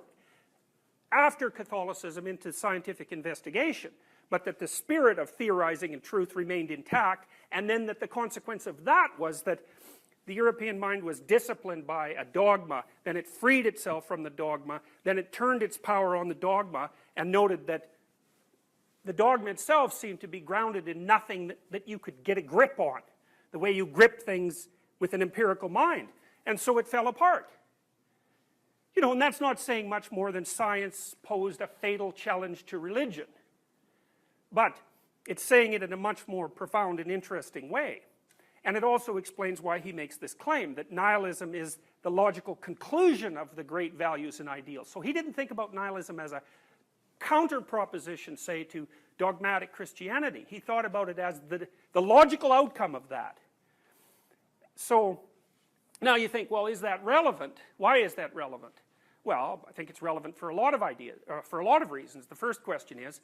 after Catholicism into scientific investigation, but that the spirit of theorizing and truth remained intact, and then that the consequence of that was that the European mind was disciplined by a dogma, then it freed itself from the dogma, then it turned its power on the dogma, and noted that the dogma itself seemed to be grounded in nothing that you could get a grip on, the way you grip things with an empirical mind. And so it fell apart. You know, and that's not saying much more than science posed a fatal challenge to religion. But it's saying it in a much more profound and interesting way. And it also explains why he makes this claim, that nihilism is the logical conclusion of the great values and ideals. So he didn't think about nihilism as a counter proposition, say, to dogmatic Christianity. He thought about it as the logical outcome of that. So now you think, well, is that relevant? Why is that relevant? Well, I think it's relevant for a lot of ideas, for a lot of reasons. The first question is,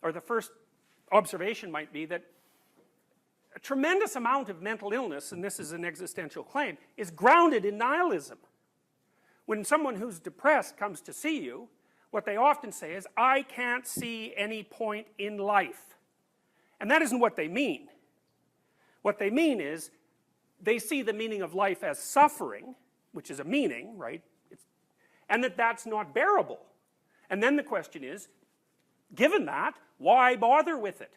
or the first observation might be, that a tremendous amount of mental illness, and this is an existential claim, is grounded in nihilism. When someone who's depressed comes to see you, what they often say is, I can't see any point in life. And that isn't what they mean. What they mean is, they see the meaning of life as suffering, which is a meaning, right? And that's not bearable. And then the question is, given that, why bother with it?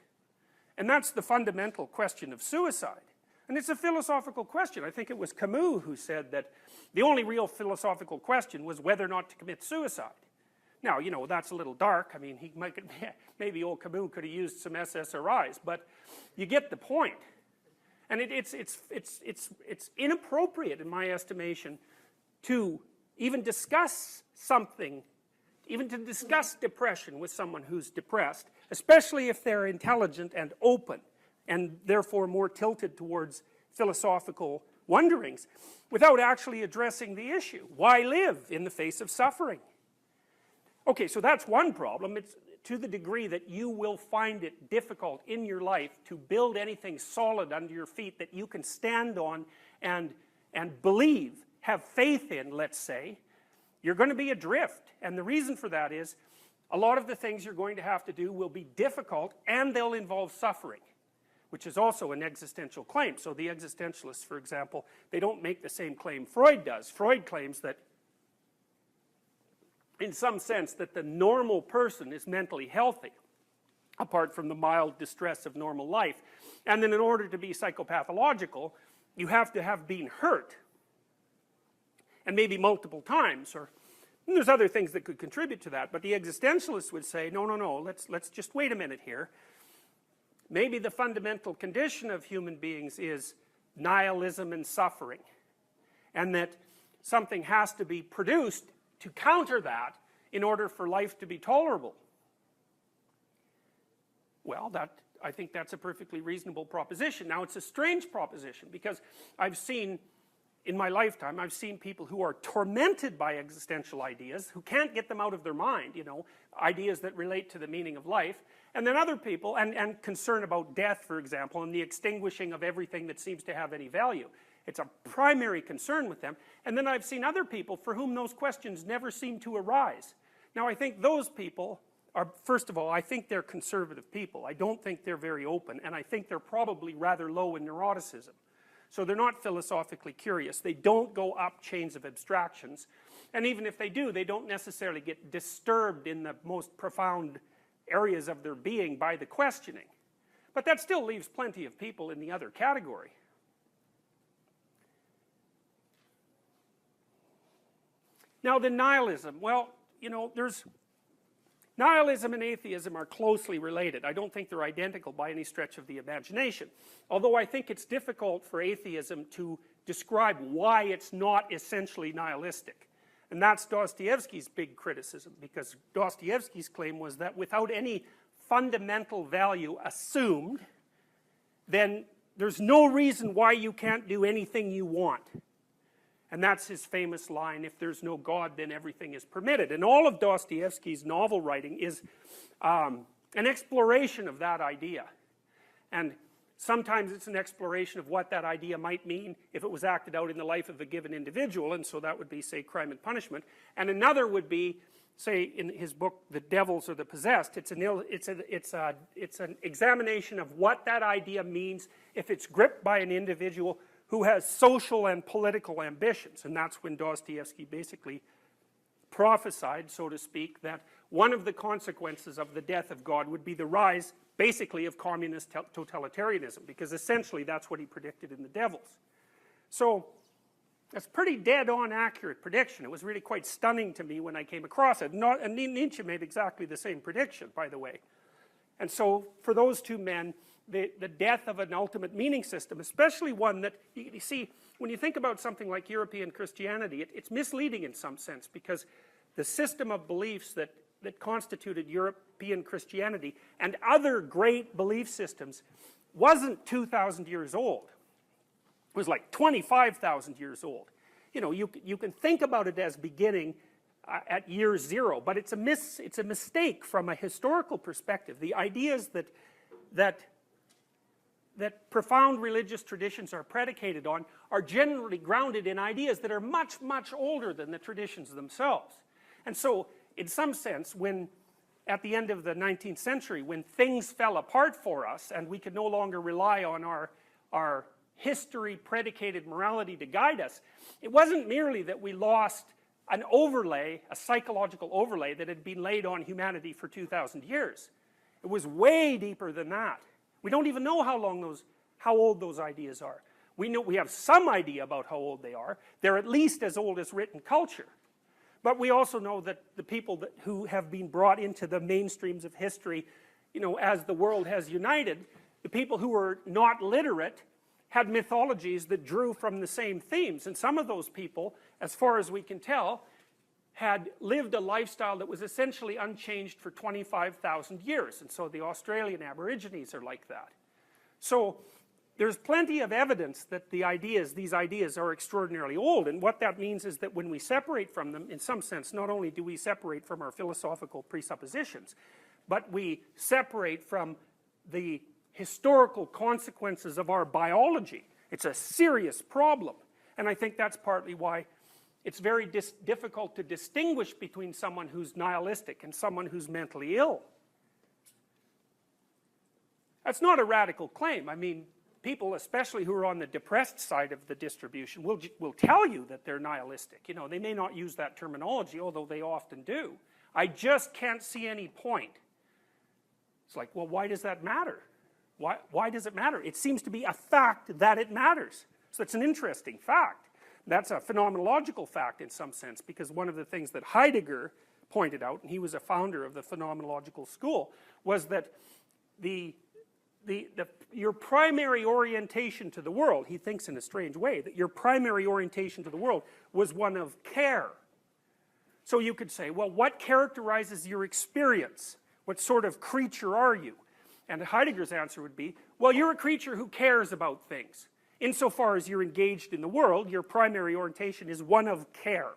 And that's the fundamental question of suicide. And it's a philosophical question. I think it was Camus who said that the only real philosophical question was whether or not to commit suicide. Now, you know, that's a little dark. I mean, maybe old Camus could have used some SSRIs, but you get the point. And it's inappropriate, in my estimation, to even discuss something, even to discuss depression with someone who's depressed, especially if they're intelligent and open, and therefore more tilted towards philosophical wonderings, without actually addressing the issue. Why live in the face of suffering? Okay, so that's one problem. It's to the degree that you will find it difficult in your life to build anything solid under your feet that you can stand on and believe, have faith in, let's say, you're going to be adrift. And the reason for that is, a lot of the things you're going to have to do will be difficult, and they'll involve suffering, which is also an existential claim. So the existentialists, for example, they don't make the same claim Freud does. Freud claims that, in some sense, that the normal person is mentally healthy, apart from the mild distress of normal life. And then in order to be psychopathological, you have to have been hurt, and maybe multiple times, or and there's other things that could contribute to that. But the existentialists would say, no, let's just wait a minute here. Maybe the fundamental condition of human beings is nihilism and suffering, and that something has to be produced to counter that in order for life to be tolerable. Well, I think that's a perfectly reasonable proposition. Now, it's a strange proposition, because I've seen, in my lifetime, I've seen people who are tormented by existential ideas, who can't get them out of their mind, you know, ideas that relate to the meaning of life, and then other people, and concern about death, for example, and the extinguishing of everything that seems to have any value. It's a primary concern with them. And then I've seen other people for whom those questions never seem to arise. Now I think those people are, first of all, I think they're conservative people. I don't think they're very open, and I think they're probably rather low in neuroticism. So they're not philosophically curious. They don't go up chains of abstractions. And even if they do, they don't necessarily get disturbed in the most profound areas of their being by the questioning. But that still leaves plenty of people in the other category. Now the nihilism, well, you know, nihilism and atheism are closely related. I don't think they're identical by any stretch of the imagination. Although I think it's difficult for atheism to describe why it's not essentially nihilistic. And that's Dostoevsky's big criticism, because Dostoevsky's claim was that without any fundamental value assumed, then there's no reason why you can't do anything you want. And that's his famous line, if there's no God, then everything is permitted. And all of Dostoevsky's novel writing is an exploration of that idea. And sometimes it's an exploration of what that idea might mean if it was acted out in the life of a given individual, and so that would be, say, Crime and Punishment. And another would be, say, in his book, The Devils or the Possessed, it's an examination of what that idea means if it's gripped by an individual who has social and political ambitions. And that's when Dostoevsky basically prophesied, so to speak, that one of the consequences of the death of God would be the rise, basically, of communist totalitarianism, because essentially that's what he predicted in The Devils. So that's pretty dead-on accurate prediction. It was really quite stunning to me when I came across it. And Nietzsche made exactly the same prediction, by the way. And so for those two men, the death of an ultimate meaning system, especially one that, you see, when you think about something like European Christianity, it's misleading in some sense, because the system of beliefs that constituted European Christianity and other great belief systems wasn't 2,000 years old. It was like 25,000 years old. You know, you can think about it as beginning at year zero, but it's a mistake from a historical perspective. The ideas that profound religious traditions are predicated on are generally grounded in ideas that are much, much older than the traditions themselves. And so, in some sense, when at the end of the 19th century, when things fell apart for us and we could no longer rely on our history-predicated morality to guide us, it wasn't merely that we lost an overlay, a psychological overlay that had been laid on humanity for 2,000 years. It was way deeper than that. We don't even know how old those ideas are. We have some idea about how old they are. They're at least as old as written culture. But we also know that the people who have been brought into the mainstreams of history, you know, as the world has united, the people who were not literate had mythologies that drew from the same themes. And some of those people, as far as we can tell, had lived a lifestyle that was essentially unchanged for 25,000 years. And so the Australian Aborigines are like that. So there's plenty of evidence that these ideas are extraordinarily old. And what that means is that when we separate from them, in some sense, not only do we separate from our philosophical presuppositions, but we separate from the historical consequences of our biology. It's a serious problem. And I think that's partly why it's very difficult to distinguish between someone who's nihilistic and someone who's mentally ill. That's not a radical claim. I mean, people, especially who are on the depressed side of the distribution, will tell you that they're nihilistic. You know, they may not use that terminology, although they often do. I just can't see any point. It's like, well, why does that matter? Why does it matter? It seems to be a fact that it matters. So it's an interesting fact. That's a phenomenological fact in some sense, because one of the things that Heidegger pointed out, and he was a founder of the phenomenological school, was that your primary orientation to the world, he thinks in a strange way, that your primary orientation to the world was one of care. So you could say, well, what characterizes your experience? What sort of creature are you? And Heidegger's answer would be, well, you're a creature who cares about things. Insofar as you're engaged in the world, your primary orientation is one of care.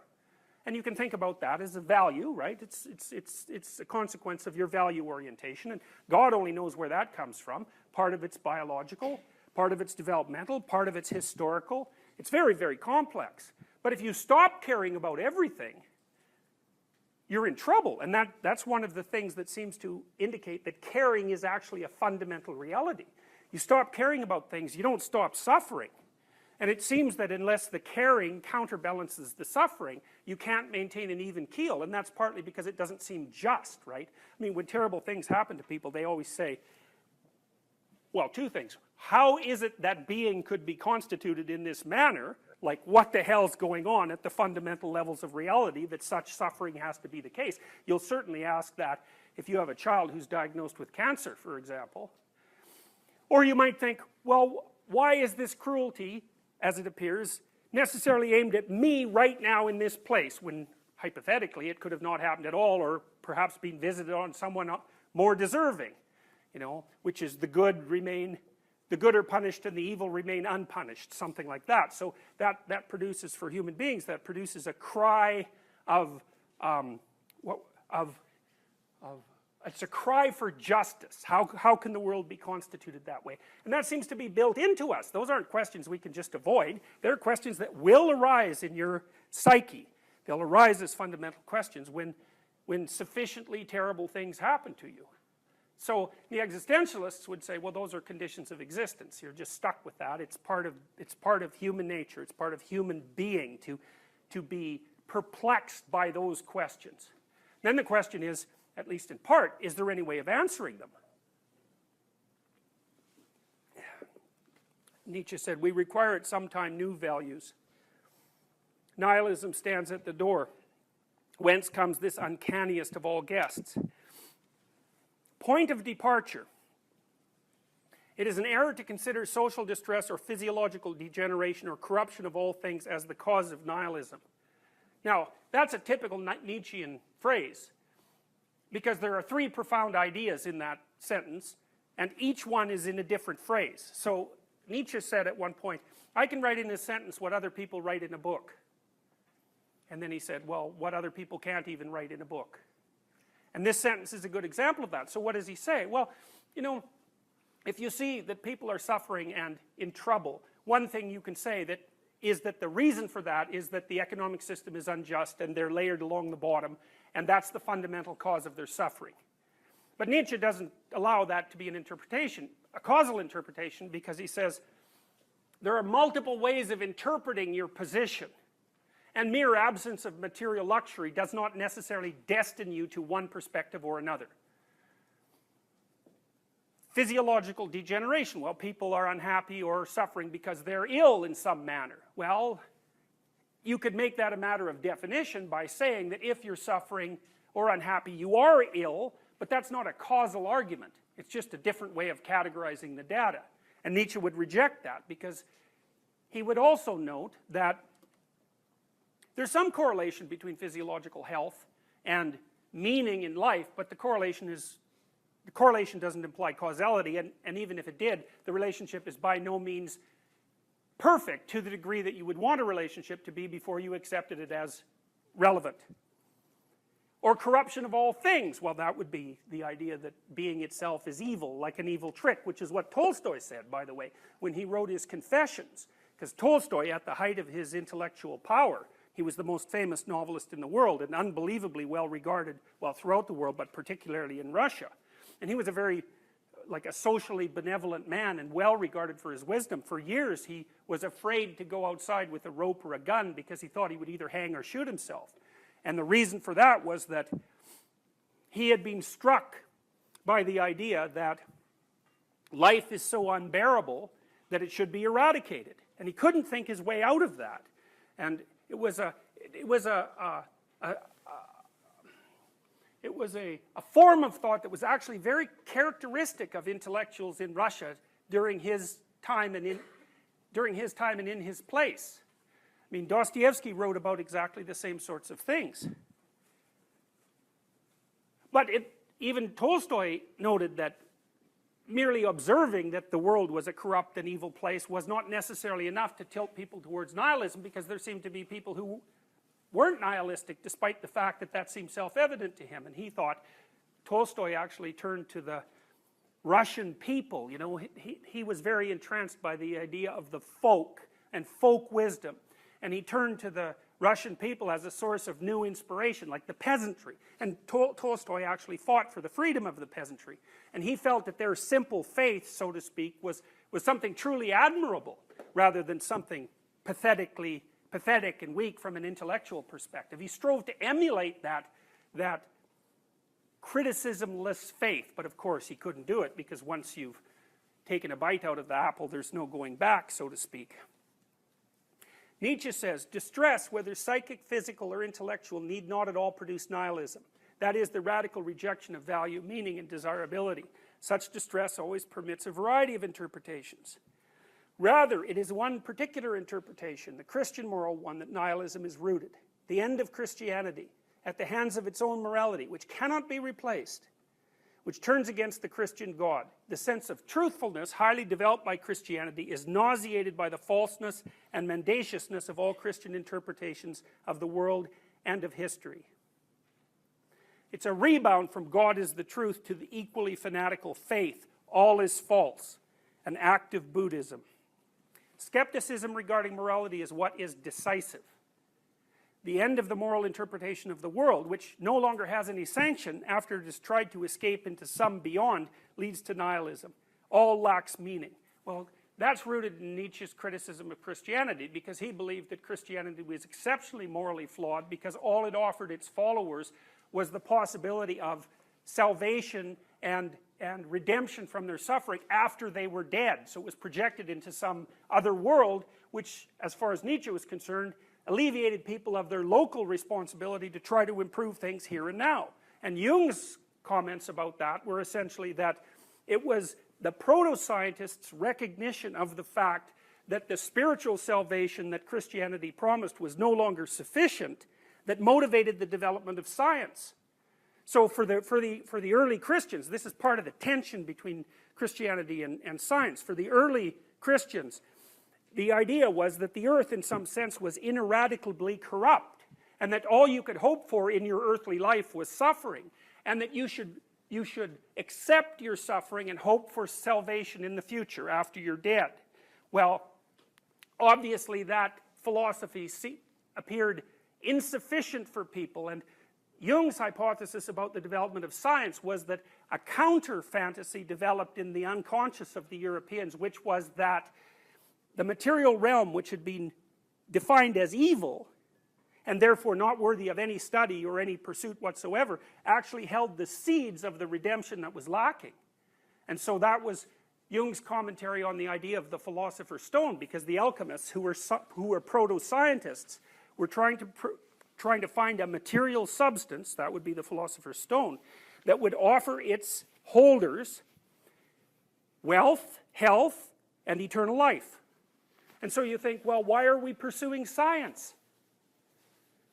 And you can think about that as a value, right? It's a consequence of your value orientation, and God only knows where that comes from. Part of it's biological, part of it's developmental, part of it's historical, It's very, very complex. But if you stop caring about everything, you're in trouble. And that's one of the things that seems to indicate that caring is actually a fundamental reality. You stop caring about things, you don't stop suffering. And it seems that unless the caring counterbalances the suffering, you can't maintain an even keel. And that's partly because it doesn't seem just, right? I mean, when terrible things happen to people, they always say, well, two things. How is it that being could be constituted in this manner? Like, what the hell's going on at the fundamental levels of reality that such suffering has to be the case? You'll certainly ask that if you have a child who's diagnosed with cancer, for example. Or you might think, well, why is this cruelty, as it appears, necessarily aimed at me right now in this place, when hypothetically it could have not happened at all, or perhaps been visited on someone more deserving, you know, which is the good are punished and the evil remain unpunished, something like that. So that produces, for human beings, that produces a cry it's a cry for justice. How can the world be constituted that way? And that seems to be built into us. Those aren't questions we can just avoid. They're questions that will arise in your psyche. They'll arise as fundamental questions when sufficiently terrible things happen to you. So the existentialists would say, well, those are conditions of existence. You're just stuck with that. It's part of human nature. It's part of human being to be perplexed by those questions. Then the question is, at least in part, is there any way of answering them? Nietzsche said, we require at some time new values. Nihilism stands at the door. Whence comes this uncanniest of all guests? Point of departure. It is an error to consider social distress or physiological degeneration or corruption of all things as the cause of nihilism. Now, that's a typical Nietzschean phrase, because there are three profound ideas in that sentence, and each one is in a different phrase. So Nietzsche said at one point, I can write in a sentence what other people write in a book. And then he said, well, what other people can't even write in a book. And this sentence is a good example of that. So what does he say? Well, you know, if you see that people are suffering and in trouble, one thing you can say is that the reason for that is that the economic system is unjust and they're layered along the bottom, and that's the fundamental cause of their suffering. But Nietzsche doesn't allow that to be an interpretation, a causal interpretation, because he says there are multiple ways of interpreting your position. And mere absence of material luxury does not necessarily destine you to one perspective or another. Physiological degeneration. Well, people are unhappy or suffering because they're ill in some manner. Well, you could make that a matter of definition by saying that if you're suffering or unhappy, you are ill, but that's not a causal argument. It's just a different way of categorizing the data. And Nietzsche would reject that, because he would also note that there's some correlation between physiological health and meaning in life, but the correlation doesn't imply causality, and even if it did, the relationship is by no means perfect to the degree that you would want a relationship to be before you accepted it as relevant. Or corruption of all things. Well, that would be the idea that being itself is evil, like an evil trick, which is what Tolstoy said, by the way, when he wrote his Confessions. Because Tolstoy, at the height of his intellectual power, he was the most famous novelist in the world and unbelievably well regarded, well, throughout the world, but particularly in Russia. And he was a socially benevolent man and well regarded for his wisdom. For years, he was afraid to go outside with a rope or a gun because he thought he would either hang or shoot himself. And the reason for that was that he had been struck by the idea that life is so unbearable that it should be eradicated. And he couldn't think his way out of that. And it was a form of thought that was actually very characteristic of intellectuals in Russia during his time and in his place. I mean, Dostoevsky wrote about exactly the same sorts of things. But even Tolstoy noted that merely observing that the world was a corrupt and evil place was not necessarily enough to tilt people towards nihilism, because there seemed to be people who weren't nihilistic despite the fact that that seemed self-evident to him. And he thought Tolstoy actually turned to the Russian people. You know, he was very entranced by the idea of the folk and folk wisdom. And he turned to the Russian people as a source of new inspiration, like the peasantry. And Tolstoy actually fought for the freedom of the peasantry. And he felt that their simple faith, so to speak, was something truly admirable, rather than something pathetic and weak from an intellectual perspective. He strove to emulate that criticismless faith, but of course he couldn't do it, because once you've taken a bite out of the apple, there's no going back, so to speak. Nietzsche says, distress, whether psychic, physical, or intellectual, need not at all produce nihilism. That is, the radical rejection of value, meaning, and desirability. Such distress always permits a variety of interpretations. Rather, it is one particular interpretation, the Christian moral one, that nihilism is rooted. The end of Christianity, at the hands of its own morality, which cannot be replaced, which turns against the Christian God. The sense of truthfulness, highly developed by Christianity, is nauseated by the falseness and mendaciousness of all Christian interpretations of the world and of history. It's a rebound from God is the truth to the equally fanatical faith, all is false, an act of Buddhism. Skepticism regarding morality is what is decisive. The end of the moral interpretation of the world, which no longer has any sanction after it has tried to escape into some beyond, leads to nihilism. All lacks meaning. Well, that's rooted in Nietzsche's criticism of Christianity, because he believed that Christianity was exceptionally morally flawed, because all it offered its followers was the possibility of salvation and redemption from their suffering after they were dead. So it was projected into some other world, which, as far as Nietzsche was concerned, alleviated people of their local responsibility to try to improve things here and now. And Jung's comments about that were essentially that it was the proto-scientists' recognition of the fact that the spiritual salvation that Christianity promised was no longer sufficient that motivated the development of science. So for the early Christians, this is part of the tension between Christianity and science. For the early Christians, the idea was that the earth in some sense was ineradicably corrupt, and that all you could hope for in your earthly life was suffering, and that you should accept your suffering and hope for salvation in the future after you're dead. Well, obviously that philosophy appeared insufficient for people, and Jung's hypothesis about the development of science was that a counter fantasy developed in the unconscious of the Europeans, which was that the material realm, which had been defined as evil and therefore not worthy of any study or any pursuit whatsoever, actually held the seeds of the redemption that was lacking. And so that was Jung's commentary on the idea of the philosopher's stone, because the alchemists, who were proto-scientists, were trying to find a material substance, that would be the philosopher's stone, that would offer its holders wealth, health, and eternal life. And so you think, well, why are we pursuing science?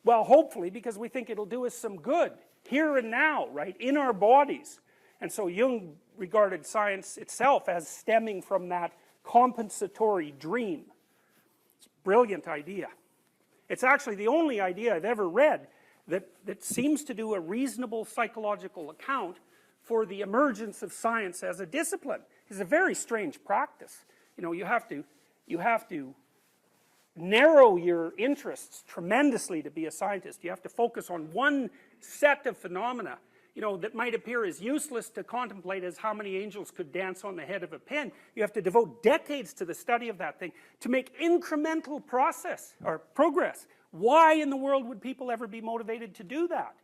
Well, hopefully because we think it'll do us some good, here and now, right, in our bodies. And so Jung regarded science itself as stemming from that compensatory dream. It's a brilliant idea. It's actually the only idea I've ever read that seems to do a reasonable psychological account for the emergence of science as a discipline. It's a very strange practice. You know, you have to narrow your interests tremendously to be a scientist. You have to focus on one set of phenomena, you know, that might appear as useless to contemplate as how many angels could dance on the head of a pin. You have to devote decades to the study of that thing to make incremental progress. Why in the world would people ever be motivated to do that?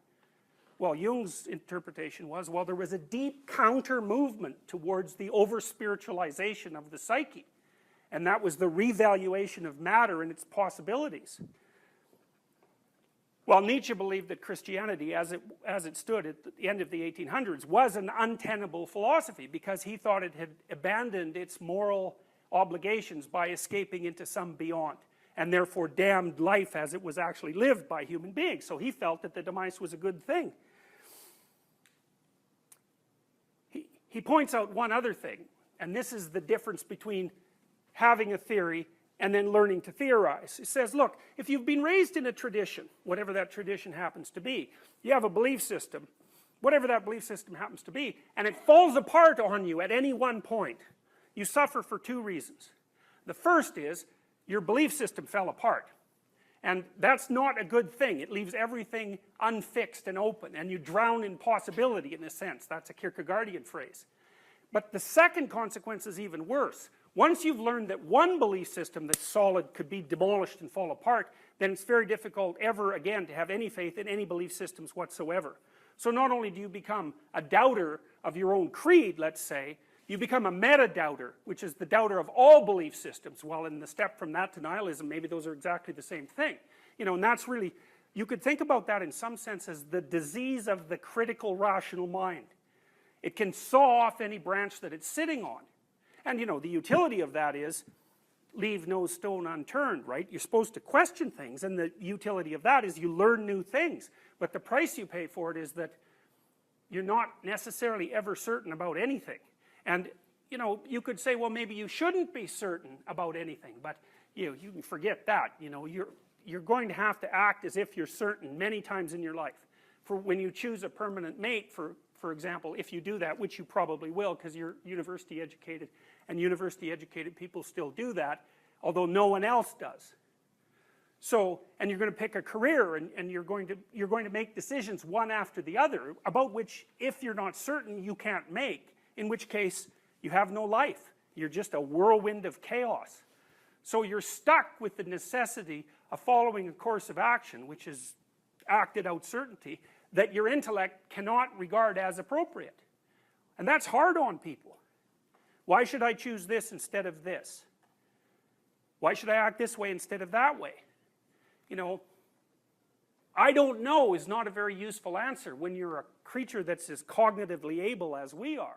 Well, Jung's interpretation was, well, there was a deep counter movement towards the over-spiritualization of the psyche. And that was the revaluation of matter and its possibilities. Well, Nietzsche believed that Christianity, as it stood at the end of the 1800s, was an untenable philosophy, because he thought it had abandoned its moral obligations by escaping into some beyond, and therefore damned life as it was actually lived by human beings. So he felt that the demise was a good thing. He points out one other thing, and this is the difference between having a theory and then learning to theorize. He says, look, if you've been raised in a tradition, whatever that tradition happens to be, you have a belief system, whatever that belief system happens to be, and it falls apart on you at any one point, you suffer for two reasons. The first is, your belief system fell apart. And that's not a good thing. It leaves everything unfixed and open, and you drown in possibility in a sense. That's a Kierkegaardian phrase. But the second consequence is even worse. Once you've learned that one belief system that's solid could be demolished and fall apart, then it's very difficult ever again to have any faith in any belief systems whatsoever. So not only do you become a doubter of your own creed, let's say, you become a meta-doubter, which is the doubter of all belief systems. Well, in the step from that to nihilism, maybe those are exactly the same thing. You know, and that's really, you could think about that in some sense as the disease of the critical rational mind. It can saw off any branch that it's sitting on. And you know, the utility of that is leave no stone unturned, right? You're supposed to question things, and the utility of that is you learn new things. But the price you pay for it is that you're not necessarily ever certain about anything. And you know, you could say, well, maybe you shouldn't be certain about anything, but you can forget that. You know, you're going to have to act as if you're certain many times in your life. For when you choose a permanent mate, for example, if you do that, which you probably will because you're university educated, and university educated people still do that, although no one else does. So, and you're going to pick a career, and you're going to make decisions one after the other, about which, if you're not certain, you can't make, in which case you have no life. You're just a whirlwind of chaos. So you're stuck with the necessity of following a course of action, which is acted out certainty, that your intellect cannot regard as appropriate. And that's hard on people. Why should I choose this instead of this? Why should I act this way instead of that way? You know, I don't know is not a very useful answer when you're a creature that's as cognitively able as we are.